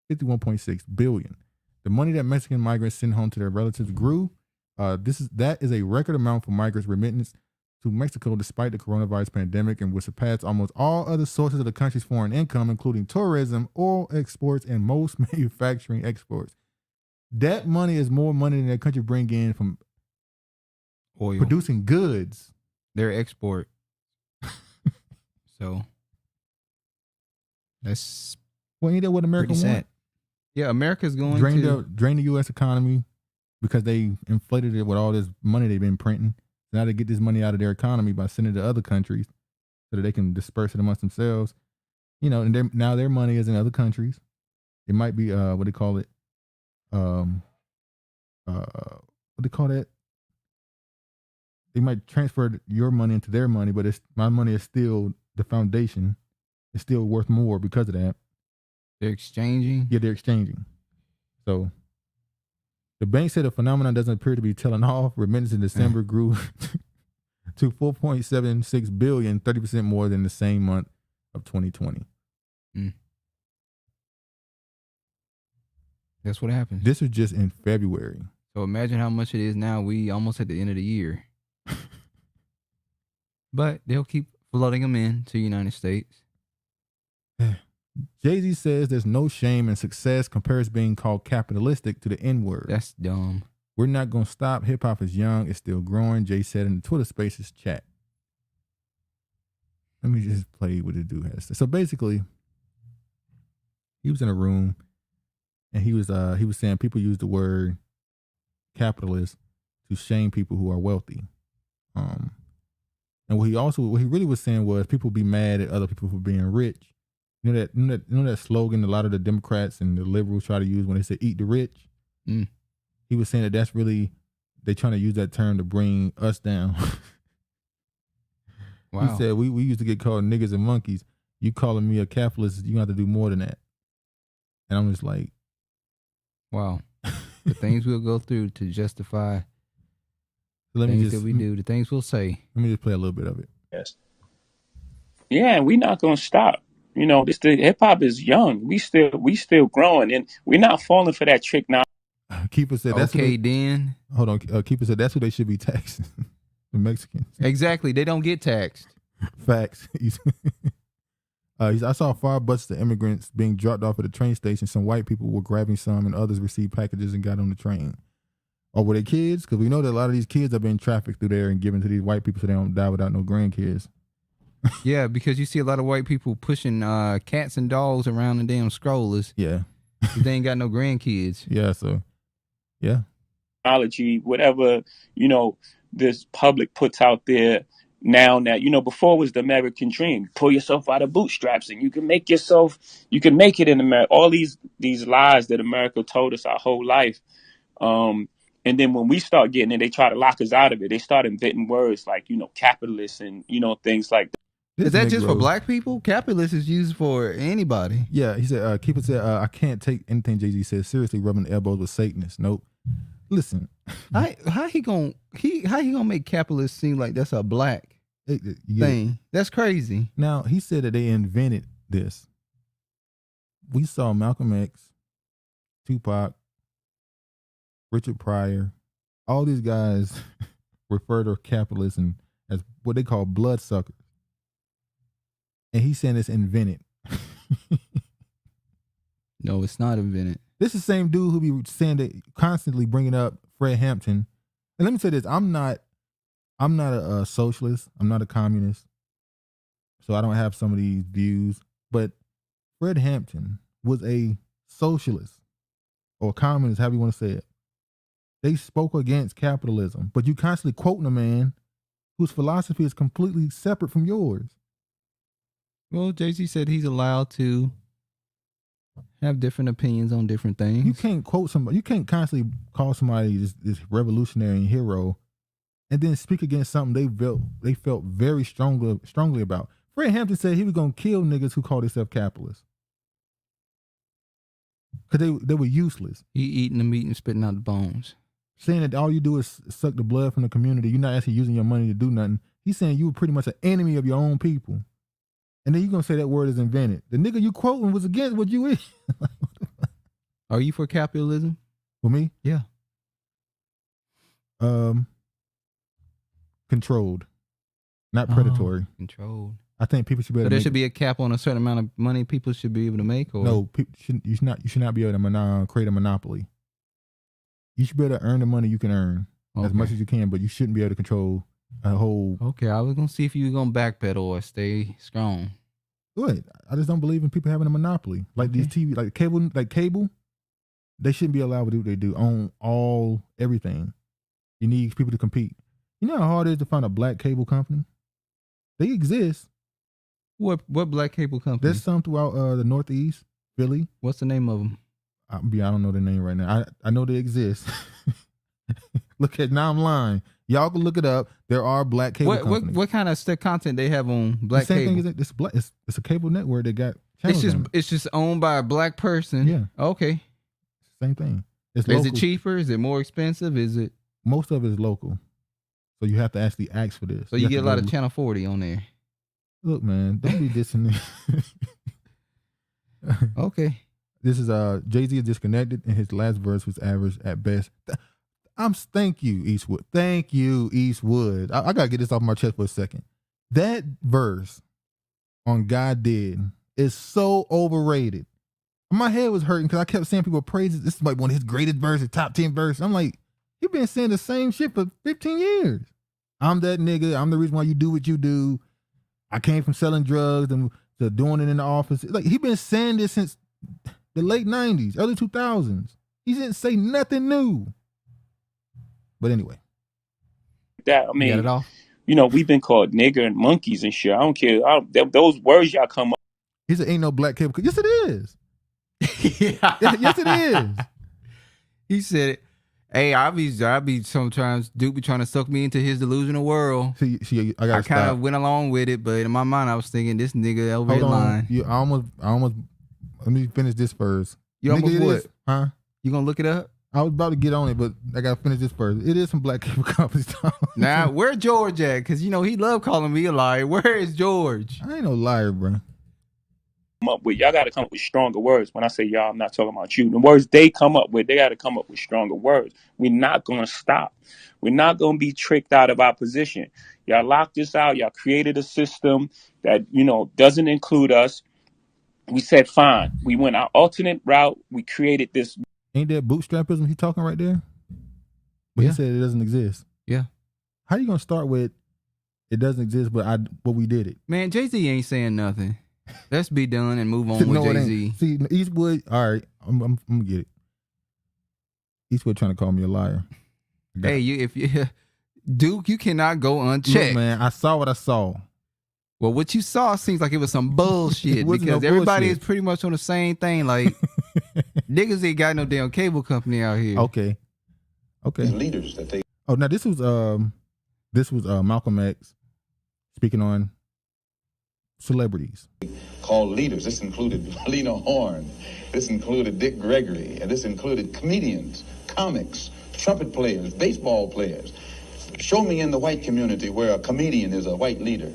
51.6 billion. The money that Mexican migrants sent home to their relatives grew. That is a record amount for migrants' remittance to Mexico despite the coronavirus pandemic and would surpass almost all other sources of the country's foreign income, including tourism, oil exports, and most manufacturing exports. That money is more money than that country bring in from oil producing goods. Their export. So that's ain't that what America wants? Yeah, America's going to drain the U.S. economy because they inflated it with all this money they've been printing. Now they get this money out of their economy by sending it to other countries so that they can disperse it amongst themselves. You know, and now their money is in other countries. It might be what they call it. What they call that? They might transfer your money into their money, but my money is still the foundation. It's still worth more because of that. They're exchanging? Yeah, they're exchanging. So the bank said the phenomenon doesn't appear to be tailing off. Remittance in December grew to $4.76 billion, 30% more than the same month of 2020. That's what happens. This was just in February. So imagine how much it is now. We almost at the end of the year. But they'll keep flooding them in to the United States. Jayz says there's no shame in success compares being called capitalistic to the N-word. That's dumb. We're not going to stop. Hip-hop is young. It's still growing. Jay said in the Twitter Spaces chat. Let me just play what the dude has to say. So basically, he was in a room and he was saying people use the word capitalist to shame people who are wealthy. And what he really was saying was people be mad at other people for being rich. You know that slogan a lot of the Democrats and the liberals try to use when they say eat the rich? He was saying that's really, they trying to use that term to bring us down. Wow. He said, we used to get called niggas and monkeys. You calling me a capitalist, you have to do more than that. And I'm just like, wow. The things we'll go through to justify things that we do, the things we'll say. Let me just play a little bit of it. Yes. Yeah, we're not gonna stop. You know, the hip hop is young. We still growing, and we're not falling for that trick now. Keeper said that's okay. Then hold on. Keeper said that's who they should be taxing. The Mexicans. Exactly. They don't get taxed. Facts. I saw 5 buses of immigrants being dropped off at the train station. Some white people were grabbing some, and others received packages and got on the train. Or were they kids? Because we know that a lot of these kids are being trafficked through there and given to these white people so they don't die without no grandkids. Yeah, because you see a lot of white people pushing cats and dogs around the damn strollers. Yeah. They ain't got no grandkids. Yeah, so, yeah. Technology, whatever, this public puts out there now that, before was the American dream. Pull yourself out of bootstraps and you can make it in America. All these lies that America told us our whole life. And then when we start getting it, they try to lock us out of it. They start inventing words like, capitalist and, things like that. Is that just for black people? Capitalist is used for anybody. Yeah, he said, Keeper said, I can't take anything Jay-Z says seriously, rubbing elbows with Satanists. Nope. Listen. How he gonna make capitalists seem like that's a black thing? That's crazy. Now, he said that they invented this. We saw Malcolm X, Tupac, Richard Pryor, all these guys refer to capitalism as what they call bloodsuckers. And he's saying it's invented. No, it's not invented. This is the same dude who be saying that, constantly bringing up Fred Hampton. And let me say this: I'm not a socialist. I'm not a communist. So I don't have some of these views. But Fred Hampton was a socialist or communist, however you want to say it. They spoke against capitalism, but you constantly quoting a man whose philosophy is completely separate from yours. Well, Jay-Z said he's allowed to have different opinions on different things. You can't quote somebody. You can't constantly call somebody this revolutionary and hero, and then speak against something they felt very strongly about. Fred Hampton said he was gonna kill niggas who call themselves capitalists because they were useless. He eating the meat and spitting out the bones. Saying that all you do is suck the blood from the community. You're not actually using your money to do nothing. He's saying you were pretty much an enemy of your own people. And then you're going to say that word is invented. The nigga you quoting was against what you is. Are you for capitalism? For me? Yeah. Controlled. not predatory. Controlled. I think people should be able So to there make should be a cap on a certain amount of money people should be able to make? Or? No, you should not be able to create a monopoly. You should be able to earn the money you can earn as much as you can, but you shouldn't be able to control a whole. Okay, I was gonna see if you were gonna backpedal or stay strong. Good. I just don't believe in people having a monopoly like these TV, like cable. They shouldn't be allowed to do what they do on everything. You need people to compete. You know how hard it is to find a black cable company? They exist. What black cable company? There's some throughout the Northeast, Philly. What's the name of them? I don't know their name right now. I know they exist. Now I'm lying. Y'all can look it up. There are black cable companies. What kind of content they have on black the same cable? thing is it's a cable network that got channels. It's just owned by a black person. Yeah. Okay. Same thing. Is it cheaper? Is it more expensive? Is it? Most of it is local. So you have to actually ask for this. So you get a lot of Channel 40 on there. Look, man, don't be dissing me. Okay. This is Jayz is disconnected, and his last verse was average at best. Thank you, Eastwood. Thank you, Eastwood. I gotta get this off my chest for a second. That verse on God Did is so overrated. My head was hurting because I kept seeing people praise it. This is like one of his greatest verses, top 10 verses. I'm like, you've been saying the same shit for 15 years. I'm that nigga. I'm the reason why you do what you do. I came from selling drugs and to doing it in the office. Like, he been saying this since the late 90s, early 2000s. He didn't say nothing new. But anyway. That, I mean, got it all? You know, we've been called nigger and monkeys and shit. I don't care. Those words y'all come up. He said, ain't no black cable. Yes, it is. Yes, it is. He said it. Hey, I be sometimes Duke be trying to suck me into his delusional world. See, I kind of went along with it, but in my mind I was thinking this nigga over here lying. I almost. Let me finish this first. You almost what? Huh? You gonna look it up? I was about to get on it, but I gotta finish this first. It is some black cable companies. Now, where George at? Because you know he love calling me a liar. Where is George? I ain't no liar, bro. Y'all got to come up with stronger words. When I say y'all, I'm not talking about you. The words they come up with, they got to come up with stronger words. We're not going to stop. We're not going to be tricked out of our position. Y'all locked us out. Y'all created a system that, doesn't include us. We said, fine. We went our alternate route. We created this. Ain't that bootstrapism he talking right there? But he said it doesn't exist. Yeah. How you going to start with it doesn't exist, but we did it? Man, Jay-Z ain't saying nothing. Let's be done and move on with Jay-Z. See, Eastwood, all right, I'm gonna get it. Eastwood trying to call me a liar. Hey, Duke, you cannot go unchecked. Look, man, I saw what I saw. Well, what you saw seems like it was some bullshit because everybody is pretty much on the same thing. Like, niggas ain't got no damn cable company out here. Okay. Leaders that they. Oh, now this was Malcolm X speaking on celebrities Called leaders. This included Lena Horne. This included Dick Gregory. And this included comedians, comics, trumpet players, baseball players. Show me in the white community where a comedian is a white leader.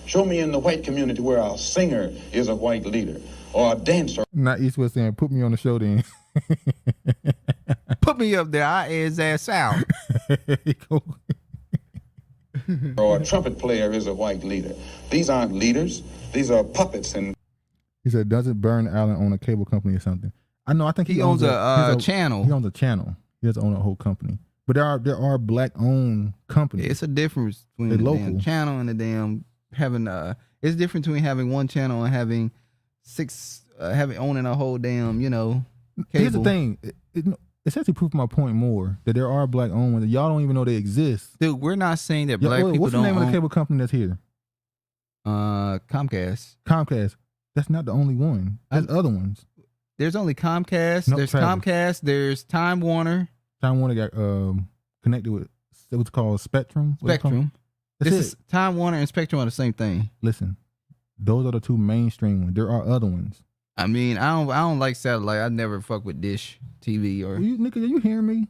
Show me in the white community where a singer is a white leader or a dancer. Not Eastwood saying, put me on the show then. Put me up there. I air his ass out. Or a trumpet player is a white leader. These aren't leaders. These are puppets. And he said, doesn't Burn Allen own a cable company or something? I know. I think he owns a channel. He owns a channel. He doesn't own a whole company. But there are black owned companies. It's a difference between the damn channel and the damn having it's different between having one channel and having owning a whole damn cable. Here's the thing. It's actually proved my point more that there are black owned ones. Y'all don't even know they exist. Dude, we're not saying that black people don't. What's the name of the cable company that's here? Comcast. Comcast. That's not the only one. There's other ones. There's only Comcast. No, there's Travis. Comcast. There's Time Warner. Time Warner got connected with what's called Spectrum. Spectrum. Time Warner and Spectrum are the same thing. Listen, those are the two mainstream ones. There are other ones. I mean, I don't like satellite. I never fuck with Dish TV or. Nigga, are you hearing me?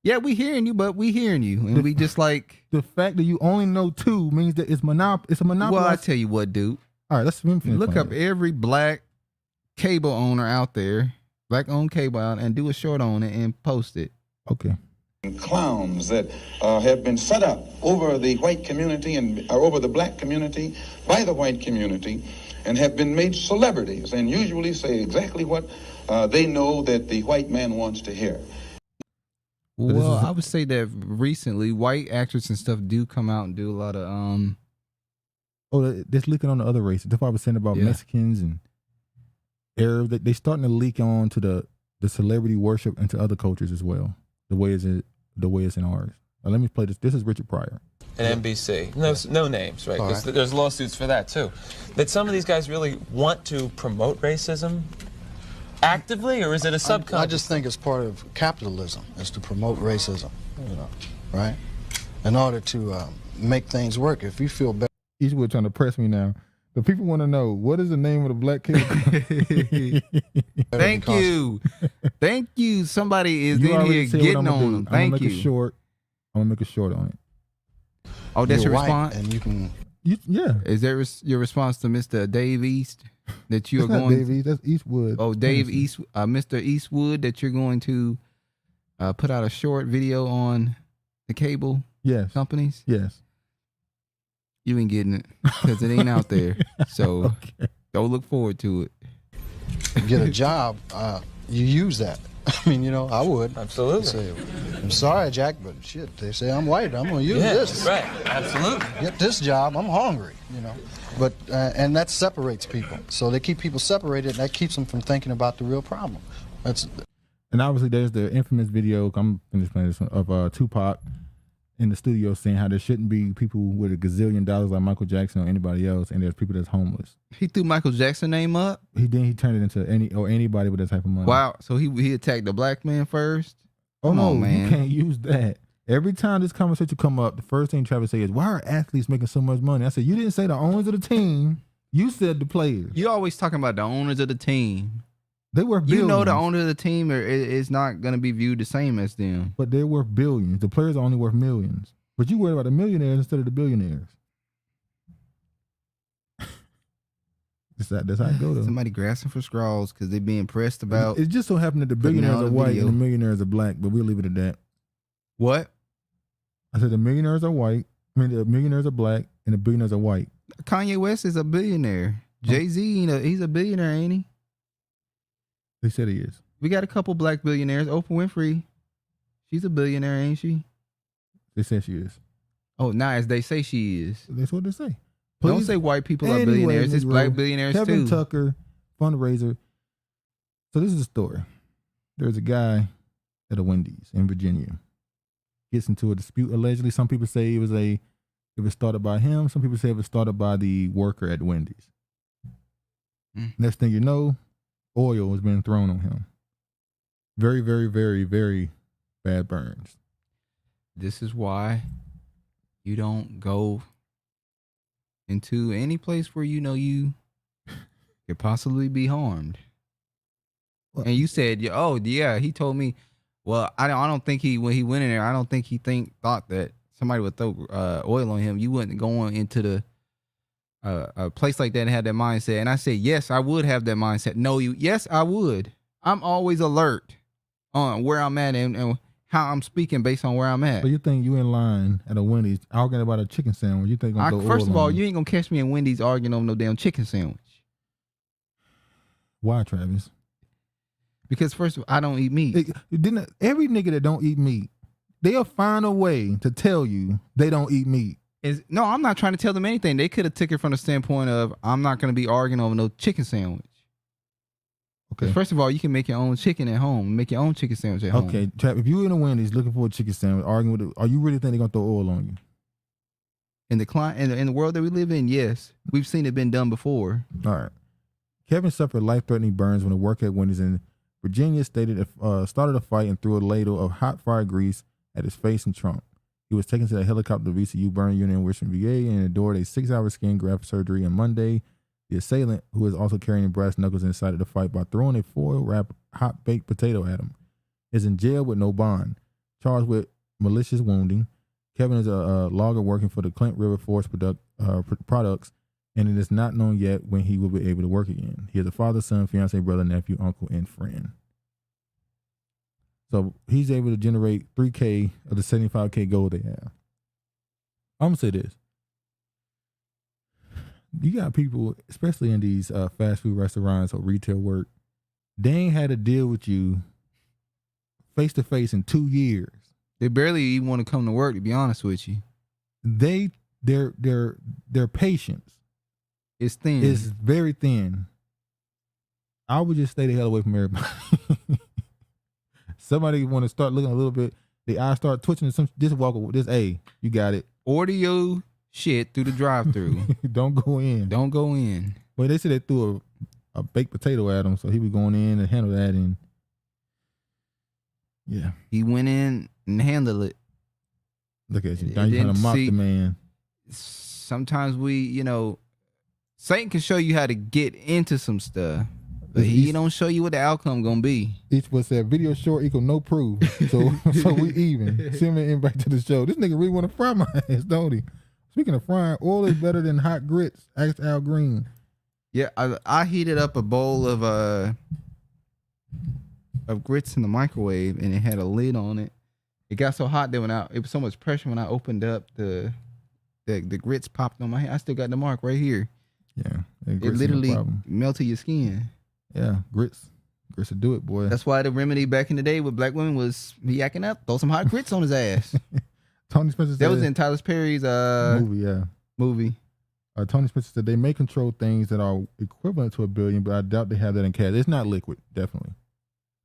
Yeah, we hearing you, but we hearing you, and we just like the fact that you only know two means that it's a monopoly. Well, I tell you what, dude. All right, let's look up every black cable owner out there, black owned cable out, and do a short on it and post it. Okay. clowns that have been set up over the white community and over the black community by the white community and have been made celebrities and usually say exactly what they know that the white man wants to hear. Well, I would say that recently white actors and stuff do come out and do a lot of that's leaking on the other races. That's what I was saying about Mexicans and Arabs. They starting to leak on to the celebrity worship into other cultures as well. The way it's in ours. Let me play this. This is Richard Pryor. And NBC. No names, right? Because there's lawsuits for that too. That some of these guys really want to promote racism actively, or is it a subconscious? I just think it's part of capitalism, is to promote racism, right? In order to make things work. If you feel better. Eastwood trying to press me now. But people want to know, what is the name of the black kid? Thank you. Thank you. Somebody is in here getting on them. Thank you. I'm going to make a short on it. Oh, that's your response? And you can... Yeah. Is that your response to Mr. Dave East? That you are not going... Dave East, that's Eastwood. Oh, Dave East, Mr. Eastwood, that you're going to put out a short video on the cable companies? Yes. You ain't getting it because it ain't out there. So don't look forward to it. Get a job, you use that. I mean, I would. Absolutely. Say, I'm sorry, Jack, but shit, they say I'm white. I'm going to use this. Right. Absolutely. Get this job. I'm hungry, But, and that separates people. So they keep people separated, and that keeps them from thinking about the real problem. And obviously there's the infamous video, I'm finished playing this one, of Tupac in the studio saying how there shouldn't be people with $1 gazillion like Michael Jackson or anybody else, and there's people that's homeless. He threw Michael Jackson's name up? He turned it into anybody with that type of money. Wow. So he attacked the black man first? Come on, man. You can't use that. Every time this conversation come up, the first thing Travis says is, why are athletes making so much money? I said, you didn't say the owners of the team. You said the players. You always talking about the owners of the team. They worth billions. You know the owner of the team is not going to be viewed the same as them. But they're worth billions. The players are only worth millions. But you worry about the millionaires instead of the billionaires. That's how it goes, though. Somebody grasping for straws because they're being pressed about. It just so happened that the billionaires are white and the millionaires are black, but we'll leave it at that. What? I said the millionaires are white. I mean, the millionaires are black and the billionaires are white. Kanye West is a billionaire. Jayz, he's a billionaire, ain't he? They said he is. We got a couple black billionaires. Oprah Winfrey, she's a billionaire, ain't she? They said she is. Oh, as they say she is. That's what they say. Don't say white people are billionaires. It's black billionaires Kevin too. Tucker, fundraiser. So this is a story. There's a guy at a Wendy's in Virginia. Gets into a dispute. Allegedly, some people say it was started by him. Some people say it was started by the worker at Wendy's. Next thing you know, oil has been thrown on him. Very, very, very, very bad burns. This is why you don't go into any place where you know you could possibly be harmed. Well, and you said, oh yeah, he told me. Well, I don't think when he went in there, I don't think he thought that somebody would throw oil on him. You wouldn't go into a place like that and have that mindset. And I said, yes, I would have that mindset. No, yes, I would. I'm always alert on where I'm at and how I'm speaking based on where I'm at. So you think you in line at a Wendy's arguing about a chicken sandwich? You think first of all, you ain't gonna catch me in Wendy's arguing over no damn chicken sandwich. Why, Travis? Because first of all, I don't eat meat. Every nigga that don't eat meat, they'll find a way to tell you they don't eat meat. No, I'm not trying to tell them anything. They could have took it from the standpoint of I'm not going to be arguing over no chicken sandwich. Okay. First of all, you can make your own chicken at home. Make your own chicken sandwich at home. Okay, Trap, if you're in a Wendy's looking for a chicken sandwich, arguing with are you really think they're going to throw oil on you? In the world that we live in, yes. We've seen it been done before. All right. Kevin suffered life-threatening burns when a worker at Wendy's in Virginia started a fight and threw a ladle of hot fire grease at his face and trunk. He was taken to the helicopter VCU burn unit in Richmond, VA, and endured a 6-hour skin graft surgery on Monday. The assailant, who is also carrying brass knuckles, incited the fight by throwing a foil-wrapped hot baked potato at him, is in jail with no bond, charged with malicious wounding. Kevin is a logger working for the Clinton River Forest Products, and it is not known yet when he will be able to work again. He is a father, son, fiance, brother, nephew, uncle, and friend. So he's able to generate 3K of the 75K goal they have. I'm gonna say this. You got people, especially in these fast food restaurants or retail work, they ain't had to deal with you face to face in 2 years. They barely even want to come to work, to be honest with you. Their patience is thin. It's very thin. I would just stay the hell away from everybody. Somebody want to start looking a little bit, the eyes start twitching, and just walk away. Just, hey, you got it. Order your shit through the drive-through. Don't go in. Don't go in. Well, they said they threw a baked potato at him, so he was going in and handle that, and yeah, he went in and handled it. Look at you. Now you're trying to mock the man. Sometimes Satan can show you how to get into some stuff, but he don't show you what the outcome gonna be. Each was said video short equal no proof. So we even. Send me an invite to the show. This nigga really want to fry my ass, don't he? Speaking of frying, oil is better than hot grits. Ask Al Green. Yeah, I heated up a bowl of grits in the microwave, and it had a lid on it. It got so hot that it was so much pressure when I opened up the grits popped on my hand. I still got the mark right here. Yeah, it literally melted your skin. Yeah, grits will do it, boy. That's why the remedy back in the day with black women was he acting up, throw some hot grits on his ass. Tony Spencer said that was in Tyler Perry's movie. Tony Spencer said they may control things that are equivalent to $1 billion, but I doubt they have that in cash. It's not liquid, definitely.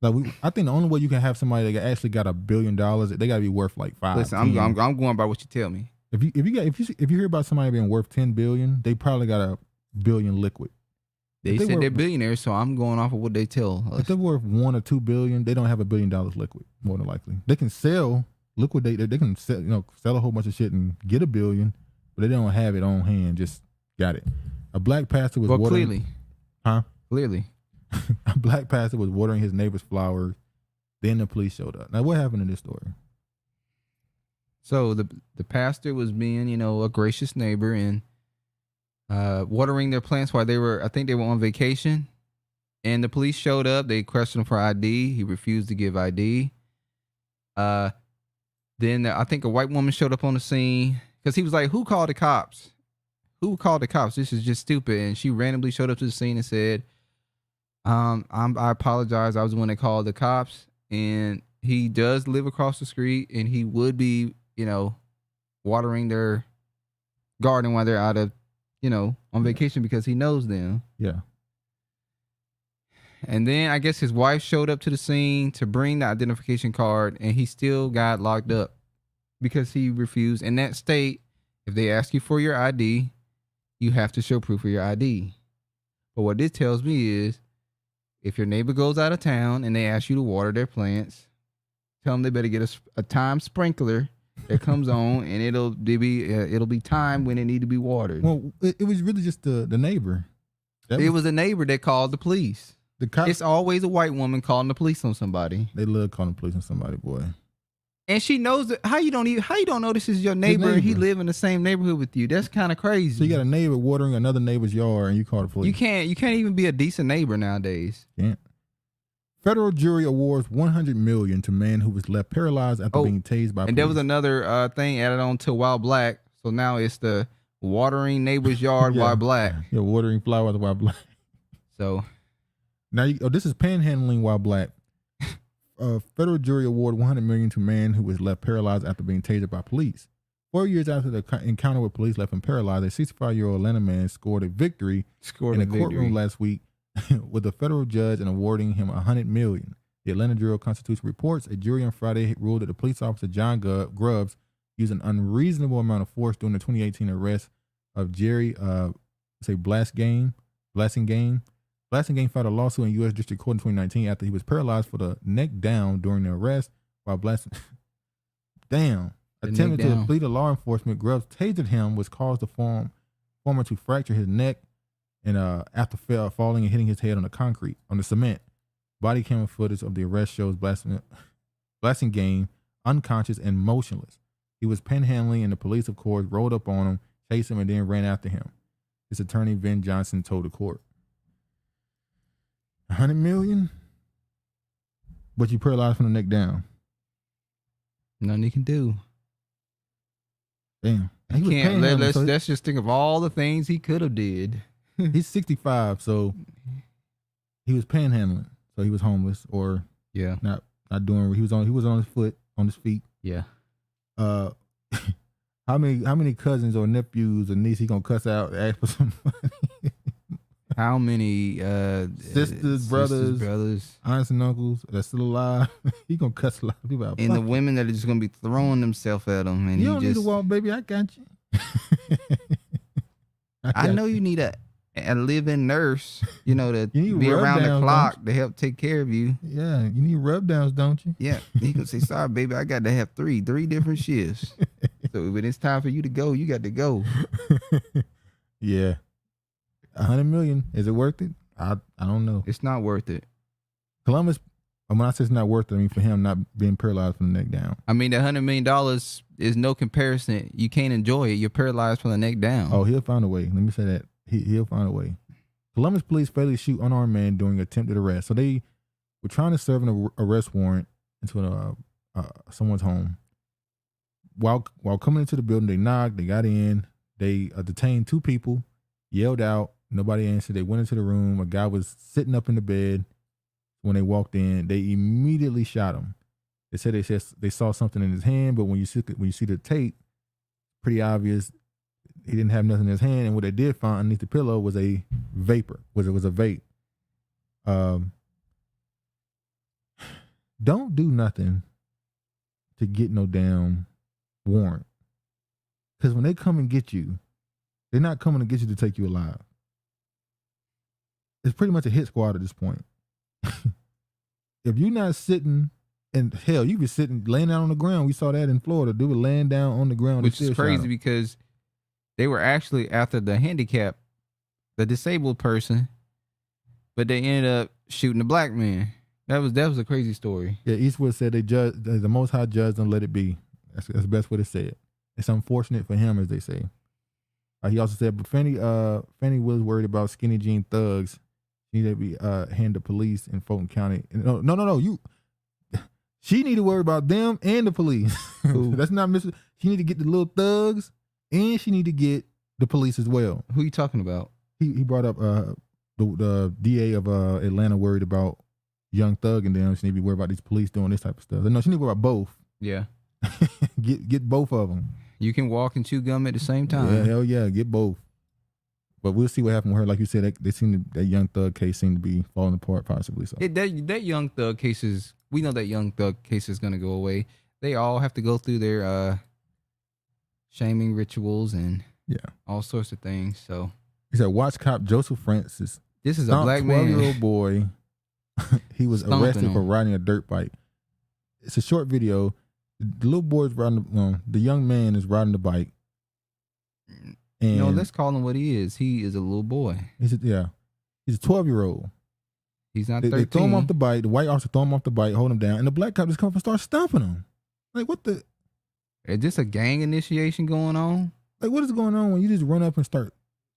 I think the only way you can have somebody that actually got $1 billion, they got to be worth like 5. Listen, 10. I'm going by what you tell me. If you hear about somebody being worth $10 billion, they probably got $1 billion liquid. They said they're billionaires, so I'm going off of what they tell us. If they're worth $1 or $2 billion, they don't have $1 billion liquid. More than likely, they can liquidate. They can sell a whole bunch of shit and get $1 billion, but they don't have it on hand. Just got it. A black pastor was watering. Clearly. A black pastor was watering his neighbor's flowers. Then the police showed up. Now, what happened in this story? So the pastor was being, a gracious neighbor and watering their plants while I think they were on vacation. And the police showed up. They questioned him for ID. He refused to give ID. Then I think a white woman showed up on the scene because he was like, "Who called the cops? Who called the cops? This is just stupid." And she randomly showed up to the scene and said, I apologize. I was the one that called the cops." And he does live across the street, and he would be, watering their garden while they're out of, on vacation because he knows them. Yeah. And then I guess his wife showed up to the scene to bring the identification card, and he still got locked up because he refused. In that state, if they ask you for your ID, you have to show proof of your ID. But what this tells me is, if your neighbor goes out of town and they ask you to water their plants, tell them they better get a time sprinkler that comes on, and it'll be time when it need to be watered. Well, it was really just the neighbor. It was a neighbor that called the police. It's always a white woman calling the police on somebody. They love calling the police on somebody, boy. And she knows that. How you don't know this is your neighbor and he live in the same neighborhood with you? That's kind of crazy. So you got a neighbor watering another neighbor's yard and you call the police. You can't even be a decent neighbor nowadays. Can't. Federal jury awards $100 million to man who was left paralyzed after being tased by police. And there was another thing added on to while black. So now it's the watering neighbor's yard while black. Yeah, watering flowers while black. So now this is panhandling while black. Federal jury award $100 million to man who was left paralyzed after being tasered by police. 4 years after the encounter with police left him paralyzed, a 65-year-old Atlanta man scored a victory in a courtroom last week with a federal judge and awarding him $100 million. The Atlanta Journal-Constitution reports a jury on Friday ruled that the police officer John Grubbs used an unreasonable amount of force during the 2018 arrest of Jerry Blasingame. Blasingame filed a lawsuit in U.S. District Court in 2019 after he was paralyzed for the neck down during the arrest while attempting to flee to law enforcement. Grubbs tasered him, which caused the former to fracture his neck and after falling and hitting his head on the cement. Body camera footage of the arrest shows Blasingame unconscious and motionless. He was panhandling and the police, of course, rolled up on him, chased him, and then ran after him. His attorney, Vin Johnson, told the court. $100 million? But you paralyzed from the neck down. Nothing he can do. Damn. He can't. Let's just think of all the things he could have did. He's 65, so he was panhandling. So he was homeless, or not doing. He was on his feet. Yeah. How many cousins or nephews or nieces he gonna cuss out and ask for some money? How many sisters, brothers, aunts and uncles that's still alive? He gonna cuss a lot of people out. And the women that are just gonna be throwing themselves at him. And you don't need to walk, baby. I got you. I know you need a live-in nurse, to be around the clock to help take care of you. Yeah, you need rub downs, don't you? Yeah, he can say, "Sorry, baby, I got to have three different shifts." So when it's time for you to go, you got to go. Yeah, $100 million, is it worth it? I don't know. It's not worth it. Columbus. When I say it's not worth it, I mean for him not being paralyzed from the neck down. I mean, the $100 million is no comparison. You can't enjoy it. You're paralyzed from the neck down. Oh, he'll find a way. Let me say that. He'll find a way. Columbus police fatally shoot unarmed man during attempted arrest. So they were trying to serve an arrest warrant into someone's home. While coming into the building, they knocked. They got in. They detained 2 people. Yelled out. Nobody answered. They went into the room. A guy was sitting up in the bed. When they walked in, they immediately shot him. They said they saw something in his hand, but when you see the tape, pretty obvious he didn't have nothing in his hand. And what they did find underneath the pillow was a vapor. Was a vape. Don't do nothing to get no damn warrant, because when they come and get you, they're not coming to get you to take you alive. It's pretty much a hit squad at this point. If you're not sitting, and hell, you be sitting laying down on the ground. We saw that in Florida. They were laying down on the ground, which is crazy because they were actually after the disabled person, but they ended up shooting the black man. That was a crazy story. Yeah, Eastwood said the Most High judge don't let it be. That's the best way to say it. It's unfortunate for him, as they say. He also said, but Fannie was worried about skinny jean thugs. She need to be handed to police in Fulton County. No. She need to worry about them and the police. That's not Mr. She need to get the little thugs, and she need to get the police as well. Who you talking about? He brought up the DA of Atlanta worried about Young Thug and them. She need to be worried about these police doing this type of stuff. No, she need to worry about both. Yeah. get both of them. You can walk and chew gum at the same time. Yeah, hell yeah, get both. But we'll see what happened with her. Like you said, that Young Thug case seemed to be falling apart, possibly. So that Young Thug case we know that Young Thug case is going to go away. They all have to go through their shaming rituals and all sorts of things. So he said, watch cop Joseph Francis. This is a black man, 12-year-old boy. He was arrested for riding a dirt bike. It's a short video. The little boy's riding. The young man is riding the bike. And let's call him what he is. He is a little boy. He's a 12-year-old. He's not 13. They throw him off the bike. The white officer throw him off the bike, hold him down, and the black cop just come up and start stomping him. Like, what the? Is this a gang initiation going on? Like, what is going on when you just run up and start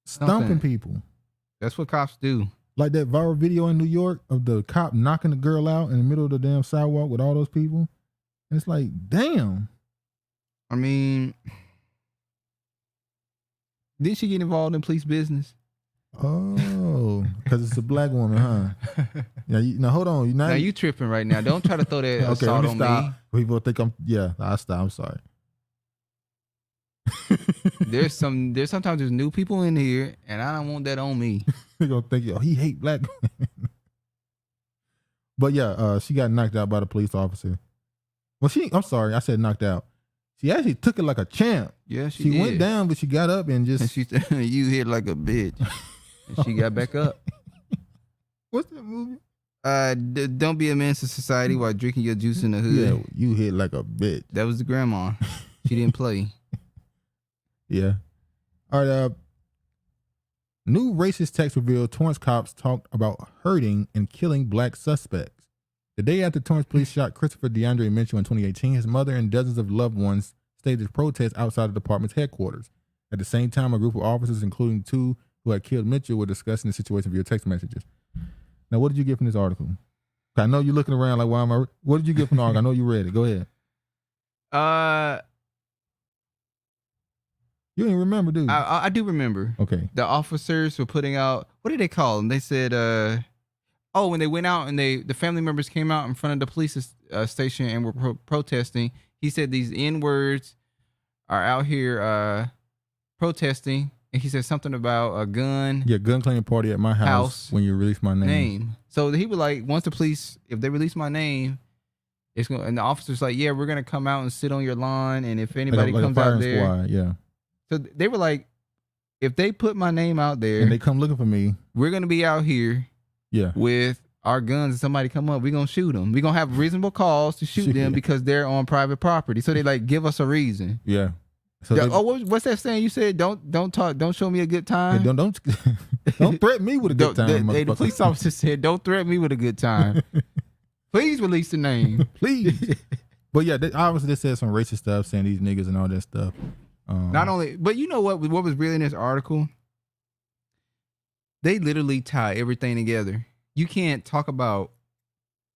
stomping people? That's what cops do. Like that viral video in New York of the cop knocking the girl out in the middle of the damn sidewalk with all those people. And it's like, damn. I mean, did she get involved in police business? Oh, because it's a black woman, huh? Yeah. Now hold on. Now you tripping right now. Don't try to throw that okay, assault on me. People think I'll stop. I'm sorry. There's sometimes there's new people in here, and I don't want that on me. They're gonna think, he hate black women. But yeah, she got knocked out by the police officer. Well, I'm sorry, I said knocked out. She actually took it like a champ. Yeah, she did. Went down, but she got up and just. And she said, "You hit like a bitch," and she got back up. What's that movie? Don't be a menace to society while drinking your juice in the hood. Yeah, you hit like a bitch. That was the grandma. She didn't play. Yeah. All right. New racist text revealed Torrance cops talked about hurting and killing black suspects. The day after Torrance police shot Christopher DeAndre Mitchell in 2018, his mother and dozens of loved ones staged protests outside the department's headquarters. At the same time, a group of officers, including 2 who had killed Mitchell, were discussing the situation via text messages. Now, what did you get from this article? I know you're looking around like, why am I? What did you get from the article? I know you read it. Go ahead. You ain't remember, dude. I do remember. Okay. The officers were putting out, what did they call them? They said, when they went out and the family members came out in front of the police station and were protesting, he said these N-words are out here protesting. And he said something about a gun. Yeah, gun claiming party at my house when you release my name. So he was like, once the police, if they release my name, it's going. And the officer's like, yeah, we're gonna come out and sit on your lawn, and if anybody comes out there, squad, yeah. So they were like, if they put my name out there and they come looking for me, we're gonna be out here, with our guns, and somebody come up, we're gonna shoot them. We're gonna have reasonable cause to shoot them because they're on private property. So they like give us a reason. Yeah. So what's that saying? You said don't talk, don't show me a good time. Yeah, don't threaten me with a good time. The police officer said, don't threaten me with a good time. Please release the name, please. But yeah, obviously they said some racist stuff, saying these niggas and all that stuff. Not only, but you know what was really in this article? They literally tie everything together. You can't talk about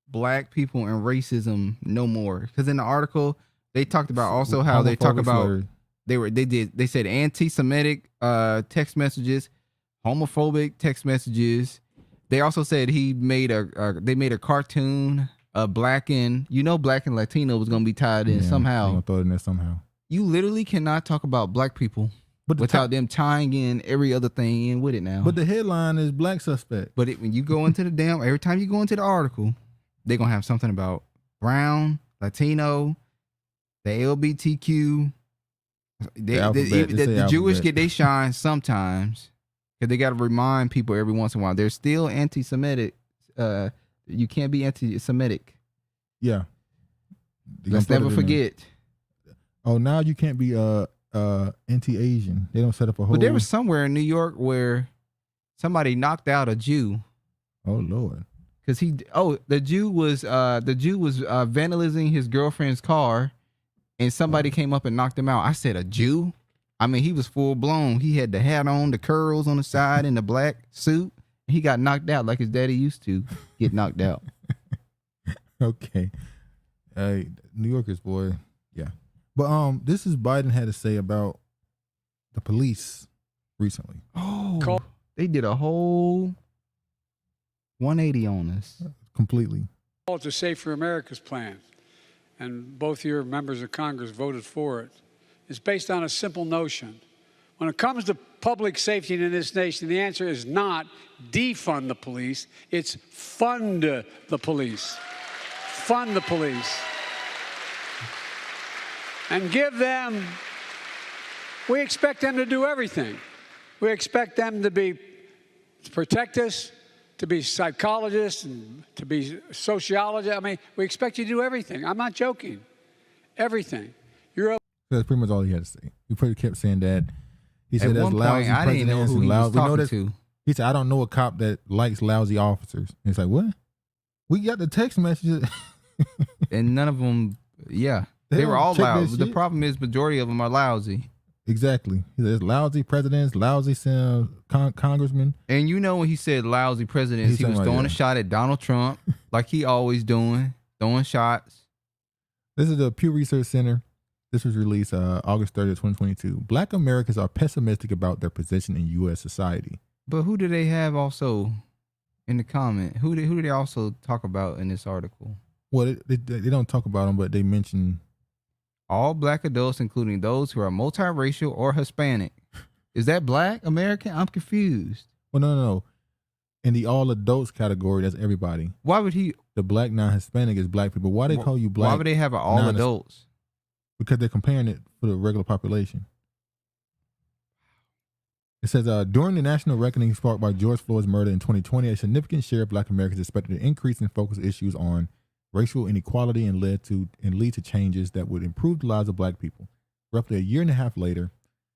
black people and racism no more, because in the article they talked about also how they talk about. They said anti-Semitic text messages, homophobic text messages. They also said they made a cartoon of black and Latino was gonna be tied in somehow. Gonna throw it in there somehow. You literally cannot talk about black people without them tying in every other thing in with it now. But the headline is black suspect. But when you go into every time you go into the article, they're gonna have something about brown, Latino, the LGBTQ. The Jewish get they shine sometimes because they got to remind people every once in a while they're still anti-Semitic. You can't be anti-Semitic. Yeah, let's never forget. Oh, now you can't be anti-Asian. They don't set up a whole. But there was somewhere in New York where somebody knocked out a Jew. Oh Lord, because the Jew was vandalizing his girlfriend's car. And somebody came up and knocked him out. I said, a Jew? I mean, he was full blown. He had the hat on, the curls on the side, and the black suit. He got knocked out like his daddy used to get knocked out. Okay. Hey, New Yorkers, boy. Yeah. But this is Biden had to say about the police recently. Oh, they did a whole 180 on us. Completely. It's a Safer America's plan. And both your members of Congress voted for it. It's based on a simple notion. When it comes to public safety in this nation, the answer is not defund the police, it's fund the police. Fund the police. And give them, we expect them to do everything. We expect them to protect us, to be psychologists and to be sociologists. I mean, we expect you to do everything. I'm not joking. Everything. That's pretty much all he had to say. He pretty kept saying that. He said at that's one lousy point, I didn't know who he was talking to. He said, I don't know a cop that likes lousy officers. And it's like, what? We got the text messages. And none of them, they were all lousy. The problem is majority of them are lousy. Exactly. He says lousy presidents, lousy congressmen. And you know when he said lousy presidents, he was throwing a shot at Donald Trump like he always doing, throwing shots. This is the Pew Research Center. This was released August 30th, 2022. Black Americans are pessimistic about their position in U.S. society. But who do they have also in the comment? Who do they also talk about in this article? Well, they don't talk about them, but they mention all black adults, including those who are multiracial or Hispanic. Is that black American? I'm confused. Well, no. In the all adults category, that's everybody. Why would he? The black non-Hispanic is black people. Why they call you black? Why would they have an all adults? Because they're comparing it for the regular population. It says, during the national reckoning sparked by George Floyd's murder in 2020, a significant share of black Americans expected an increase in focus issues on racial inequality and lead to changes that would improve the lives of black people. Roughly a year and a half later,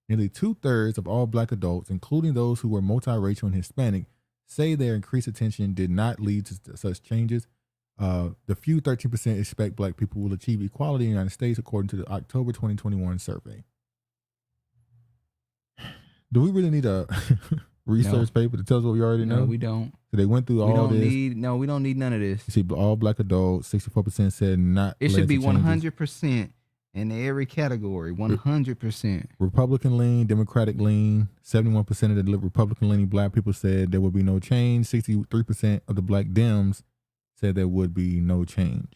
nearly 2/3 of all black adults, including those who were multiracial and Hispanic, say their increased attention did not lead to such changes. The few 13% expect black people will achieve equality in the United States, according to the October 2021 survey. Do we really need a research paper to tell us what we already know? No, we don't. So they went through all this. We don't need none of this. You see, all black adults, 64% said not. It should be 100% in every category. 100%. Republican lean, Democratic lean. 71% of the Republican leaning black people said there would be no change. 63% of the black Dems said there would be no change.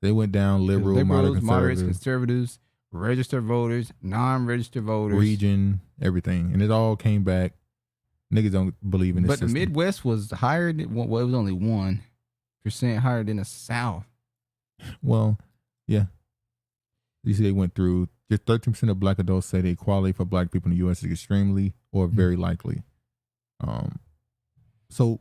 They went down liberals, moderates, conservatives, registered voters, non-registered voters, region, everything, and it all came back. Niggas don't believe in this But system. the Midwest was higher than, well, it was only 1% higher than the South. Well, yeah. You see, they went through, just 13% of black adults say the equality for black people in the U.S. is extremely or very likely. So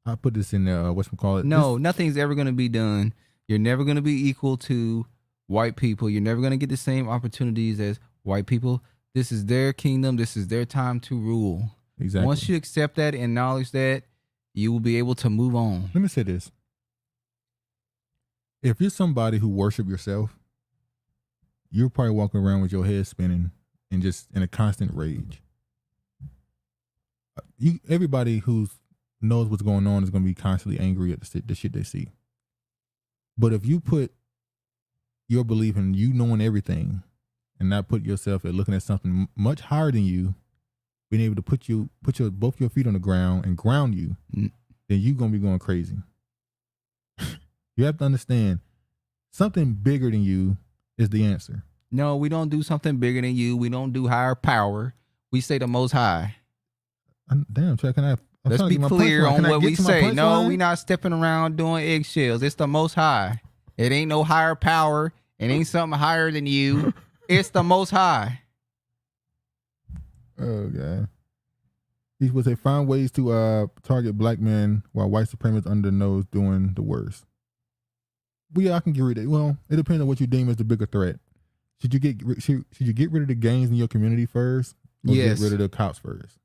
I put this in there, whatchamacallit? No, nothing's ever going to be done. You're never going to be equal to white people. You're never going to get the same opportunities as white people. This is their kingdom. This is their time to rule. Exactly. Once you accept that and acknowledge that, you will be able to move on. Let me say this. If you're somebody who worship yourself, you're probably walking around with your head spinning and just in a constant rage. Everybody who knows what's going on is going to be constantly angry at the shit they see. But if you put your belief in you knowing everything and not put yourself at looking at something much higher than you, being able to put both your feet on the ground and ground you, then you're going to be going crazy. You have to understand, something bigger than you is the answer. No, we don't do something bigger than you. We don't do higher power. We say the Most High. Damn, Chuck, let's be clear on what we say. No, we not stepping around doing eggshells. It's the Most High. It ain't no higher power. It ain't something higher than you. It's the Most High. Oh, God. These would say, find ways to target black men while white supremacists under the nose doing the worst. Well, I can get rid of it. Well, it depends on what you deem as the bigger threat. Should you get rid of the gangs in your community first? Or Yes. get rid of the cops first?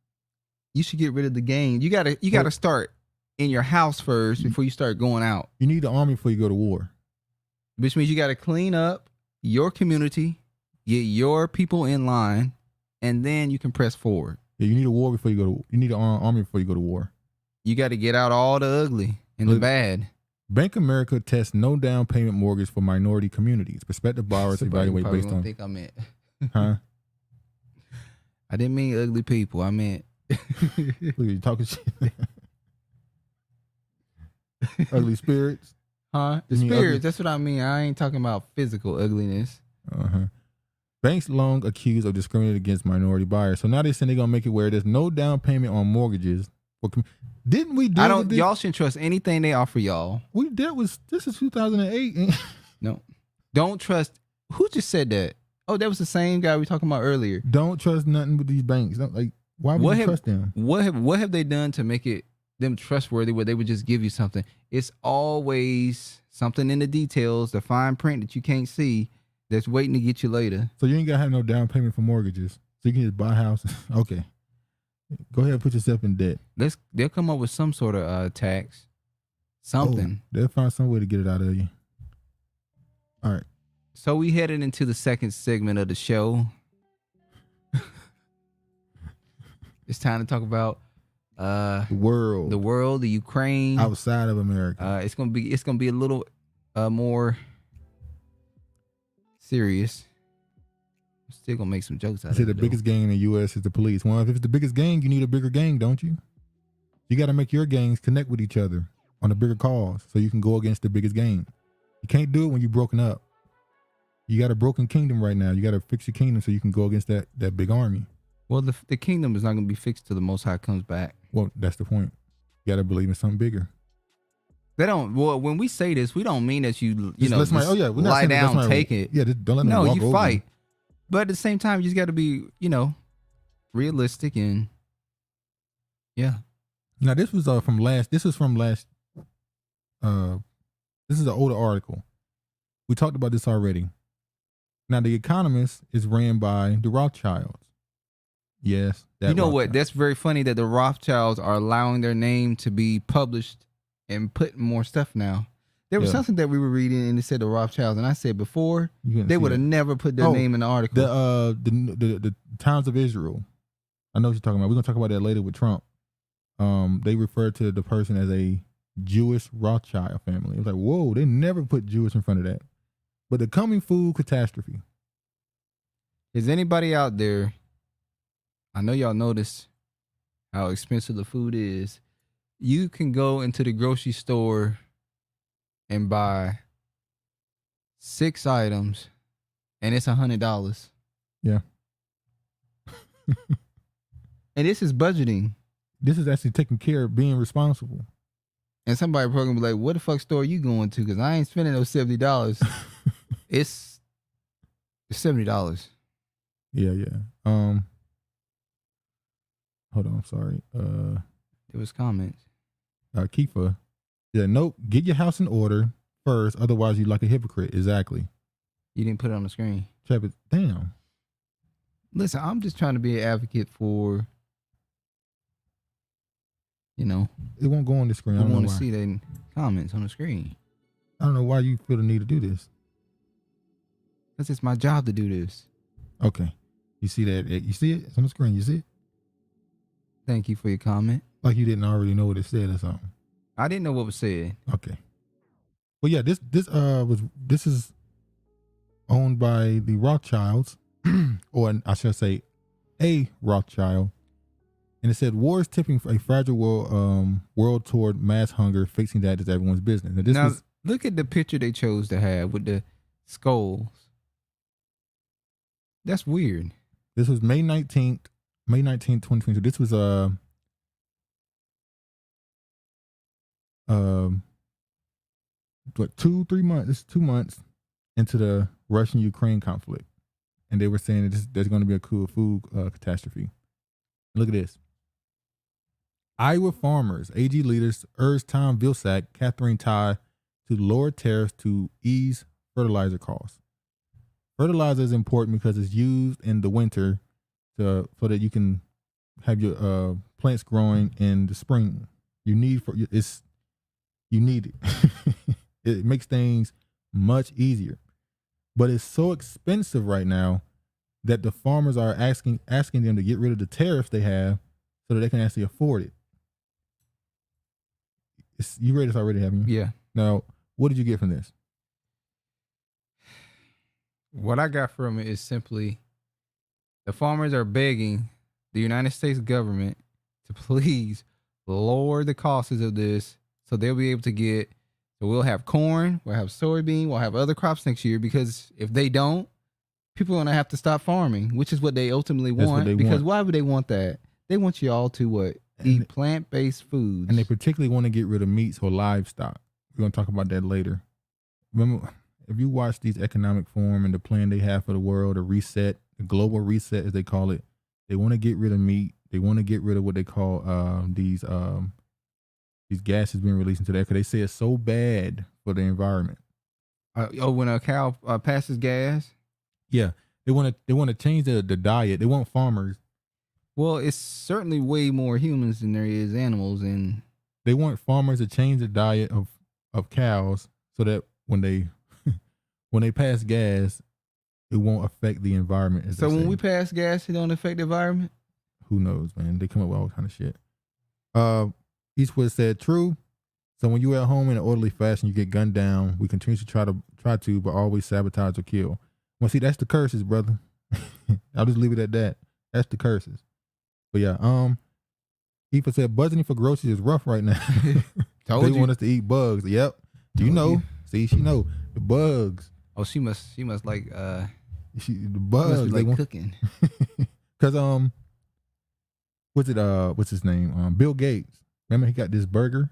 You should get rid of the gang. You gotta start in your house first before you start going out. You need the army before you go to war. Which means you got to clean up your community, get your people in line, and then you can press forward. Yeah, you need a war before you go to. You need an army before you go to war. You got to get out all the ugly and the bad. Bank of America tests no down payment mortgage for minority communities. Prospective borrowers evaluate based on. Think I meant. Huh? I didn't mean ugly people. I meant. Look, you talking shit. Ugly spirits. Huh? The spirits. That's what I mean. I ain't talking about physical ugliness. Banks long accused of discriminating against minority buyers. So now they're saying they're gonna make it where there's no down payment on mortgages. Didn't we do? Y'all shouldn't trust anything they offer y'all. This is 2008. No, don't trust. Who just said that? Oh, that was the same guy we were talking about earlier. Don't trust nothing with these banks. Why would you trust them? What have they done to make them trustworthy where they would just give you something? It's always something in the details, the fine print that you can't see, that's waiting to get you later. So you ain't gotta have no down payment for mortgages. So you can just buy houses. Okay. Go ahead and put yourself in debt. They'll come up with some sort of tax. Something. They'll find some way to get it out of you. All right. So we headed into the second segment of the show. It's time to talk about the world, the Ukraine, outside of America. It's gonna be a little more serious. I'm still gonna make some jokes out of it. The biggest gang in the U.S. is the police. Well, if it's the biggest gang, you need a bigger gang, don't you? You got to make your gangs connect with each other on a bigger cause so you can go against the biggest gang. You can't do it when you're broken up. You got a broken kingdom right now. You got to fix your kingdom so you can go against that big army. Well, the kingdom is not going to be fixed till the Most High comes back. Well, that's the point. You got to believe in something bigger. They don't. Well, when we say this, we don't mean that you we're lie down, take it. Yeah, don't let them walk you over fight. you. But at the same time, you just got to be, realistic and yeah. Now this was from last. This is an older article. We talked about this already. Now, The Economist is ran by the Rothschilds. Yes. You know what? That's very funny that the Rothschilds are allowing their name to be published and putting more stuff now. There was something that we were reading and it said the Rothschilds, and I said before they would have never put their name in the article. The Times of Israel. I know what you're talking about. We're gonna talk about that later with Trump. they referred to the person as a Jewish Rothschild family. It was like, whoa, they never put Jewish in front of that. But the coming food catastrophe. Is anybody out there? I know y'all notice how expensive the food is. You can go into the grocery store and buy 6 items, and it's $100. Yeah. And this is budgeting. This is actually taking care of being responsible. And somebody probably be like, what the fuck store you going to? Because I ain't spending those $70. It's $70. Yeah. Hold on, I'm sorry. There was comments. Kifa. Yeah, nope. Get your house in order first, otherwise you like a hypocrite. Exactly. You didn't put it on the screen. Damn. Listen, I'm just trying to be an advocate for, you know. It won't go on the screen. I want to see the comments on the screen. I don't know why you feel the need to do this. Because it's my job to do this. Okay. You see that? You see it? It's on the screen. You see it? Thank you for your comment. Like you didn't already know what it said or something. I didn't know what was said. Okay. Well, yeah, this is owned by the Rothschilds, or I should say, a Rothschild, and it said war is tipping a fragile world toward mass hunger. Fixing that is everyone's business. Now, look at the picture they chose to have with the skulls. That's weird. This was May 19th, 2022. This was what, 2-3 months? This is 2 months into the Russian-Ukraine conflict, and they were saying that there's going to be a food catastrophe. Look at this. Iowa farmers, AG leaders urge Tom Vilsack, Katherine Tai to lower tariffs to ease fertilizer costs. Fertilizer is important because it's used in the winter so that you can have your plants growing in the spring. You need it. It makes things much easier, but it's so expensive right now that the farmers are asking them to get rid of the tariffs they have so that they can actually afford it. You read this already, haven't you? Yeah. Now, what did you get from this? What I got from it is simply the farmers are begging the United States government to please lower the costs of this so they'll be able to get, so we'll have corn, we'll have soybean, we'll have other crops next year, because if they don't, people are going to have to stop farming, which is what they ultimately want. Why would they want that? They want you all to what? Eat plant-based foods. And they particularly want to get rid of meats or livestock. We're going to talk about that later. Remember, if you watch these economic forum and the plan they have for the world, a reset, a global reset as they call it, they want to get rid of meat. They want to get rid of what they call these gases being released into the air because they say it's so bad for the environment. When a cow passes gas? Yeah, they want to change the diet. They want farmers. Well, it's certainly way more humans than there is animals, and they want farmers to change the diet of cows so that when they pass gas, it won't affect the environment. So when we pass gas, it don't affect the environment? Who knows, man? They come up with all kind of shit. Eastwood said, true. So when you're at home in an orderly fashion, you get gunned down. We continue to try to, but always sabotage or kill. Well, see, that's the curses, brother. I'll just leave it at that. That's the curses. But yeah, Aoife said budgeting for groceries is rough right now. They want us to eat bugs. Yep. Do you know? See, she know the bugs. Oh, she must like the bugs. Must be like cooking. Cause what's his name? Bill Gates. Remember he got this burger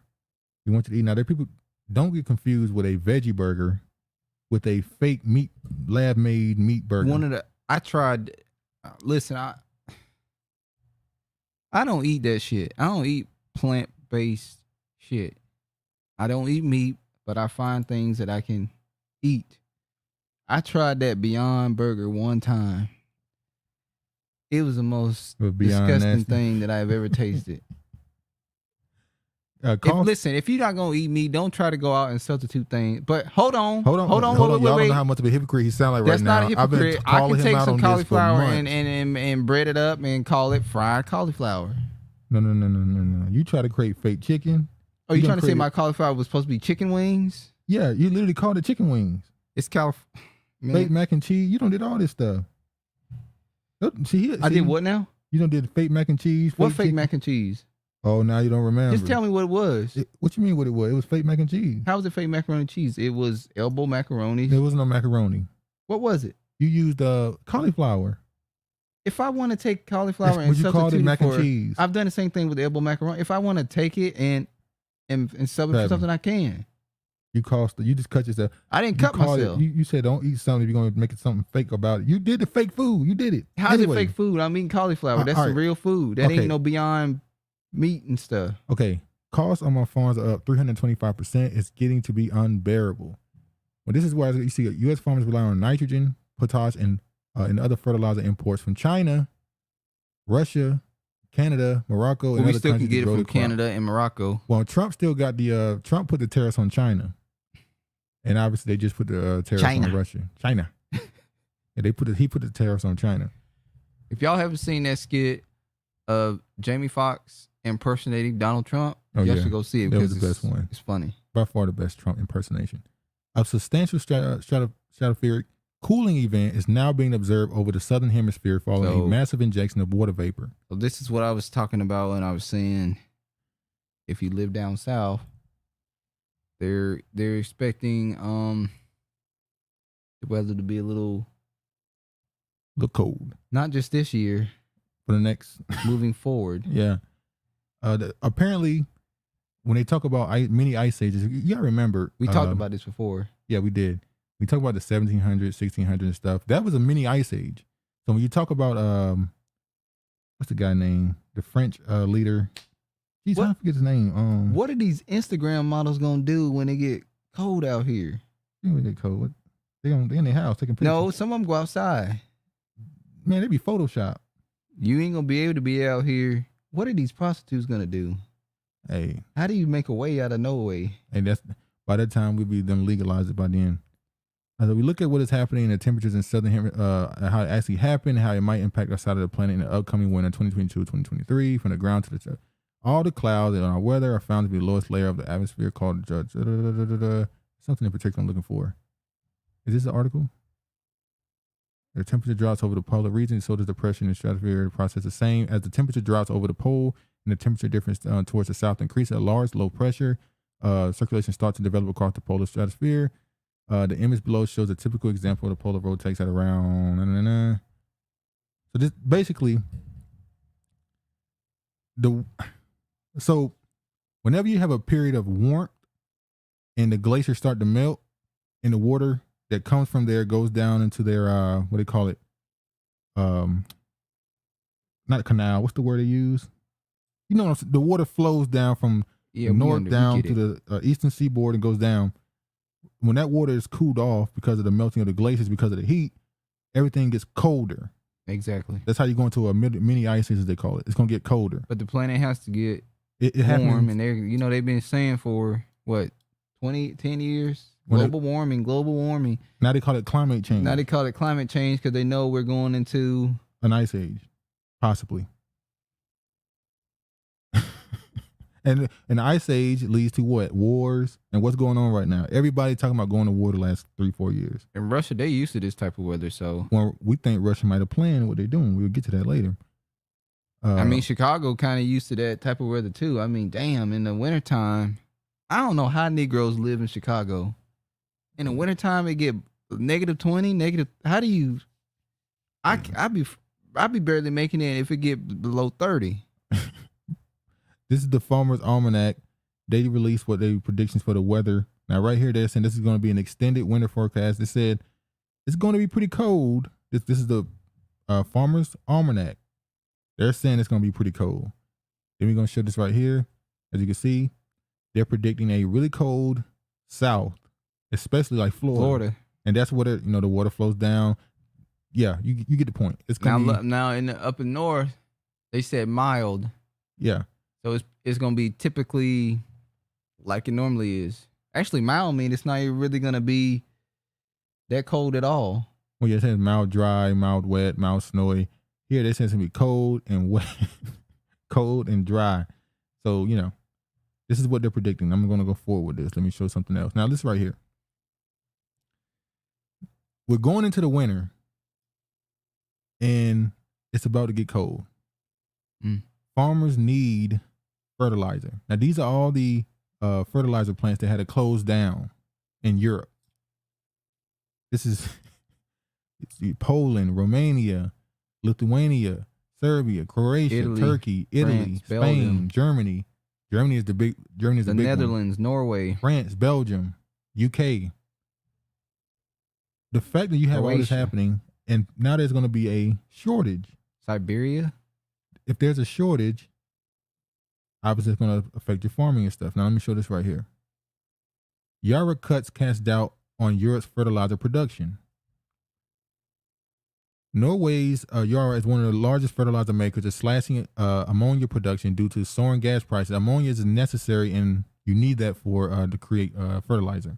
he wants you to eat. Now there people don't get confused with a veggie burger with a fake meat, lab made meat burger. I tried. Listen, I don't eat that shit. I don't eat plant-based shit. I don't eat meat, but I find things that I can eat. I tried that Beyond Burger one time. It was the most disgusting thing that I've ever tasted. Listen, if you're not going to eat meat, don't try to go out and substitute things. But hold on. Y'all don't know how much of a hypocrite he sounds like right now. That's not a hypocrite. I can take some cauliflower and bread it up and call it fried cauliflower. No. You try to create fake chicken. Oh, you trying to say my cauliflower was supposed to be chicken wings? Yeah, you literally called it chicken wings. It's California. Fake mac and cheese. You done did all this stuff. See, I did what now? You done did fake mac and cheese. What fake mac and cheese? Oh, now you don't remember. Just tell me what it was. What you mean what it was? It was fake mac and cheese. How was it fake macaroni and cheese? It was Elba macaroni. There was no macaroni. What was it? You used cauliflower. If I want to take cauliflower and you called it mac and cheese. I've done the same thing with Elba macaroni. If I want to take it and sub it for something, I can. You just cut yourself. I didn't cut myself. You said don't eat something if you're going to make it something fake about it. You did the fake food. You did it. How's it fake food? I'm eating cauliflower. That's some real food. That ain't no Beyond Meat and stuff. Okay. Costs on my farms are up 325%. It's getting to be unbearable. Well, this is why you see U.S. farmers rely on nitrogen, potash, and other fertilizer imports from China, Russia, Canada, Morocco, and we other still countries. Can get it from Canada and Morocco. Well, Trump still got Trump put the tariffs on China. And obviously, they just put the tariffs on Russia. China. Yeah, he put the tariffs on China. If y'all haven't seen that skit of Jamie Foxx impersonating Donald Trump, y'all should go see it because it's the best one. It's funny. By far the best Trump impersonation. A substantial stratospheric cooling event is now being observed over the southern hemisphere following a massive injection of water vapor. So this is what I was talking about when I was saying if you live down south, they're expecting the weather to be a little cold. Not just this year, for the next moving forward. Yeah. Apparently, when they talk about mini ice ages, you gotta remember we talked about this before. Yeah, we did. We talked about the 1700s, 1600s and stuff. That was a mini ice age. So when you talk about what's the guy name? The French leader. Jeez, I forget his name. What are these Instagram models gonna do when they get cold out here? When they get cold, they in their house taking pictures. No, some of them go outside. Man, they be Photoshop. You ain't gonna be able to be out here. What are these prostitutes gonna do? Hey, how do you make a way out of no way? And that's by that time we'll be them legalize it by then. As we look at what is happening in the temperatures in southern how it actually happened, how it might impact our side of the planet in the upcoming winter 2022-2023, from the ground to the all the clouds in our weather are found to be the lowest layer of the atmosphere called something in particular I'm looking for. Is this the article? The temperature drops over the polar region, so does the pressure in the stratosphere. The process the same as the temperature drops over the pole, and the temperature difference towards the south increases. A large low pressure circulation starts to develop across the polar stratosphere. The image below shows a typical example of the polar vortex at around. So this basically so whenever you have a period of warmth and the glaciers start to melt, and the water that comes from there goes down into their what they call it, not a canal. What's the word they use? You know, the water flows down from north down to the eastern seaboard and goes down. When that water is cooled off because of the melting of the glaciers, because of the heat, everything gets colder. Exactly. That's how you go into a mini ice age, as they call it. It's gonna get colder. But the planet has to get it warm, happens. and they've been saying for what 10 years. Global warming. Now they call it climate change. Because they know we're going into an ice age, possibly. And an ice age leads to what? Wars. And what's going on right now? Everybody talking about going to war the last 3-4 years. In Russia, they used to this type of weather, so. Well, we think Russia might have planned what they're doing. We'll get to that later. I mean, Chicago kind of used to that type of weather too. I mean, damn, in the wintertime, I don't know how Negroes live in Chicago. In the wintertime, it get -20, negative. How do you? I'd be barely making it if it get below 30. This is the Farmer's Almanac. They released what they predictions for the weather. Now, right here, they're saying this is going to be an extended winter forecast. They said it's going to be pretty cold. This is the Farmer's Almanac. They're saying it's going to be pretty cold. Then we're going to show this right here. As you can see, they're predicting a really cold south, especially like Florida. And that's where the water flows down. Yeah, you get the point. It's gonna now in the up in north, they said mild. Yeah. So it's gonna be typically like it normally is. Actually, mild mean it's not really gonna be that cold at all. Well, yeah, it says mild dry, mild wet, mild snowy. Here they say it's gonna be cold and wet, cold and dry. So, this is what they're predicting. I'm going to go forward with this. Let me show something else. Now, this right here. We're going into the winter, and it's about to get cold. Farmers need fertilizer. Now, these are all the fertilizer plants that had to close down in Europe. This is Poland, Romania, Lithuania, Serbia, Croatia, Turkey, Italy, France, Spain, Belgium. Germany. Germany is the big The Netherlands, Norway, France, Belgium, UK. The fact that you have all this Croatia. happening, and now there's going to be a shortage. Siberia. If there's a shortage, obviously it's going to affect your farming and stuff. Now let me show this right here. Yara cuts cast doubt on Europe's fertilizer production. Norway's Yara is one of the largest fertilizer makers, is slashing ammonia production due to soaring gas prices. Ammonia is necessary, and you need that for to create fertilizer,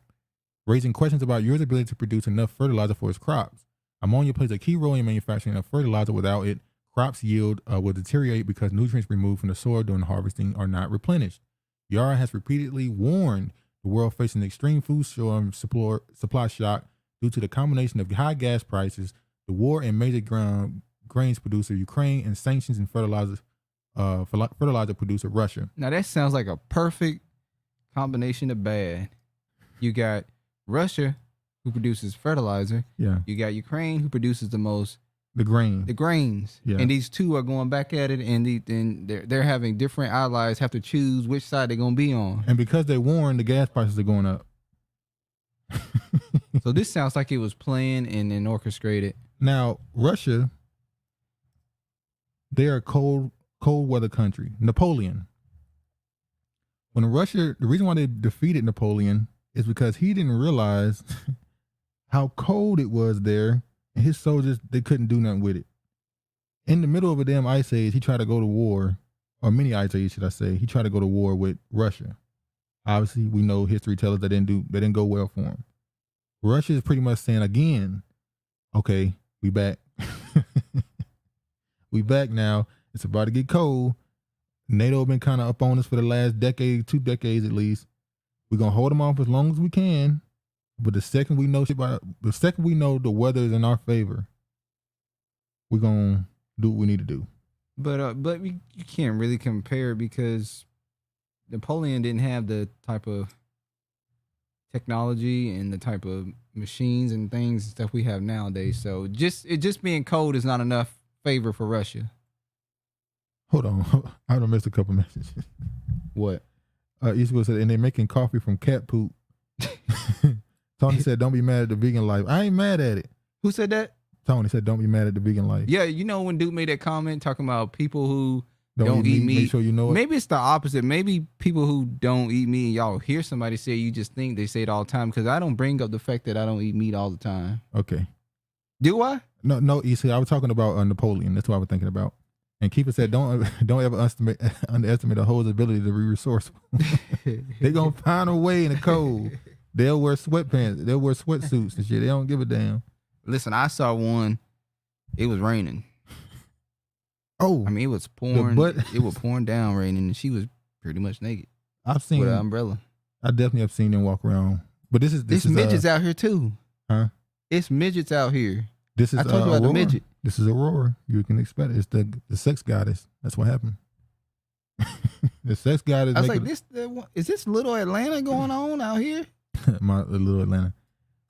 raising questions about Europe's ability to produce enough fertilizer for its crops. Ammonia plays a key role in manufacturing of fertilizer. Without it, crops yield will deteriorate because nutrients removed from the soil during harvesting are not replenished. Yara has repeatedly warned the world facing extreme food supply shock due to the combination of high gas prices, the war and major grains producer Ukraine, and sanctions and fertilizer producer Russia. Now that sounds like a perfect combination of bad. You got Russia, who produces fertilizer. Yeah. You got Ukraine, who produces the grains. Yeah. And these two are going back at it, and they're having different allies have to choose which side they're going to be on. And because they warned, the gas prices are going up. So this sounds like it was planned and orchestrated. Now, Russia, they're a cold weather country. Napoleon. The reason why they defeated Napoleon is because he didn't realize how cold it was there, and his soldiers, they couldn't do nothing with it. In the middle of a damn ice age, he tried to go to war, or mini ice age, should I say. He tried to go to war with Russia. Obviously, we know history tells us that didn't go well for him. Russia is pretty much saying again, okay, we back. We back now. It's about to get cold. NATO been kind of up on us for the last decade, 2 decades at least. We're gonna hold them off as long as we can. But the second we know the weather is in our favor, we're gonna do what we need to do. But you can't really compare, because Napoleon didn't have the type of technology and the type of machines and things and stuff we have nowadays. So just being cold is not enough favor for Russia. Hold on, I done missed a couple messages. What? Eastwood said, and they're making coffee from cat poop. Tony said, don't be mad at the vegan life. I ain't mad at it. Who said that? Tony said, don't be mad at the vegan life. Yeah, when Duke made that comment talking about people who don't eat meat. Make sure you know it. Maybe it's the opposite. Maybe people who don't eat meat, y'all hear somebody say, you just think they say it all the time, because I don't bring up the fact that I don't eat meat all the time. Okay. Do I? No, you see, I was talking about Napoleon. That's what I was thinking about. And Keeper said, don't ever underestimate a hoe's ability to be resourceful. They're going to find a way in the cold. They'll wear sweatpants. They'll wear sweatsuits and shit. They don't give a damn. Listen, I saw one. It was raining. Oh. I mean, it was pouring. It was pouring down raining, and she was pretty much naked. I've seen with an umbrella. I definitely have seen them walk around. But this is midgets out here too. Huh? It's midgets out here. This is I told you about the midget. This is Aurora. You can expect it. It's the sex goddess. That's what happened. The sex goddess. I was like, is this little Atlanta going on out here? My little Atlanta.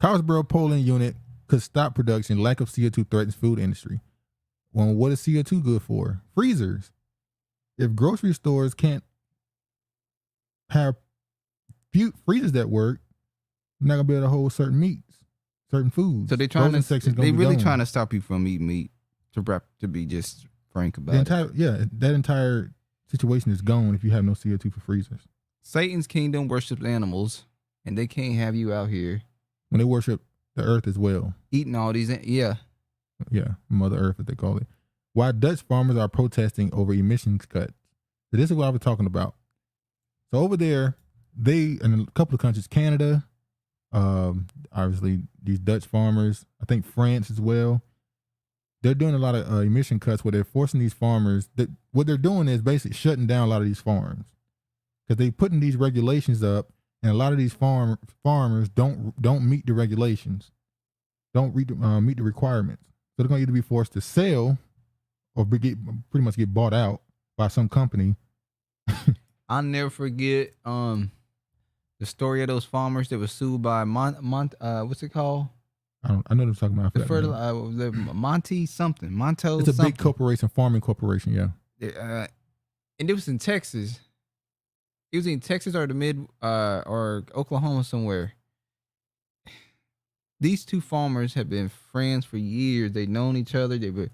Carlsboro polling unit could stop production. Lack of CO2 threatens food industry. Well, what is CO2 good for? Freezers. If grocery stores can't have freezers that work, you're not gonna be able to hold certain meats, certain foods. So they're trying to stop you from eating meat. To be just frank about that entire situation is gone if you have no CO2 for freezers. Satan's kingdom worships animals, and they can't have you out here. When they worship the earth as well. Eating all these, Yeah, Mother Earth, as they call it. Why Dutch farmers are protesting over emissions cuts. So this is what I was talking about. So over there, in a couple of countries, Canada, obviously these Dutch farmers, I think France as well, they're doing a lot of emission cuts where they're forcing these farmers. What they're doing is basically shutting down a lot of these farms because they're putting these regulations up, and a lot of these farmers don't meet the regulations, don't meet the requirements. So they're going to either be forced to sell or pretty much get bought out by some company. I'll never forget the story of those farmers that were sued by what's it called? I know they're talking about the Monty something. Monto. It's a something. big corporation, farming corporation, yeah. And it was in Texas. It was in Texas or or Oklahoma somewhere. These two farmers have been friends for years. They've known each other. They were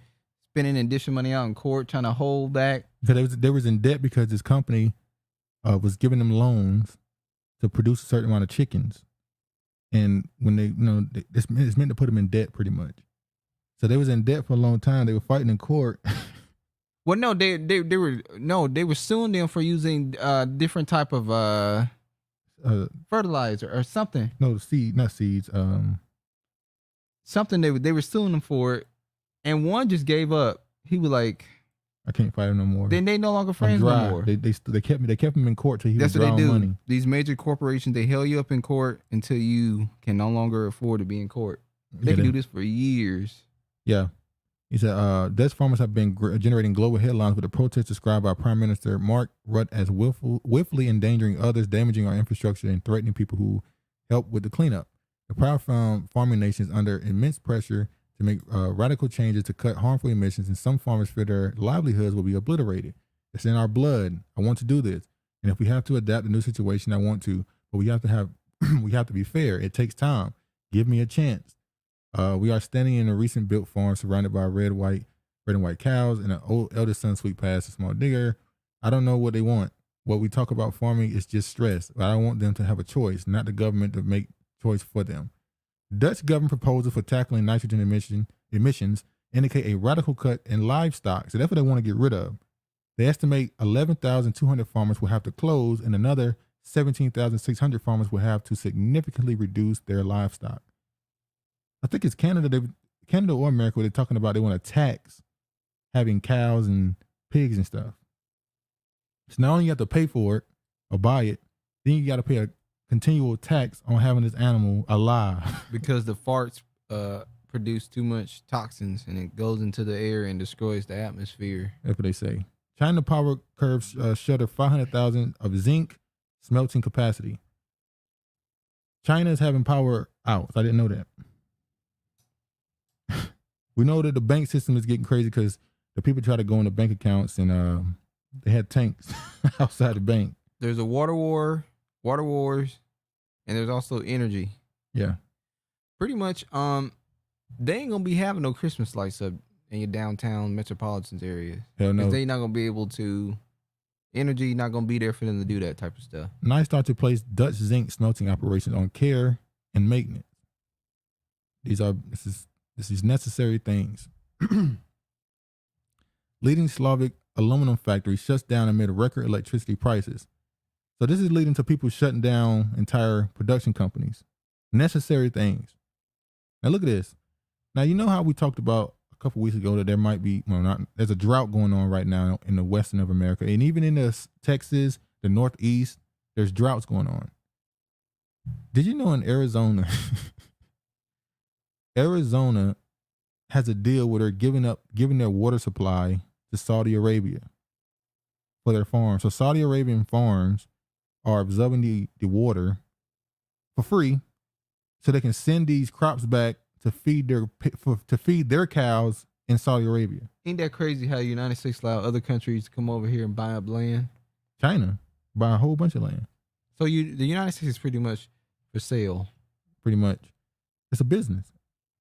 spending additional money out in court trying to hold back. Because they was in debt because this company was giving them loans to produce a certain amount of chickens. And when they, it's meant to put them in debt pretty much. So they was in debt for a long time. They were fighting in court. Well, no, they were suing them for using different type of fertilizer or something. No, not seeds. Something they were suing them for it, and one just gave up. He was like, I can't fight him no more. Then they no longer friends no more. They kept him in court till he That's was what they do. money. These major corporations, they held you up in court until you can no longer afford to be in court. They can do this for years. Yeah. He said, Dutch farmers have been generating global headlines with the protests described by Prime Minister Mark Rutte as willfully endangering others, damaging our infrastructure, and threatening people who help with the cleanup. The proud farming nation is under immense pressure to make radical changes to cut harmful emissions, and some farmers fear their livelihoods will be obliterated. It's in our blood. I want to do this, and if we have to adapt to the new situation, I want to. But we have to be fair. It takes time. Give me a chance. We are standing in a recent built farm surrounded by red and white cows and an old eldest son sweep past a small digger. I don't know what they want. What we talk about farming is just stress, but I want them to have a choice, not the government to make choice for them. Dutch government proposal for tackling nitrogen emissions indicate a radical cut in livestock. So that's what they want to get rid of. They estimate 11,200 farmers will have to close, and another 17,600 farmers will have to significantly reduce their livestock. I think it's Canada or America where they're talking about they want to tax having cows and pigs and stuff. So not only you have to pay for it or buy it, then you got to pay a continual tax on having this animal alive. Because the farts produce too much toxins and it goes into the air and destroys the atmosphere. That's what they say. China power curves shutter 500,000 of zinc smelting capacity. China is having power outs. I didn't know that. We know that the bank system is getting crazy because the people try to go into bank accounts and they had tanks outside the bank. There's a water wars, and there's also energy. Yeah. Pretty much, they ain't gonna be having no Christmas lights up in your downtown metropolitan area. Hell no. They not gonna be able to. Energy not gonna be there for them to do that type of stuff. NICE start to place Dutch zinc smelting operations on care and maintenance. This is necessary things. Leading Slavic aluminum factory shuts down amid record electricity prices. So this is leading to people shutting down entire production companies. Necessary things. Now look at this. Now you know how we talked about a couple weeks ago that there might be, there's a drought going on right now in the western of America, and even in the Texas, the Northeast, there's droughts going on. Did you know in Arizona, Arizona has a deal where they're giving their water supply to Saudi Arabia for their farms. So Saudi Arabian farms are absorbing the water for free, so they can send these crops back to feed their cows in Saudi Arabia. Ain't that crazy how the United States allow other countries to come over here and buy up land? China buy a whole bunch of land. So the United States is pretty much for sale. Pretty much. It's a business.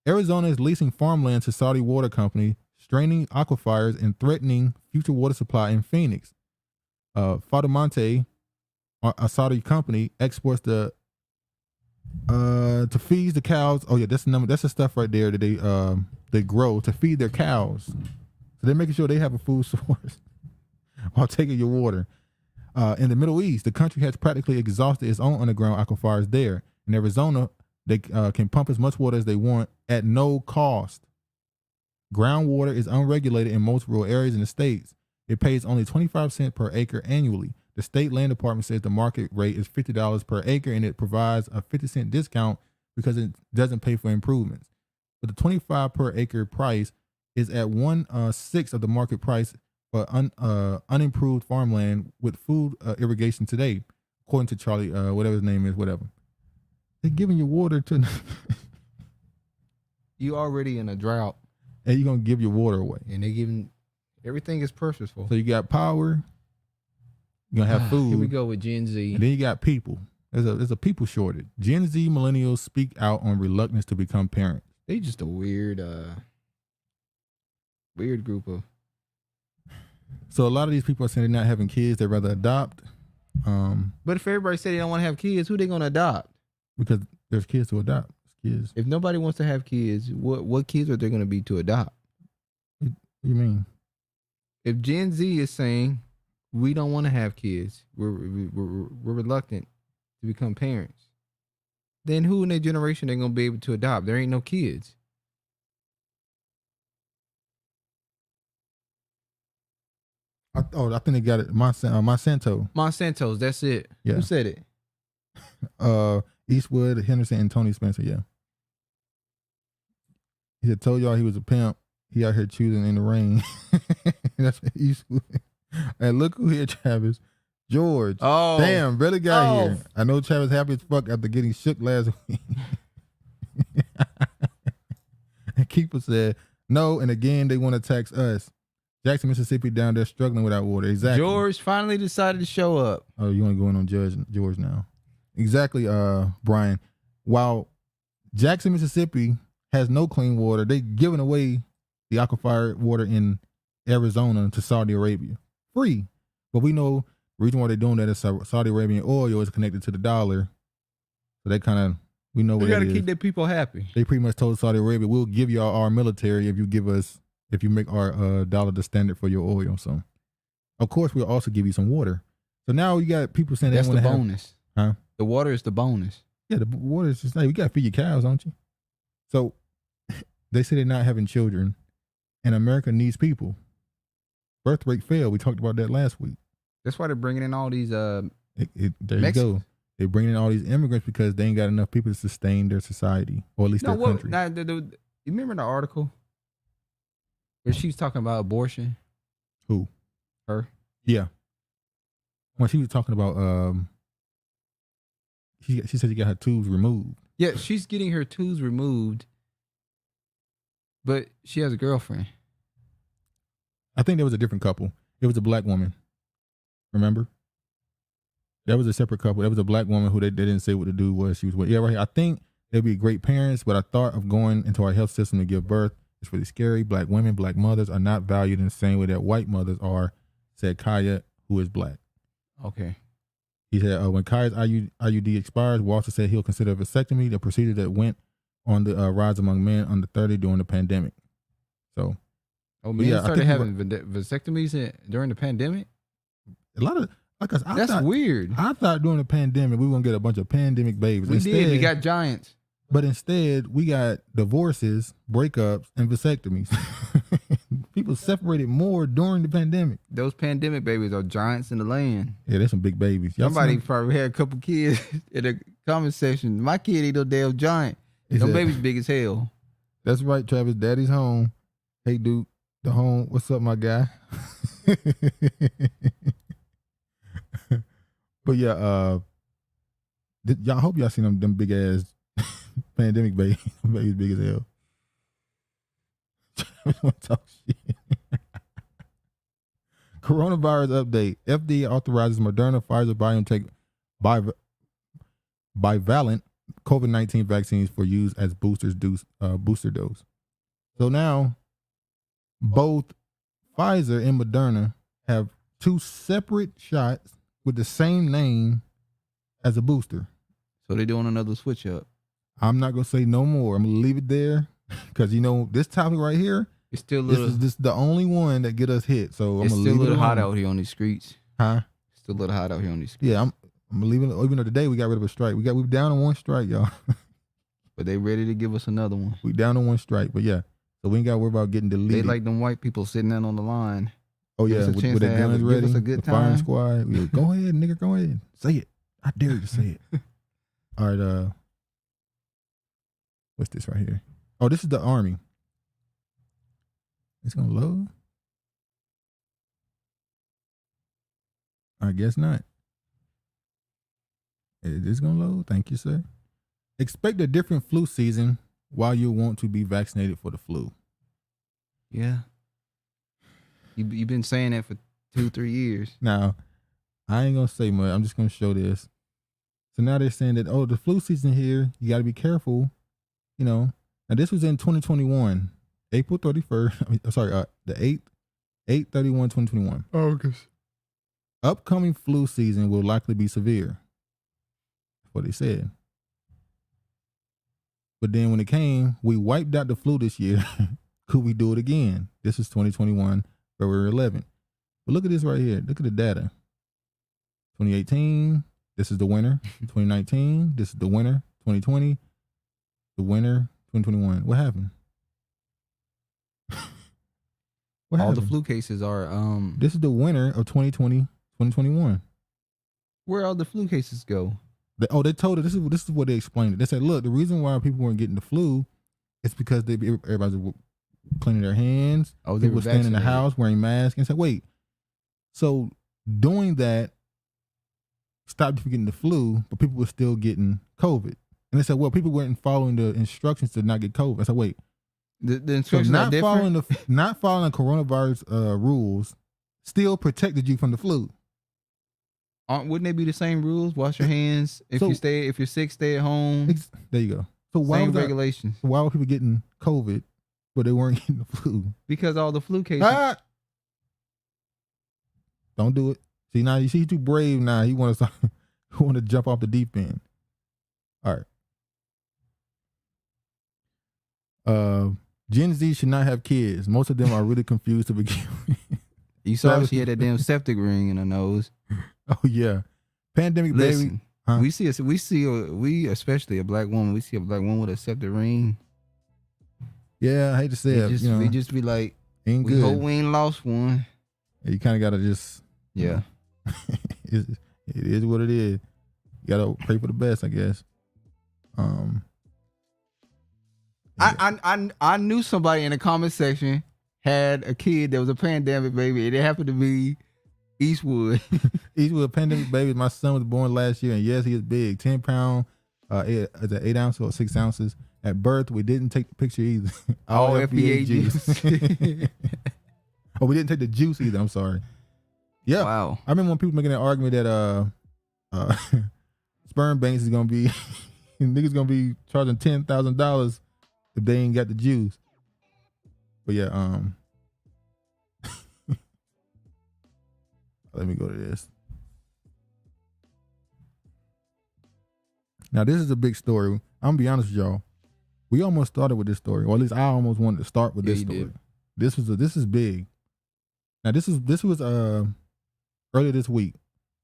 Arizona is leasing farmland to Saudi water company, straining aquifers and threatening future water supply in Phoenix. Fertilizer, a Saudi company, exports to feed the cows. Oh yeah, that's the number. That's the stuff right there that they grow to feed their cows. So they're making sure they have a food source while taking your water. In the Middle East, the country has practically exhausted its own underground aquifers there. In Arizona, they can pump as much water as they want at no cost. Groundwater is unregulated in most rural areas in the states. It pays only 25 cents per acre annually. The state land department says the market rate is $50 per acre, and it provides a 50-cent discount because it doesn't pay for improvements. But the 25 per acre price is at 1/6 of the market price for unimproved farmland with food irrigation today, according to Charlie, whatever his name is, whatever. They're giving you water to. You already in a drought, and you're gonna give your water away. And they giving everything is purposeful. So you got power. You're gonna have food. Here we go with Gen Z. And then you got people. There's a people shortage. Gen Z millennials speak out on reluctance to become parents. They just a weird group of. So a lot of these people are saying they're not having kids. They'd rather adopt. But if everybody say they don't want to have kids, who they gonna adopt? Because there's kids to adopt. Kids. If nobody wants to have kids, what kids are there gonna be to adopt? What you mean? If Gen Z is saying we don't want to have kids, we're reluctant to become parents, then who in their generation they gonna be able to adopt? There ain't no kids. I think they got it. Monsanto. Monsanto's. That's it. Yeah. Who said it? Eastwood, Henderson, and Tony Spencer. Yeah. He said, told y'all he was a pimp. He out here choosing in the rain. That's what Eastwood. And look who here, Travis. George. Oh. Damn, brother got here. I know Travis happy as fuck after getting shook last week. And Keeper said, no, and again, they want to tax us. Jackson, Mississippi down there struggling without water. Exactly. George finally decided to show up. Oh, you want to go in on George now? Exactly, Brian. While Jackson, Mississippi has no clean water, they giving away the aquifer water in Arizona to Saudi Arabia. Free. But we know the reason why they're doing that is Saudi Arabian oil is connected to the dollar. So they kind of, we know what We got it to is. keep their people happy. They pretty much told Saudi Arabia, we'll give y'all our military if you make our dollar the standard for your oil. So, of course, we'll also give you some water. So now you got people saying That's they the want to bonus. Huh? The water is the bonus. Yeah, the water is just like, you got to feed your cows, don't you? So they say they're not having children, and America needs people. Birth rate fell. We talked about that last week. That's why they're bringing in all these there you Mexicans. go. They're bringing in all these immigrants because they ain't got enough people to sustain their society, or at least their country. You remember the article where she was talking about abortion? Who? Her. Yeah. When she was talking about, she said she got her tubes removed. Yeah, she's getting her tubes removed, but she has a girlfriend. I think there was a different couple. It was a black woman. Remember? That was a separate couple. That was a black woman who they didn't say what the dude was. She was with. Yeah, right here. I think they'd be great parents, but I thought of going into our health system to give birth. It's really scary. Black women, black mothers are not valued in the same way that white mothers are, said Kaya, who is black. Okay. He said, when Kaya's IUD expires, Walter said he'll consider a vasectomy, the procedure that went on the rise among men under 30 during the pandemic. So, men started having vasectomies during the pandemic? A lot of, that's weird. I thought during the pandemic we were going to get a bunch of pandemic babies. Instead, we got giants. But instead, we got divorces, breakups, and vasectomies. People separated more during the pandemic. Those pandemic babies are giants in the land. Yeah, they're some big babies. Somebody probably had a couple kids in the comment section. My kid ain't no damn giant. Them baby's big as hell. That's right, Travis. Daddy's home. Hey, Duke, the home. What's up, my guy? But yeah, y'all hope y'all seen them big ass pandemic babies. Babies big as hell. Travis want to talk shit. Coronavirus update. FDA authorizes Moderna, Pfizer-BioNTech, Bivalent COVID-19 vaccines for use as booster dose. So now, both Pfizer and Moderna have two separate shots with the same name as a booster. So they're doing another switch up. I'm not gonna say no more. I'm gonna leave it there because this topic right here. It's still this is the only one that get us hit. So I'm gonna leave it. It's still a little hot out here on these streets. Huh? Still a little hot out here on these streets. Yeah, I'm gonna leave it. Even though today we got rid of a strike, we're down on one strike, y'all. But they ready to give us another one. We down on one strike, but yeah, So we ain't got to worry about getting deleted. They like them white people sitting down on the line. Oh Give yeah, us a with chance their to have guns a- ready. give us a good the firing time. squad. We like, go ahead, nigga, go ahead. Say it. I dare you to say it. All right, what's this right here? Oh, this is the Army. It's gonna load? I guess not. It is gonna load. Thank you, sir. Expect a different flu season while you want to be vaccinated for the flu. Yeah. You've been saying that for 2-3 years. Now, I ain't gonna say much. I'm just gonna show this. So now they're saying that, oh, the flu season here, you gotta be careful. You know. Now this was in 2021, April 31st. The 8/31/2021. August. Upcoming flu season will likely be severe. That's what they said. But then when it came, we wiped out the flu this year. Could we do it again? This is 2021, February 11th. But look at this right here. Look at the data. 2018, this is the winter. 2019, this is the winter. 2020, the winter. 2021. What happened? What All happened? the flu cases are This is the winter of 2020, 2021. Where all the flu cases go? They told it. This is what they explained it. They said, look, the reason why people weren't getting the flu is because everybody's cleaning their hands. Oh, they people were staying in the vaccinated. house wearing masks. And said, wait, so doing that stopped you from getting the flu, but people were still getting COVID. And they said, well, people weren't following the instructions to not get COVID. I said, wait, The so instructions are different. not following the coronavirus rules still protected you from the flu. Wouldn't they be the same rules? Wash your hands. If So- you're sick, stay at home. There you go. So why Same was regulations. Why were people getting COVID, but they weren't getting the flu? Because all the flu cases. Don't do it. See now, you see he's too brave now. He wants to jump off the deep end. All right. Gen Z should not have kids. Most of them are really confused to begin with. You saw she had that damn septic ring in her nose. Oh yeah, pandemic Listen, baby. we especially a black woman. We see a black woman with a septic ring. Yeah, I hate to say it. We just be like, ain't we good. hope we ain't lost one. Yeah, you kind of gotta just Yeah. it is what it is. You gotta pray for the best, I guess. I knew somebody in the comment section had a kid that was a pandemic baby, and it happened to be Eastwood. Eastwood pandemic baby. My son was born last year, and yes, he is big. 10 pound, is it 8 ounces or 6 ounces? At birth, we didn't take the picture either. All FBA juice. Oh, we didn't take the juice either. I'm sorry. Yeah. Wow. I remember when people making that argument that sperm banks is gonna be niggas gonna be charging $10,000 if they ain't got the juice. But yeah, let me go to this. Now this is a big story. I'm gonna be honest with y'all. We almost started with this story, or at least I almost wanted to start with this story. Did. This is big. Now this was earlier this week.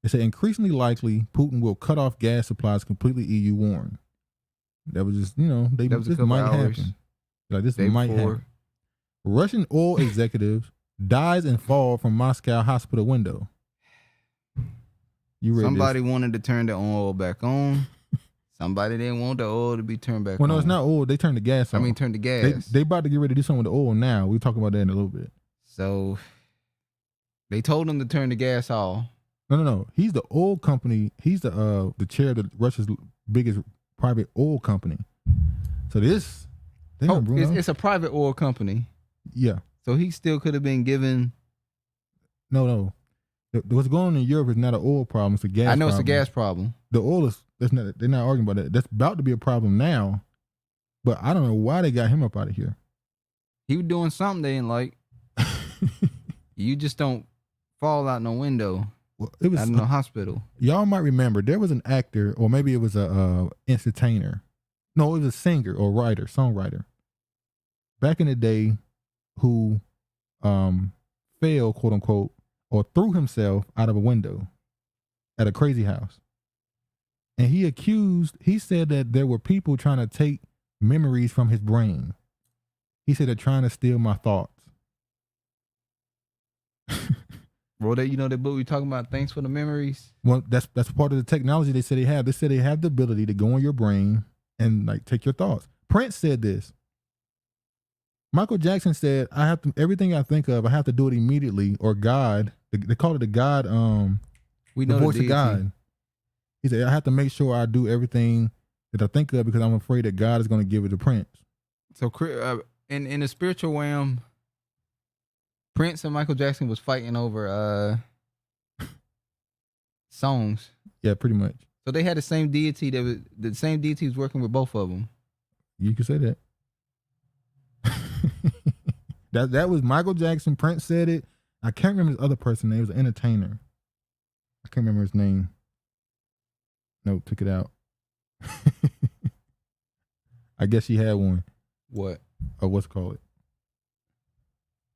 It said increasingly likely Putin will cut off gas supplies completely. EU warned. That was just That was a this couple might hours. happen. Like this Day might before. happen. Russian oil executive dies and fall from Moscow hospital window. You read Somebody this? wanted to turn the oil back on. Somebody didn't want the oil to be turned back Well, on. no, it's not oil. They turned the gas on. turn the gas. They about to get ready to do something with the oil now. We'll talk about that in a little bit. So they told him to turn the gas off. No. He's the oil company. He's the chair of Russia's biggest private oil company. So this, It's a private oil company. Yeah. So he still could have been given. No. What's going on in Europe is not an oil problem. It's a gas. I know problem. it's a gas problem. The oil is. They're not arguing about that. That's about to be a problem now. But I don't know why they got him up out of here. He was doing something they didn't like. You just don't fall out no window. Well, it was out in the hospital. Y'all might remember there was an actor, or maybe it was a entertainer. No, it was a singer or writer, songwriter. Back in the day, who fell, quote unquote, or threw himself out of a window at a crazy house. And he said that there were people trying to take memories from his brain. He said they're trying to steal my thoughts. Bro, that that book we talking about, Thanks for the Memories? Well, that's part of the technology they said they have. They said they have the ability to go in your brain and like take your thoughts. Prince said this. Michael Jackson said, I have to, everything I think of, I have to do it immediately, or God, they call it the God, we the know voice the of God. He said, I have to make sure I do everything that I think of because I'm afraid that God is going to give it to Prince. So in the spiritual realm, Prince and Michael Jackson was fighting over songs. Yeah, pretty much. So they had the same deity the same deity was working with both of them. You could say that. that was Michael Jackson. Prince said it. I can't remember his other person name. He was an entertainer. I can't remember his name. Nope, took it out. I guess she had one. What? Or what's it called?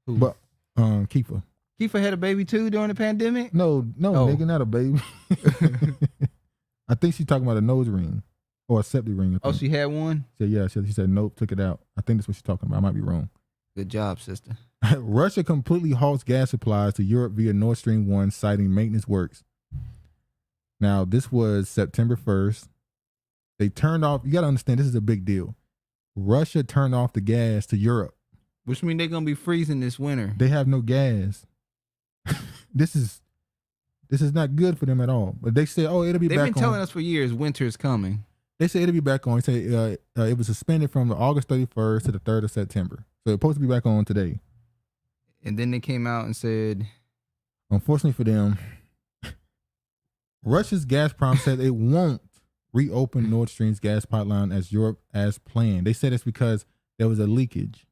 Who? But Kiefer. Kiefer had a baby too during the pandemic? No, nigga, not a baby. I think she's talking about a nose ring or a septic ring. Oh, she had one? So yeah, she said nope, took it out. I think that's what she's talking about. I might be wrong. Good job, sister. Russia completely halts gas supplies to Europe via Nord Stream 1, citing maintenance works. Now, this was September 1st. They turned off, you got to understand, this is a big deal. Russia turned off the gas to Europe. Which means they're going to be freezing this winter. They have no gas. This is not good for them at all. But they say, oh, it'll be back on. They've been telling us for years winter is coming. They say it'll be back on. They say it was suspended from August 31st to the 3rd of September. So it's supposed to be back on today. And then they came out and said, unfortunately for them, Russia's Gazprom said it won't reopen Nord Stream's gas pipeline as Europe as planned. They said it's because there was a leakage.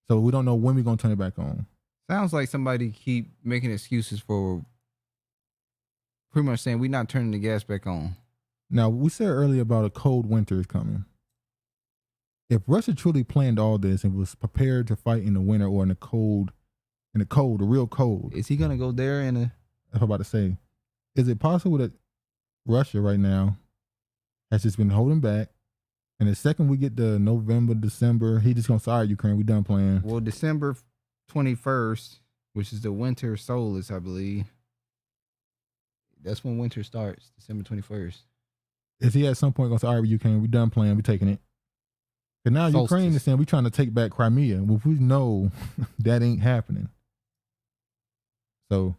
So we don't know when we're going to turn it back on. Sounds like somebody keep making excuses for pretty much saying we're not turning the gas back on. Now, we said earlier about a cold winter is coming. If Russia truly planned all this and was prepared to fight in the winter or in the cold, the real cold. Is he going to go there in a... That's what I'm about to say. Is it possible that Russia right now has just been holding back, and the second we get to November, December, he just going to say, all right, Ukraine, we done playing. Well, December 21st, which is the winter solstice, I believe. That's when winter starts, December 21st. Is he at some point going to say, all right, Ukraine, we done playing, we taking it? And now solstice. Ukraine is saying we trying to take back Crimea. Well, we know that ain't happening. So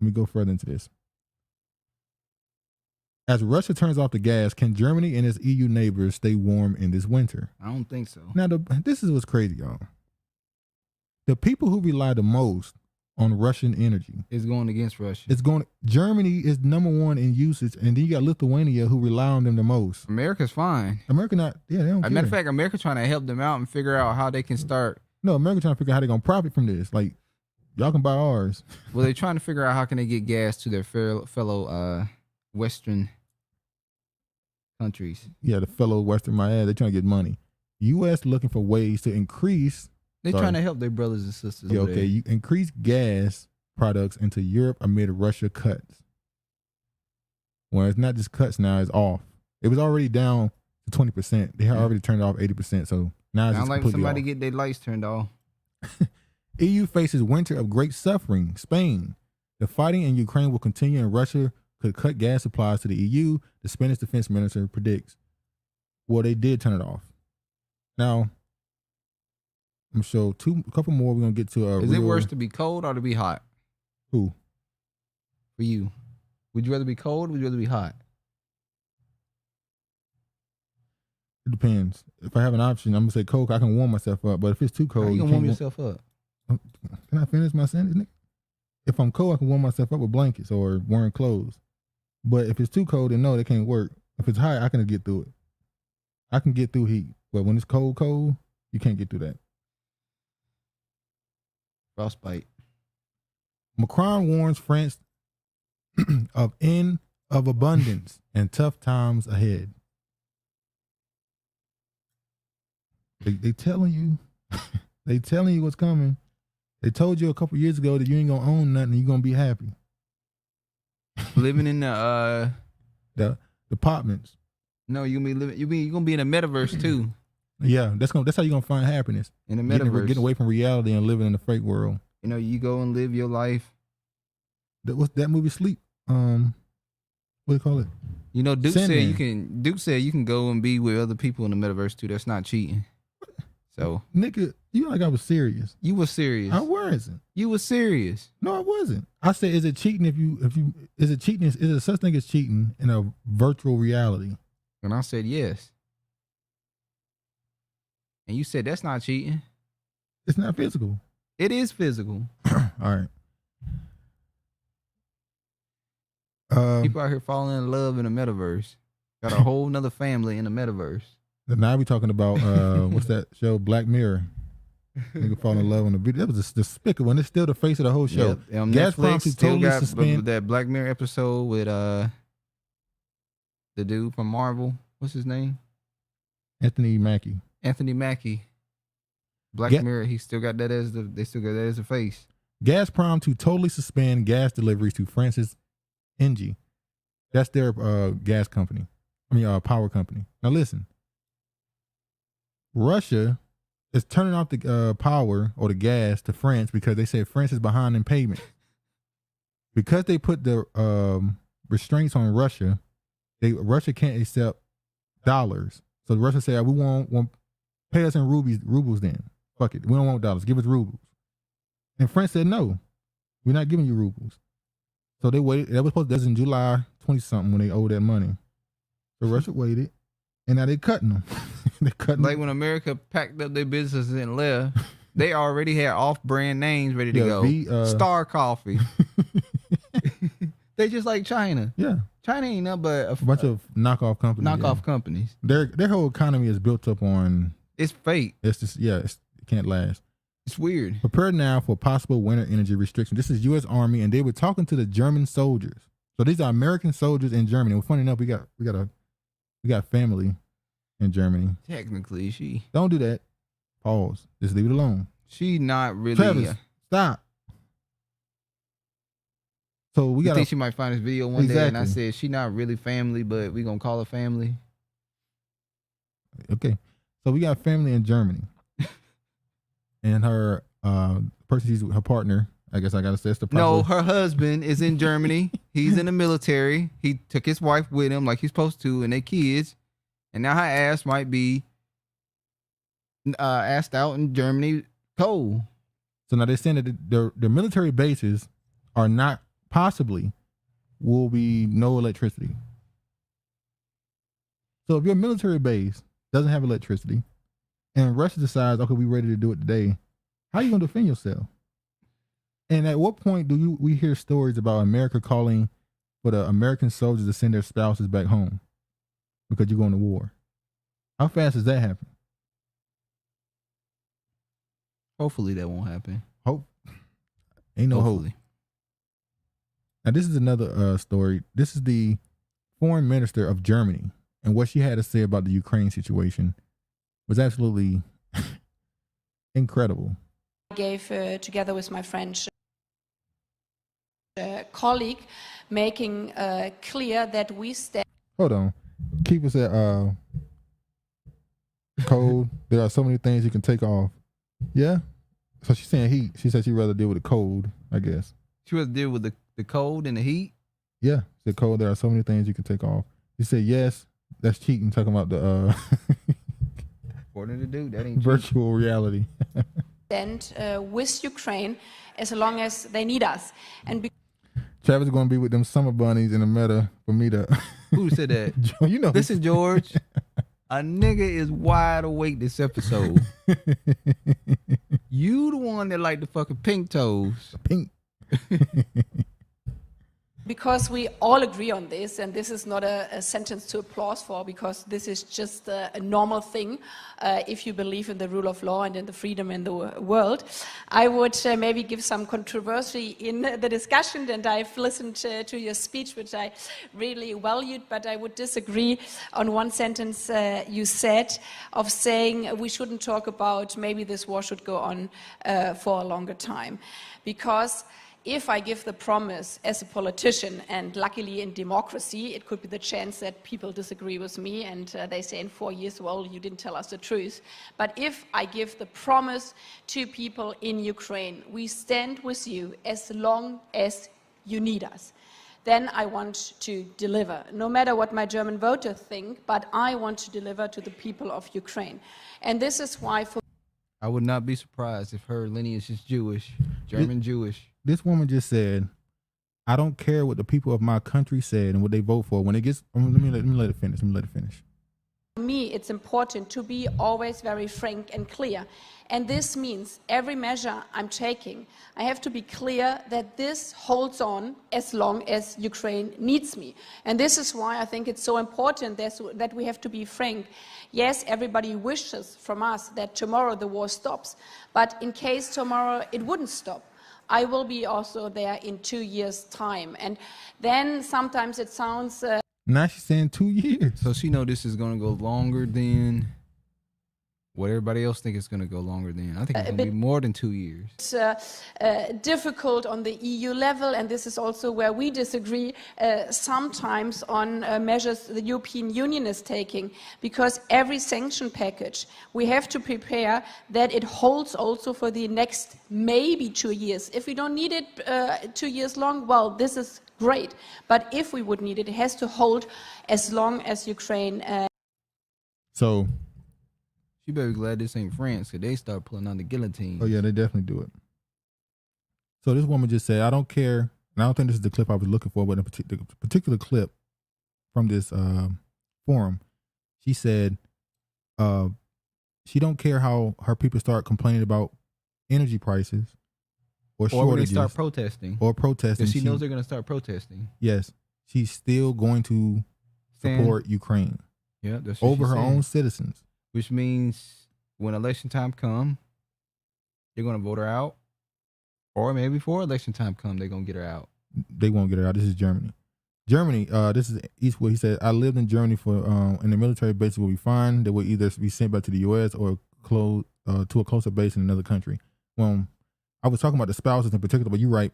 let me go further into this. As Russia turns off the gas, can Germany and its EU neighbors stay warm in this winter? I don't think so. Now, this is what's crazy, y'all. The people who rely the most on Russian energy is going against Russia. Germany is number one in usage, and then you got Lithuania who rely on them the most. America's fine. America not, yeah, they don't care. As a matter of fact, America trying to help them out and figure out how they can start. No, America trying to figure out how they're going to profit from this. Like, y'all can buy ours. Well, they're trying to figure out how can they get gas to their fellow Western countries. Yeah, the fellow Western they're trying to get money. U.S. looking for ways to increase. They're trying to help their brothers and sisters. Yeah, okay. You increase gas products into Europe amid Russia cuts. Well, it's not just cuts now, it's off. It was already down to 20%. They had already turned it off 80%. So now it's just like completely somebody off. get their lights turned off. EU faces winter of great suffering. Spain. The fighting in Ukraine will continue and Russia could cut gas supplies to the EU, the Spanish defense minister predicts. Well, they did turn it off. Now, I'm sure a couple more we're going to get to. Is it worse to be cold or to be hot? Who? For you. Would you rather be cold or would you rather be hot? It depends. If I have an option, I'm going to say cold. I can warm myself up. But if it's too cold, how you going to warm yourself up? Can I finish my sentence, Nick? If I'm cold, I can warm myself up with blankets or wearing clothes. But if it's too cold, then no, that can't work. If it's hot, I can get through it. I can get through heat. But when it's cold, you can't get through that. Frostbite. Macron warns France of end of abundance and tough times ahead. They telling you, they telling you what's coming. They told you a couple years ago that you ain't gonna own nothing and you're gonna be happy. Living in the apartments. No, you're gonna be in a metaverse too. Yeah, that's how you're gonna find happiness in the metaverse. Getting away from reality and living in the fake world. You know, you go and live your life. What's that movie? Sleep. What do you call it? You know, Duke Sandman. said you can go and be with other people in the metaverse too. That's not cheating. So, nigga, you like I was serious. You were serious. I wasn't. You were serious. No, I wasn't. I said, is it cheating is it cheating? Is it such thing as cheating in a virtual reality? And I said yes. And you said that's not cheating. It's not physical. It is physical. All right. People out here falling in love in the metaverse. Got a whole nother family in the metaverse. Now we talking about what's that show? Black Mirror. Nigga fall in love on the video. That was despicable, and it's still the face of the whole show. Yep. Gas Netflix still still totally got suspend. that Black Mirror episode with the dude from Marvel. What's his name? Anthony Mackie. Black Mirror. He still got that they still got that as a face. Gazprom to totally suspend gas deliveries to France's Engie. That's their gas company. Power company. Now listen. Russia is turning off the power or the gas to France because they say France is behind in payment. Because they put the restraints on Russia, Russia can't accept dollars. So Russia say, we won't pay us in rubles then. Fuck it. We don't want dollars. Give us rubles. And France said, no, we're not giving you rubles. So they waited. That was in July 20-something when they owed that money. So Russia waited, and now they're cutting them. Like when America packed up their businesses and left, they already had off-brand names ready to go. Star Coffee. They just like China. Yeah. China ain't nothing but a bunch of knockoff companies. Companies. Their whole economy is built up on... It's fake. It's just, it can't last. It's weird. Prepare now for possible winter energy restriction. This is U.S. Army, and they were talking to the German soldiers. So these are American soldiers in Germany. Well, funny enough, we got family in Germany. Technically, she don't do that. Pause. Just leave it alone. She not really. Travis, stop. So we got. Think she might find this video one day, and I said she not really family, but we gonna call her family. Okay, so we got family in Germany, and her person, she's her partner. I guess I gotta say it's the No, her husband is in Germany. He's in the military. He took his wife with him like he's supposed to, and they kids. And now her ass might be asked out in Germany cold. So now they're saying that the military bases are not will be no electricity. So if your military base doesn't have electricity and Russia decides, okay, we're ready to do it today, how are you going to defend yourself? And at what point do we hear stories about America calling for the American soldiers to send their spouses back home because you're going to war? How fast does that happen? Hopefully that won't happen. Ain't no Hopefully. hope. Now this is another story. This is the foreign minister of Germany, and what she had to say about the Ukraine situation was absolutely incredible. I gave together with my French colleague, making clear that we stand. Hold on, keep us at cold. There are so many things you can take off. Yeah, so she's saying heat. She said she'd rather deal with the cold. I guess she rather deal with the cold and the heat. Yeah, the cold. There are so many things you can take off. She said yes. That's cheating. Talking about the according to dude, that ain't virtual reality. Stand with Ukraine as long as they need us. And Travis is going to be with them summer bunnies in the meta for me to. Who said that? You know. Listen, George. A nigga is wide awake this episode. You the one that like the fucking pink toes. Pink. Because we all agree on this, and this is not a sentence to applause for, because this is just a normal thing if you believe in the rule of law and in the freedom in the world. I would maybe give some controversy in the discussion, and I've listened to your speech, which I really valued, but I would disagree on one sentence you said of saying we shouldn't talk about maybe this war should go on for a longer time. Because if I give the promise as a politician, and luckily in democracy, it could be the chance that people disagree with me and they say in 4 years, well, you didn't tell us the truth. But if I give the promise to people in Ukraine, we stand with you as long as you need us, then I want to deliver, no matter what my German voters think, but I want to deliver to the people of Ukraine. And this is why for I would not be surprised if her lineage is Jewish, German Jewish. This woman just said, I don't care what the people of my country said and what they vote for. When it gets, let me let it finish. For me, it's important to be always very frank and clear. And this means every measure I'm taking, I have to be clear that this holds on as long as Ukraine needs me. And this is why I think it's so important that we have to be frank. Yes, everybody wishes from us that tomorrow the war stops. But in case tomorrow it wouldn't stop, I will be also there in 2 years' time. And then sometimes it sounds... Now she's saying 2 years. So she know this is going to go longer than what everybody else think it's going to go longer than. I think it's going to be more than 2 years. It's difficult on the EU level, and this is also where we disagree sometimes on measures the European Union is taking, because every sanction package, we have to prepare that it holds also for the next maybe 2 years. If we don't need it 2 years long, well, this is great. But if we would need it, it has to hold as long as Ukraine... So... You better be glad this ain't France, because they start pulling on the guillotine. Oh, yeah, they definitely do it. So this woman just said, I don't care, and I don't think this is the clip I was looking for, but in the particular clip from this forum, she said she don't care how her people start complaining about energy prices or shortages. Or when they start protesting. Or protesting. She knows they're going to start protesting. Yes. She's still going to support Ukraine. Yeah, that's what over her own citizens. Which means when election time come, they're going to vote her out. Or maybe before election time come, they're going to get her out. They won't get her out. This is Germany. Germany, this is Eastwood. He said, I lived in Germany for, and the military bases will be fine. They will either be sent back to the U.S. or to a closer base in another country. Well, I was talking about the spouses in particular, but you're right.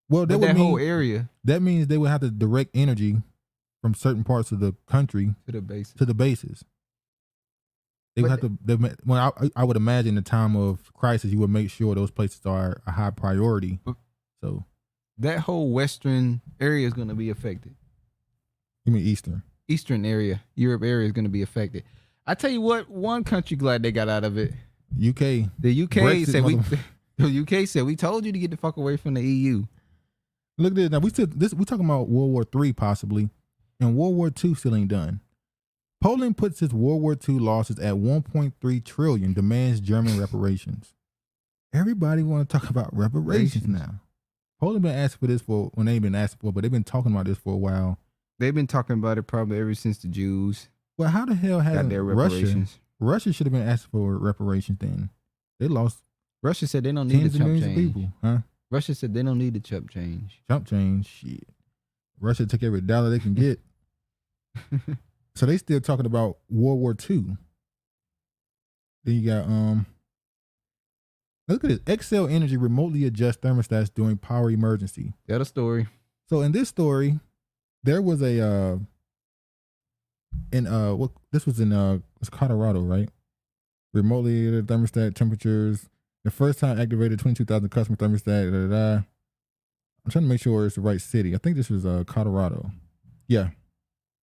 Well, that would mean, whole area. That means they would have to direct energy from certain parts of the country to the bases. They would have to. I would imagine in the time of crisis, you would make sure those places are a high priority. So that whole western area is going to be affected. You mean eastern? Eastern area, Europe area is going to be affected. I tell you what, one country glad they got out of it. UK. The UK Brexit said the UK said we told you to get the fuck away from the EU. Look at this. Now we talking about World War III possibly, and World War II still ain't done. Poland puts its World War II losses at 1.3 trillion, demands German reparations. Everybody want to talk about reparations now. Poland been asking for this they ain't been asking for, but they've been talking about this for a while. They've been talking about it probably ever since the Jews. Well, how the hell has their reparations? Russia should have been asking for reparations then. They lost. Russia said they don't need the chump change. People, huh? Russia said they don't need the chump change. Chump change, shit. Russia took every dollar they can get. So they still talking about World War II. Then you got look at this. Excel Energy remotely adjusts thermostats during power emergency. Got a story. So in this story, there was a this was in it's Colorado, right? Remotely thermostat temperatures. The first time activated 22,000 customer thermostat. I'm trying to make sure it's the right city. I think this was Colorado. Yeah,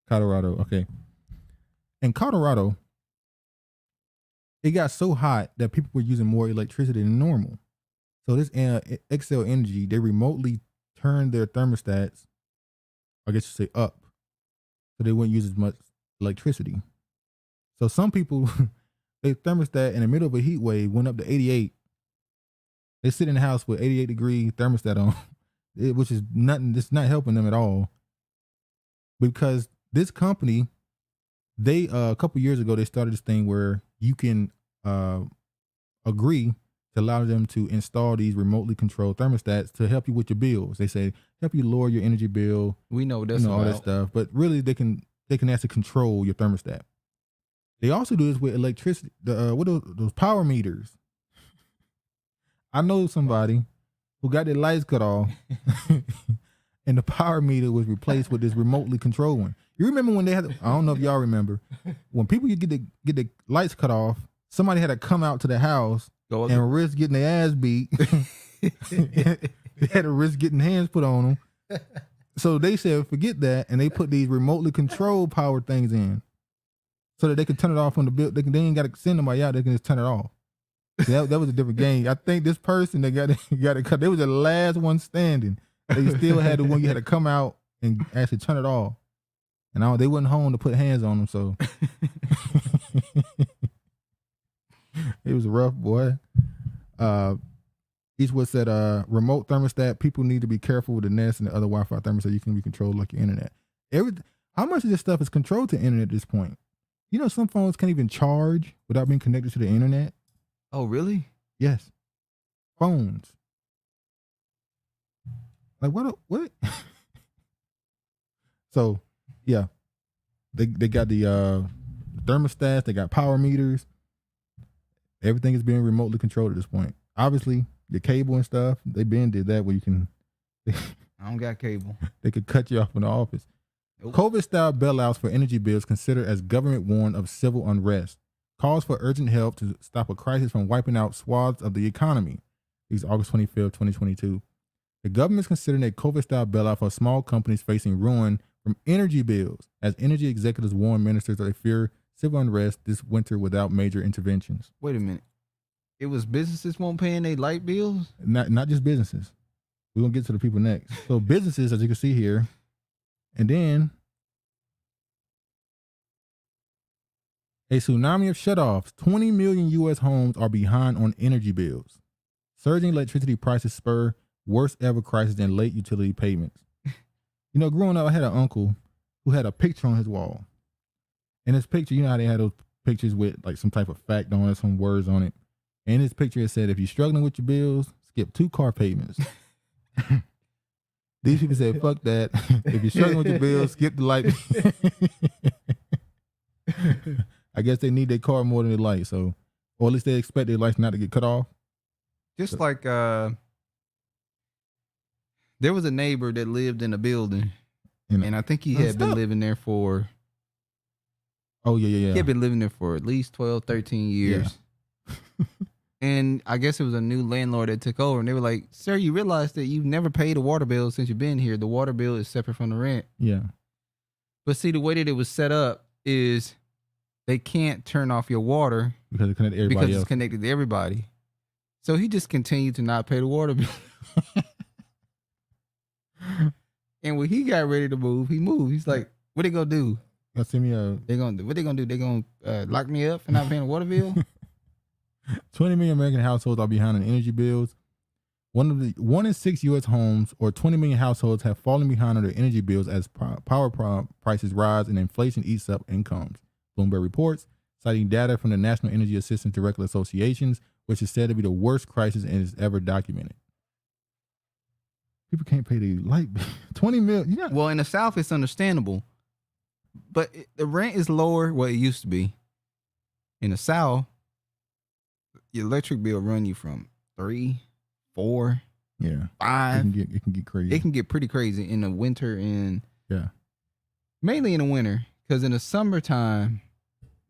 Colorado. Okay. In Colorado, it got so hot that people were using more electricity than normal. So this Excel Energy, they remotely turned their thermostats, I guess you say up, so they wouldn't use as much electricity. So some people, their thermostat in the middle of a heat wave went up to 88. They sit in the house with 88-degree thermostat on, which is nothing. It's not helping them at all. Because this company, they a couple years ago, they started this thing where you can agree to allow them to install these remotely controlled thermostats to help you with your bills. They say help you lower your energy bill. We know that's all that stuff, but really they can actually control your thermostat. They also do this with electricity. What are those power meters? I know somebody who got their lights cut off, and the power meter was replaced with this remotely controlled one. You remember when they had? I don't know if y'all remember when people get the lights cut off. Somebody had to come out to the house and risk getting their ass beat. They had to risk getting hands put on them. So they said, forget that, and they put these remotely controlled power things in, so that they could turn it off on the bill. They ain't got to send nobody out. They can just turn it off. That was a different game. I think this person that got it cut, they was the last one standing. They still had the one you had to come out and actually turn it off. And they wasn't home to put hands on them, so it was rough, boy. Each was said, remote thermostat. People need to be careful with the Nest and the other Wi-Fi thermostat. You can be controlled like your internet. How much of this stuff is controlled to the internet at this point? You know, some phones can't even charge without being connected to the internet. Oh, really? Yes. Phones. Like what? So, yeah, they got the thermostats. They got power meters. Everything is being remotely controlled at this point. Obviously, the cable and stuff, they been did that where you can. I don't got cable. They could cut you off in the office. Nope. COVID-style bailouts for energy bills considered as government warned of civil unrest. Calls for urgent help to stop a crisis from wiping out swaths of the economy. These August 25th, 2022. The government is considering a COVID-style bailout for small companies facing ruin from energy bills, as energy executives warn ministers that they fear civil unrest this winter without major interventions. Wait a minute. It was businesses won't paying their light bills? Not just businesses. We're going to get to the people next. So businesses, as you can see here, and then a tsunami of shutoffs. 20 million U.S. homes are behind on energy bills. Surging electricity prices spur worst ever crisis in late utility payments. You know, growing up, I had an uncle who had a picture on his wall. And his picture, you know how they had those pictures with like some type of fact on it, some words on it. And his picture, it said, if you're struggling with your bills, skip 2 car payments. These people said, fuck that. If you're struggling with your bills, skip the light. I guess they need their car more than their light, so, or at least they expect their lights not to get cut off. Just like there was a neighbor that lived in a building, and I think he had been living there for. Oh yeah. He had been living there for at least 12, 13 years. Yeah. And I guess it was a new landlord that took over, and they were like, "Sir, you realize that you've never paid a water bill since you've been here. The water bill is separate from the rent." Yeah. But see, the way that it was set up is they can't turn off your water because it's connected to everybody else. It's connected to everybody. So he just continued to not pay the water bill. And when he got ready to move, he moved. He's like, "What they gonna do? What they gonna do? They gonna lock me up for not paying a water bill?" 20 million American households are behind on energy bills. 1 in 6 U.S. homes, or 20 million households, have fallen behind on their energy bills as power prices rise and inflation eats up incomes. Bloomberg reports, citing data from the National Energy Assistance Director Associations, which is said to be the worst crisis it is ever documented. People can't pay their light bill. 20 million. Yeah. Well, in the South, it's understandable, but the rent is lower what it used to be. In the South, your electric bill run you from 3, 4, 5. It can get crazy. It can get pretty crazy in the winter and mainly in the winter, because in the summertime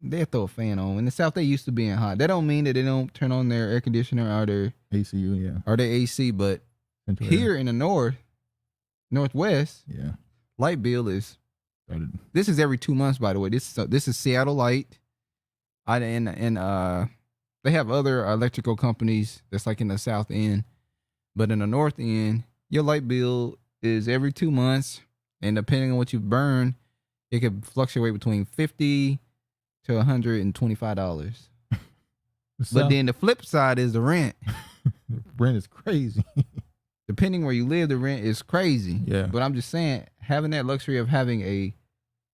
they'll throw a fan on. In the South, they used to being hot. That don't mean that they don't turn on their air conditioner or their AC, or their AC. But here in the Northwest, light bill is. This is every 2 months, by the way. This is Seattle Light, they have other electrical companies that's like in the South End, but in the North End, your light bill is every 2 months, and depending on what you burn, it could fluctuate between $50 to $125. But then the flip side is the rent. Rent is crazy. Depending where you live, the rent is crazy. Yeah. But I'm just saying, having that luxury of having a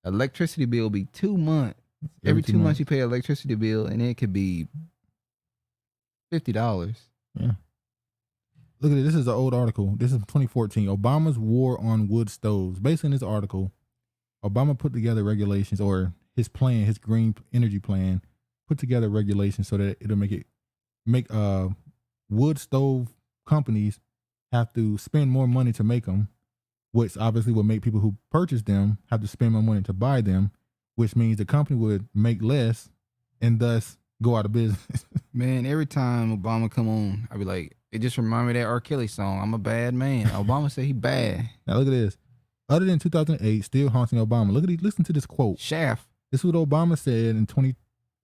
electricity bill be 2 months. Every 2 months you pay an electricity bill, and it could be $50. Yeah. Look at it. This is an old article. This is 2014. Obama's war on wood stoves. Based on this article, Obama put together regulations, or his plan, his green energy plan, put together regulations so that it'll make wood stove companies have to spend more money to make them, which obviously will make people who purchase them have to spend more money to buy them, which means the company would make less and thus go out of business. Man, every time Obama come on, I be like, it just remind me of that R.Kelly song, I'm a bad man. Obama said he bad. Now look at this. Other than 2008, still haunting Obama. Listen to this quote. Shaft. This is what Obama said in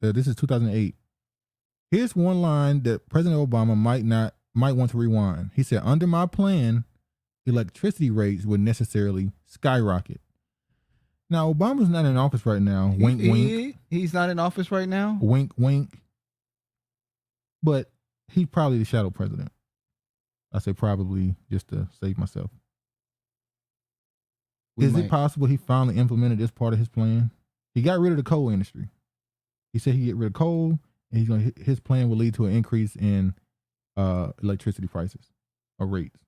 this is 2008. Here's one line that President Obama might want to rewind. He said, under my plan, electricity rates would necessarily skyrocket. Now, Obama's not in office right now. Wink, wink. He's not in office right now? Wink, wink. But he's probably the shadow president. I say probably just to save myself. Is it possible he finally implemented this part of his plan? He got rid of the coal industry. He said he'd get rid of coal, and his plan will lead to an increase in electricity prices or rates.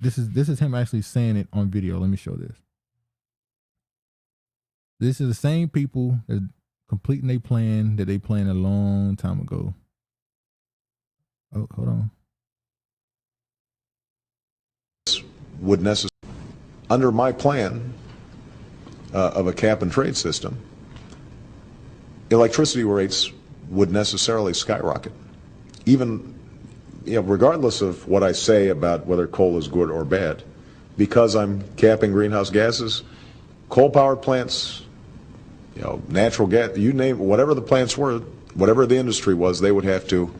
This is him actually saying it on video. Let me show this. This is the same people that completing their plan that they planned a long time ago. Oh, hold on. Would necessarily, under my plan of a cap and trade system, electricity rates would necessarily skyrocket. Even, regardless of what I say about whether coal is good or bad, because I'm capping greenhouse gases, coal-powered plants, natural gas, you name whatever the plants were, whatever the industry was, they would have to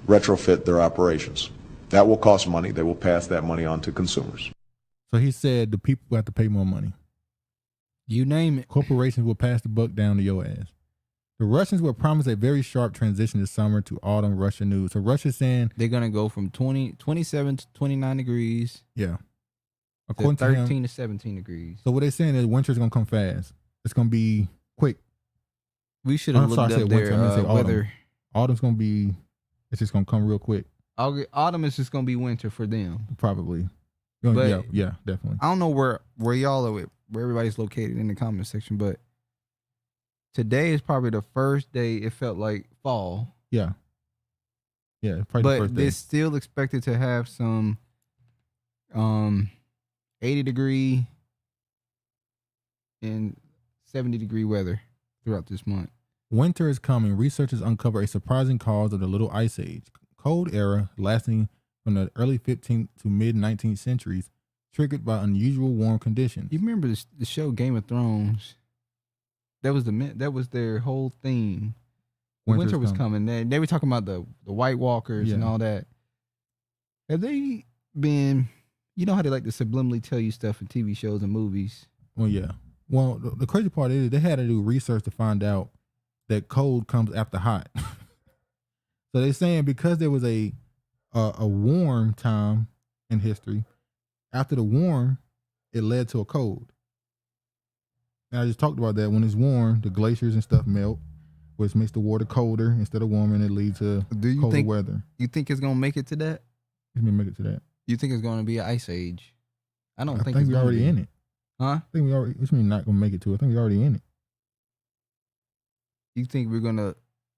retrofit their operations. That will cost money. They will pass that money on to consumers. So he said the people have to pay more money. You name it. Corporations will pass the buck down to your ass. The Russians were promised a very sharp transition this summer to autumn Russian news. So Russia's saying they're going to go from 27 to 29 degrees. Yeah. According to 13 to 17 degrees. So what they're saying is winter's going to come fast. It's going to be quick. We should have looked up their weather. Autumn's going to be, it's just going to come real quick. Autumn is just going to be winter for them. Probably. But yeah, definitely. I don't know where y'all are, where everybody's located in the comment section, but today is probably the first day it felt like fall. Yeah. Yeah, probably the first day. But it's still expected to have some 80 degree and 70 degree weather throughout this month. Winter is coming. Researchers uncover a surprising cause of the Little Ice Age. Cold era lasting from the early 15th to mid 19th centuries, triggered by unusual warm conditions. You remember the show Game of Thrones? That was their whole theme. Winter was coming. They were talking about the White Walkers and all that. Have they been? You know how they like to subliminally tell you stuff in TV shows and movies. Well, yeah. Well, the crazy part is they had to do research to find out that cold comes after hot. So they're saying because there was a warm time in history, after the warm, it led to a cold. And I just talked about that. When it's warm, the glaciers and stuff melt, which makes the water colder instead of warmer, and it leads to colder weather. You think it's gonna make it to that? It's gonna make it to that. You think it's gonna be an ice age? I think we're already in it. Huh? I think we already. Which means not gonna make it to it. I think we're already in it. You think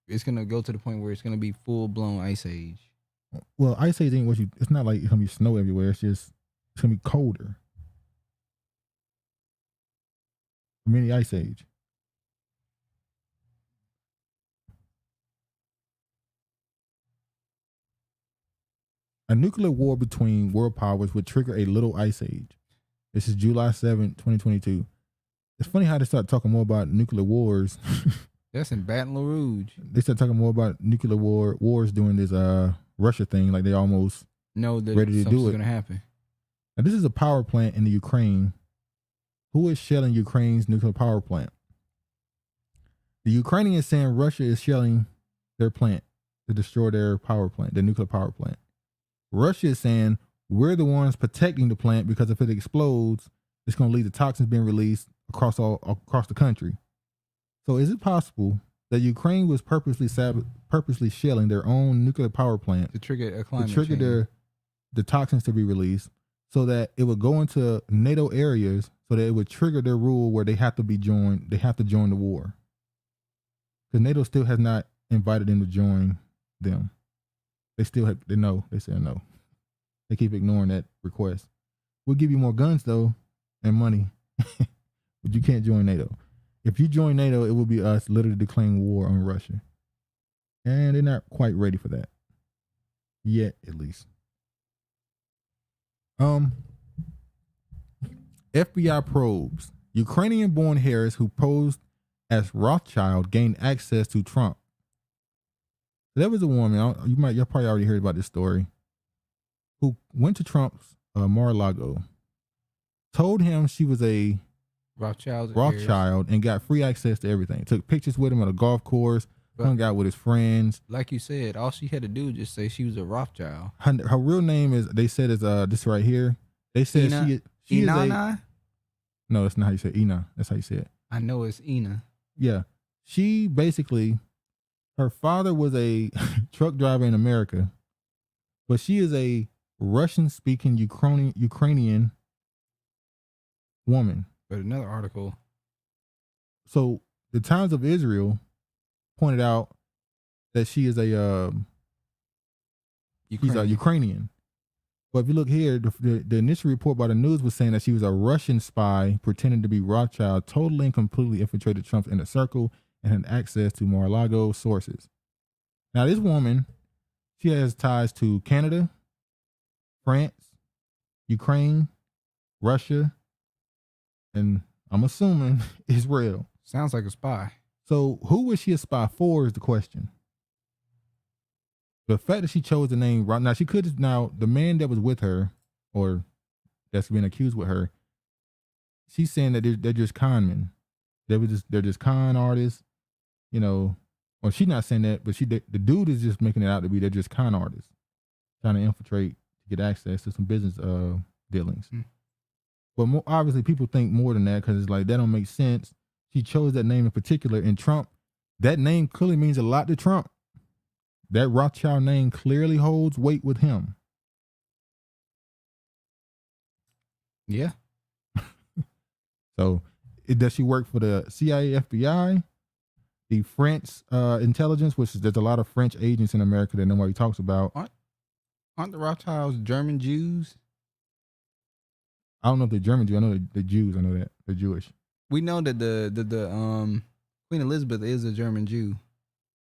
it's gonna go to the point where it's gonna be full blown ice age? Well, ice age ain't what you. It's not like it's gonna be snow everywhere. It's gonna be colder. A mini ice age. A nuclear war between world powers would trigger a little ice age. This is July 7th, 2022. It's funny how they start talking more about nuclear wars. That's in Baton Rouge. They start talking more about nuclear wars during this Russia thing, like they almost know that ready to do it. Going to happen. Now, this is a power plant in the Ukraine. Who is shelling Ukraine's nuclear power plant? The Ukrainians saying Russia is shelling their plant to destroy their power plant, their nuclear power plant. Russia is saying we're the ones protecting the plant because if it explodes, it's going to lead to toxins being released across the country. So is it possible that Ukraine was purposely shelling their own nuclear power plant to trigger a climate change, the toxins to be released, so that it would go into NATO areas, so that it would trigger their rule where they have to join the war? Because NATO still has not invited them to join them. They still have, they said no. They keep ignoring that request. We'll give you more guns though and money, but you can't join NATO. If you join NATO, it will be us literally declaring war on Russia. And they're not quite ready for that. Yet, at least. FBI probes. Ukrainian-born Harris who posed as Rothschild gained access to Trump. There was a woman, you'll probably already heard about this story, who went to Trump's Mar-a-Lago, told him she was a Rothschild and got free access to everything. Took pictures with him at a golf course, hung out with his friends. Like you said, all she had to do was just say she was a Rothschild. Her real name is, they said, is this right here. They said she is a... No, that's not how you say it. Ina. That's how you say it. I know it's Ina. Yeah. She basically, her father was a truck driver in America, but she is a Russian-speaking Ukrainian woman. But another article. So the Times of Israel pointed out that she is a Ukrainian. But if you look here, the initial report by the news was saying that she was a Russian spy pretending to be Rothschild, totally and completely infiltrated Trump's inner circle and had access to Mar-a-Lago sources. Now, this woman, she has ties to Canada, France, Ukraine, Russia, and I'm assuming Israel. Sounds like a spy. So who was she a spy for is the question. The fact that she chose the name, now she could, the man that was with her, or that's being accused with her, she's saying that they're just con men. They're just con artists, Well, she's not saying that, but the dude is just making it out to be they're just con artists trying to infiltrate to get access to some business dealings. But obviously, people think more than that because it's like that don't make sense. She chose that name in particular, and Trump, that name clearly means a lot to Trump. That Rothschild name clearly holds weight with him. Yeah. So, does she work for the CIA, FBI, the French intelligence, which is, there's a lot of French agents in America that nobody talks about. Aren't the Rothschilds German Jews? I don't know if they're German Jews. I know the Jews. I know that they're Jewish. We know that the Queen Elizabeth is a German Jew,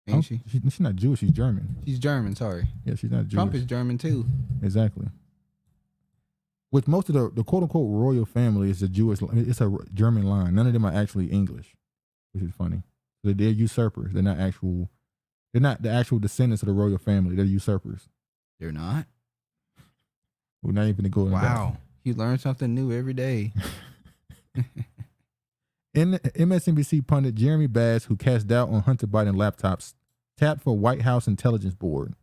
ain't she? She's not Jewish. She's German. She's German. Sorry. Yeah, she's not Jewish. Trump is German too. Exactly. With most of the quote unquote royal family is a Jewish. It's a German line. None of them are actually English, which is funny. They're usurpers. They're not actual. They're not the actual descendants of the royal family. They're usurpers. They're not. We're not even going. Wow, you learn something new every day. MSNBC pundit Jeremy Bass, who cast doubt on Hunter Biden laptops, tapped for White House Intelligence Board.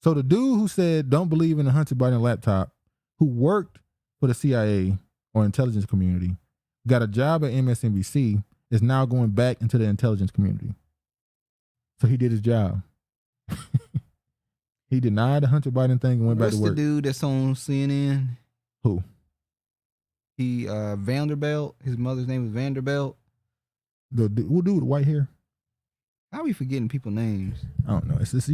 So the dude who said don't believe in the Hunter Biden laptop, who worked for the CIA or intelligence community, got a job at MSNBC, is now going back into the intelligence community. So he did his job. He denied the Hunter Biden thing and went back to work. What's the dude that's on CNN? Who? He Vanderbilt. His mother's name is Vanderbilt. The dude with white hair. How are we forgetting people's names? I don't know. It's just,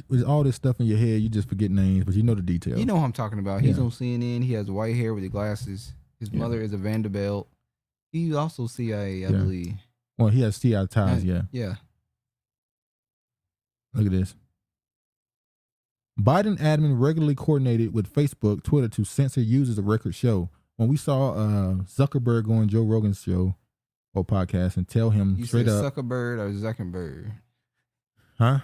with all this stuff in your head, you just forget names, but you know the details. You know who I'm talking about. He's on CNN. He has white hair with the glasses. His mother is a Vanderbilt. He's also CIA, I believe. Well, he has CIA ties, Yeah. Look at this. Biden admin regularly coordinated with Facebook, Twitter to censor users of record show. When we saw Zuckerberg go on Joe Rogan's show or podcast and tell him you straight said up. Zuckerberg or Zuckerberg? Huh?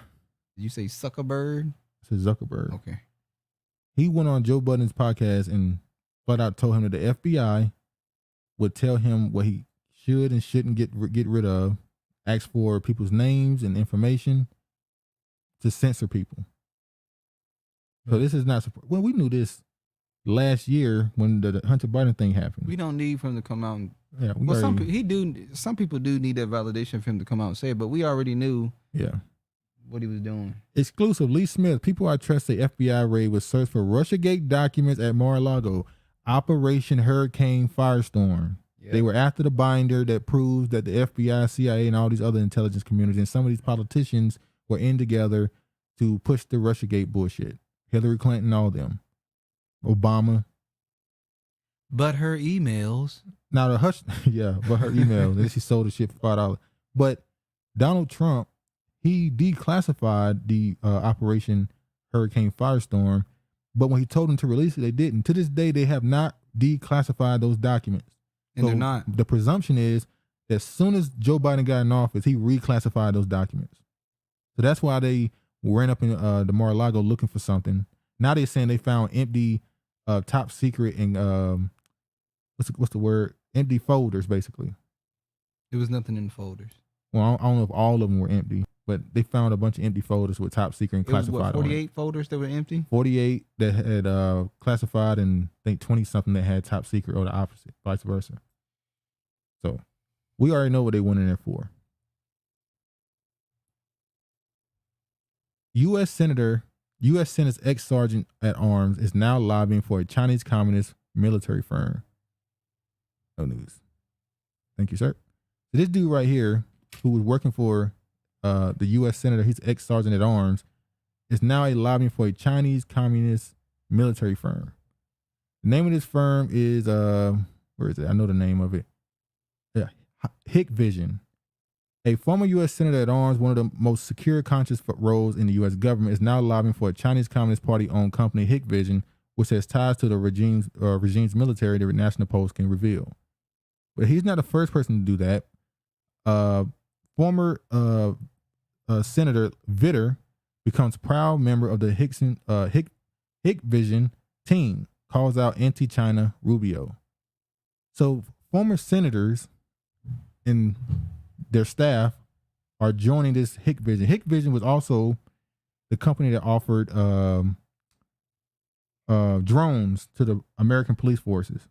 Did you say Zuckerberg? I said Zuckerberg. Okay. He went on Joe Budden's podcast and flat out told him that the FBI would tell him what he should and shouldn't get rid of, ask for people's names and information to censor people. So this is not, well, we knew this last year when the Hunter Biden thing happened. We don't need for him to come out and, yeah, some people do need that validation for him to come out and say it, but we already knew what he was doing. Exclusive, Lee Smith, people I trust say FBI raid was searched for Russiagate documents at Mar-a-Lago, Operation Hurricane Firestorm. They were after the binder that proves that the FBI, CIA, and all these other intelligence communities and some of these politicians were in together to push the Russiagate bullshit. Hillary Clinton, all them. Obama. But her emails. Now the hush, yeah, but her email. Then she sold the shit for $5. But Donald Trump, he declassified the Operation Hurricane Firestorm. But when he told them to release it, they didn't. To this day, they have not declassified those documents. And they're not. The presumption is that as soon as Joe Biden got in office, he reclassified those documents. So that's why they ran up in the Mar-a-Lago looking for something. Now they're saying they found empty, top secret and what's the word? Empty folders, basically. There was nothing in the folders. Well, I don't know if all of them were empty, but they found a bunch of empty folders with top secret and classified. 48 folders that were empty? 48 that had classified, and I think 20 something that had top secret, or the opposite, vice versa. So we already know what they went in there for. U.S. Senate's ex-sergeant at arms is now lobbying for a Chinese communist military firm. No news. Thank you, sir. So this dude right here, who was working for the U.S. Senator, he's ex-sergeant at arms, is now lobbying for a Chinese communist military firm. The name of this firm is, where is it? I know the name of it. Yeah, Hikvision. A former U.S. Senator at arms, one of the most secure conscious roles in the U.S. government, is now lobbying for a Chinese Communist Party-owned company, Hikvision, which has ties to the regime's military, the National Post can reveal. But he's not the first person to do that. Former Senator Vitter becomes proud member of the Hikvision team, calls out anti-China Rubio. So former senators and their staff are joining this Hikvision. Hikvision was also the company that offered drones to the American police forces.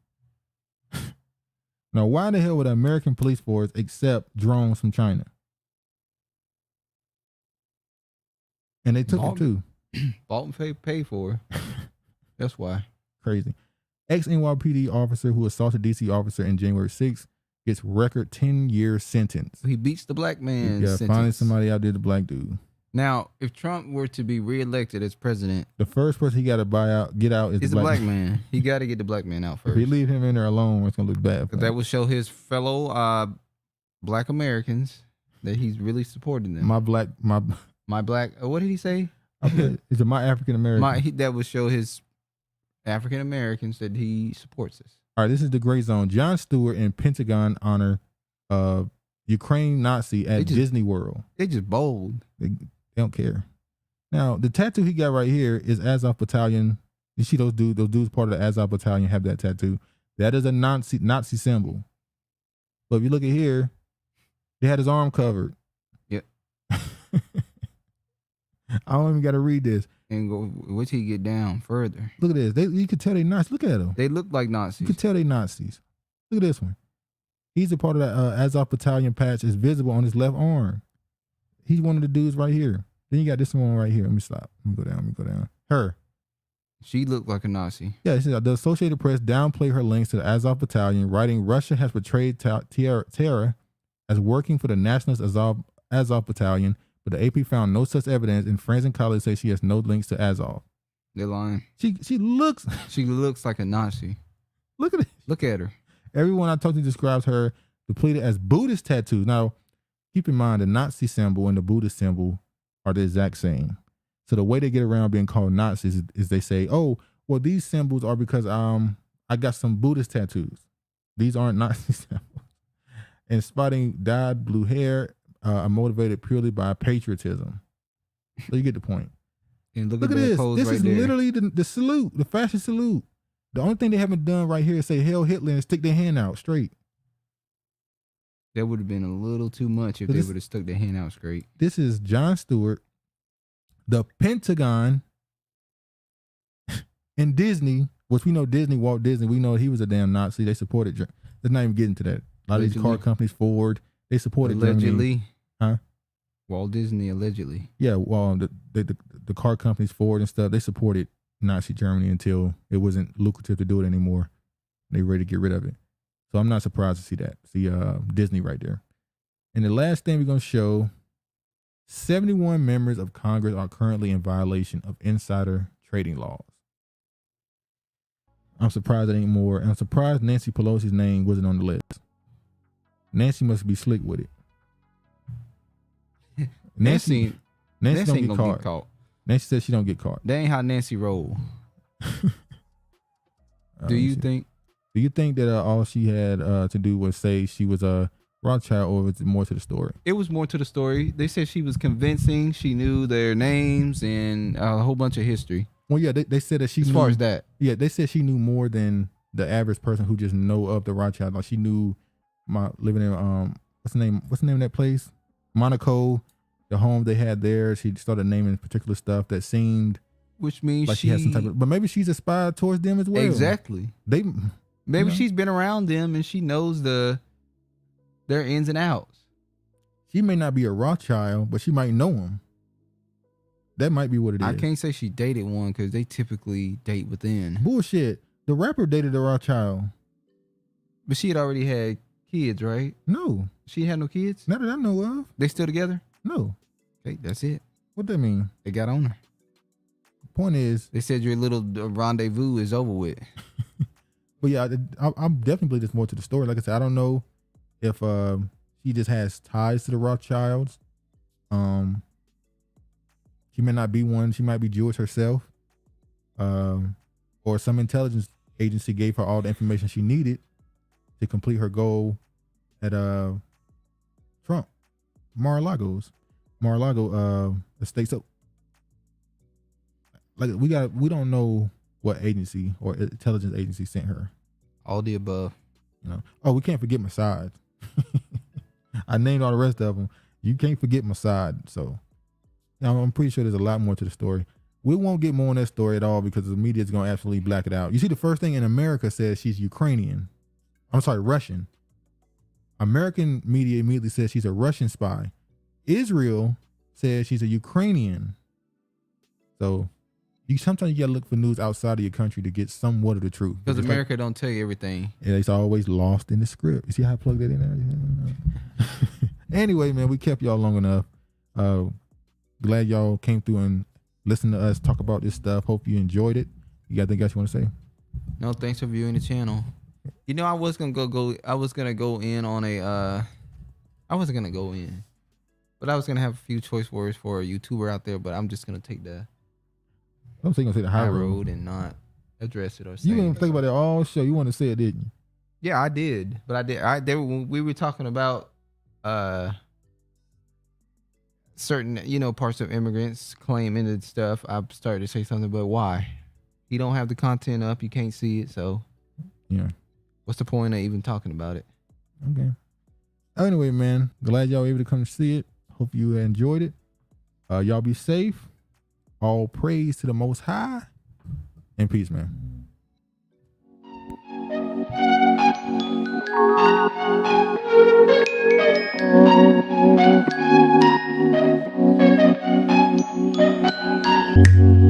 Now, why the hell would the American police force accept drones from China? And they took them too. Bought and paid for. That's why. Crazy. Ex-NYPD officer who assaulted DC officer in January 6th gets record 10-year sentence. He beats the black man. Yeah, finally somebody outdid the black dude. Now, if Trump were to be reelected as president, the first person he got to get out is the black man. He got to get the black man out first. If he leave him in there alone, it's gonna look bad. That will show his fellow black Americans that he's really supporting them. My black. What did he say? Is it my African American? That would show his African Americans that he supports us. All right, this is the gray zone. Jon Stewart and Pentagon honor Ukraine Nazi at Disney World. They just bold. They don't care. Now, the tattoo he got right here is Azov Battalion. You see those dudes part of the Azov Battalion have that tattoo. That is a Nazi symbol. But if you look at here, they had his arm covered. Yep. I don't even got to read this. And go, wait till you get down further. Look at this. You could tell they Nazis. Look at them. They look like Nazis. You could tell they Nazis. Look at this one. He's a part of that Azov Battalion patch is visible on his left arm. He's one of the dudes right here. Then you got this one right here. Let me stop. Let me go down. Her. She looked like a Nazi. Yeah, the Associated Press downplayed her links to the Azov Battalion, writing Russia has portrayed terror as working for the nationalist Azov Battalion, but the AP found no such evidence, and friends and colleagues say she has no links to Azov. They're lying. She looks like a Nazi. Look at it. Look at her. Everyone I talked to describes her depleted as Buddhist tattoos. Now, keep in mind the Nazi symbol and the Buddhist symbol are the exact same. So the way they get around being called Nazis is they say, oh, well, these symbols are because I got some Buddhist tattoos. These aren't Nazi symbols. And spotting dyed blue hair are motivated purely by patriotism. So you get the point. And look at this. This is literally the salute, the fashion salute. The only thing they haven't done right here is say Hail Hitler and stick their hand out straight. That would have been a little too much if they would have stuck their hand out straight. This is Jon Stewart, the Pentagon, and Disney, which we know Walt Disney, we know he was a damn Nazi. They supported Germany. Let's not even get into that. A lot of these car companies, Ford, they supported allegedly. Germany. Huh? Walt Disney, allegedly. Yeah, well, the car companies, Ford and stuff, they supported Nazi Germany until it wasn't lucrative to do it anymore. They were ready to get rid of it. So I'm not surprised to see that. See Disney right there. And the last thing we're going to show, 71 members of Congress are currently in violation of insider trading laws. I'm surprised it ain't more. And I'm surprised Nancy Pelosi's name wasn't on the list. Nancy must be slick with it. Nancy don't get caught. Nancy said she don't get caught. That ain't how Nancy roll. Do you think? Do you think that all she had to do was say she was a Rothschild, or was it more to the story? It was more to the story. They said she was convincing. She knew their names and a whole bunch of history. Well, yeah, they said that she as knew, far as that. Yeah, they said she knew more than the average person who just know of the Rothschild. Like she knew living in what's the name of that place? Monaco, the home they had there. She started naming particular stuff that seemed, which means like she had some type of, but maybe she's a spy towards them as well. Exactly. Maybe she's been around them and she knows their ins and outs. She may not be a Rothschild, but she might know them. That might be what it is. I can't say she dated one because they typically date within. Bullshit. The rapper dated a Rothschild. But she had already had kids, right? No. She had no kids? Not that I know of. They still together? No. Okay, that's it. What that mean? They got on her. Point is, they said your little rendezvous is over with. But yeah, I'm definitely just more to the story. Like I said, I don't know if she just has ties to the Rothschilds. She may not be one. She might be Jewish herself. Or some intelligence agency gave her all the information she needed to complete her goal at Trump. Mar-a-Lago estate. So like we don't know what agency or intelligence agency sent her. All the above. Oh, we can't forget Mossad. I named all the rest of them. You can't forget Mossad. So I'm pretty sure there's a lot more to the story. We won't get more on that story at all because the media is going to absolutely black it out. You see, the first thing in America says she's Ukrainian. I'm sorry, Russian. American media immediately says she's a Russian spy. Israel says she's a Ukrainian. So sometimes you got to look for news outside of your country to get somewhat of the truth. Because America don't tell you everything. Yeah, it's always lost in the script. You see how I plug that in there? Anyway, man, we kept y'all long enough. Glad y'all came through and listened to us talk about this stuff. Hope you enjoyed it. You got anything else you want to say? No, thanks for viewing the channel. I was gonna go in on a I wasn't gonna go in. But I was gonna have a few choice words for a YouTuber out there, but I'm just gonna take the high road and not address it or say you didn't think about it all show. You want to say it, didn't you? Yeah, I did. But I did. When we were talking about certain, parts of immigrants claiming and stuff, I started to say something, but why? You don't have the content up, you can't see it, so yeah. What's the point of even talking about it? Okay. Anyway, man, glad y'all were able to come see it. Hope you enjoyed it. Y'all be safe. All praise to the Most High. And peace, man. Thank you.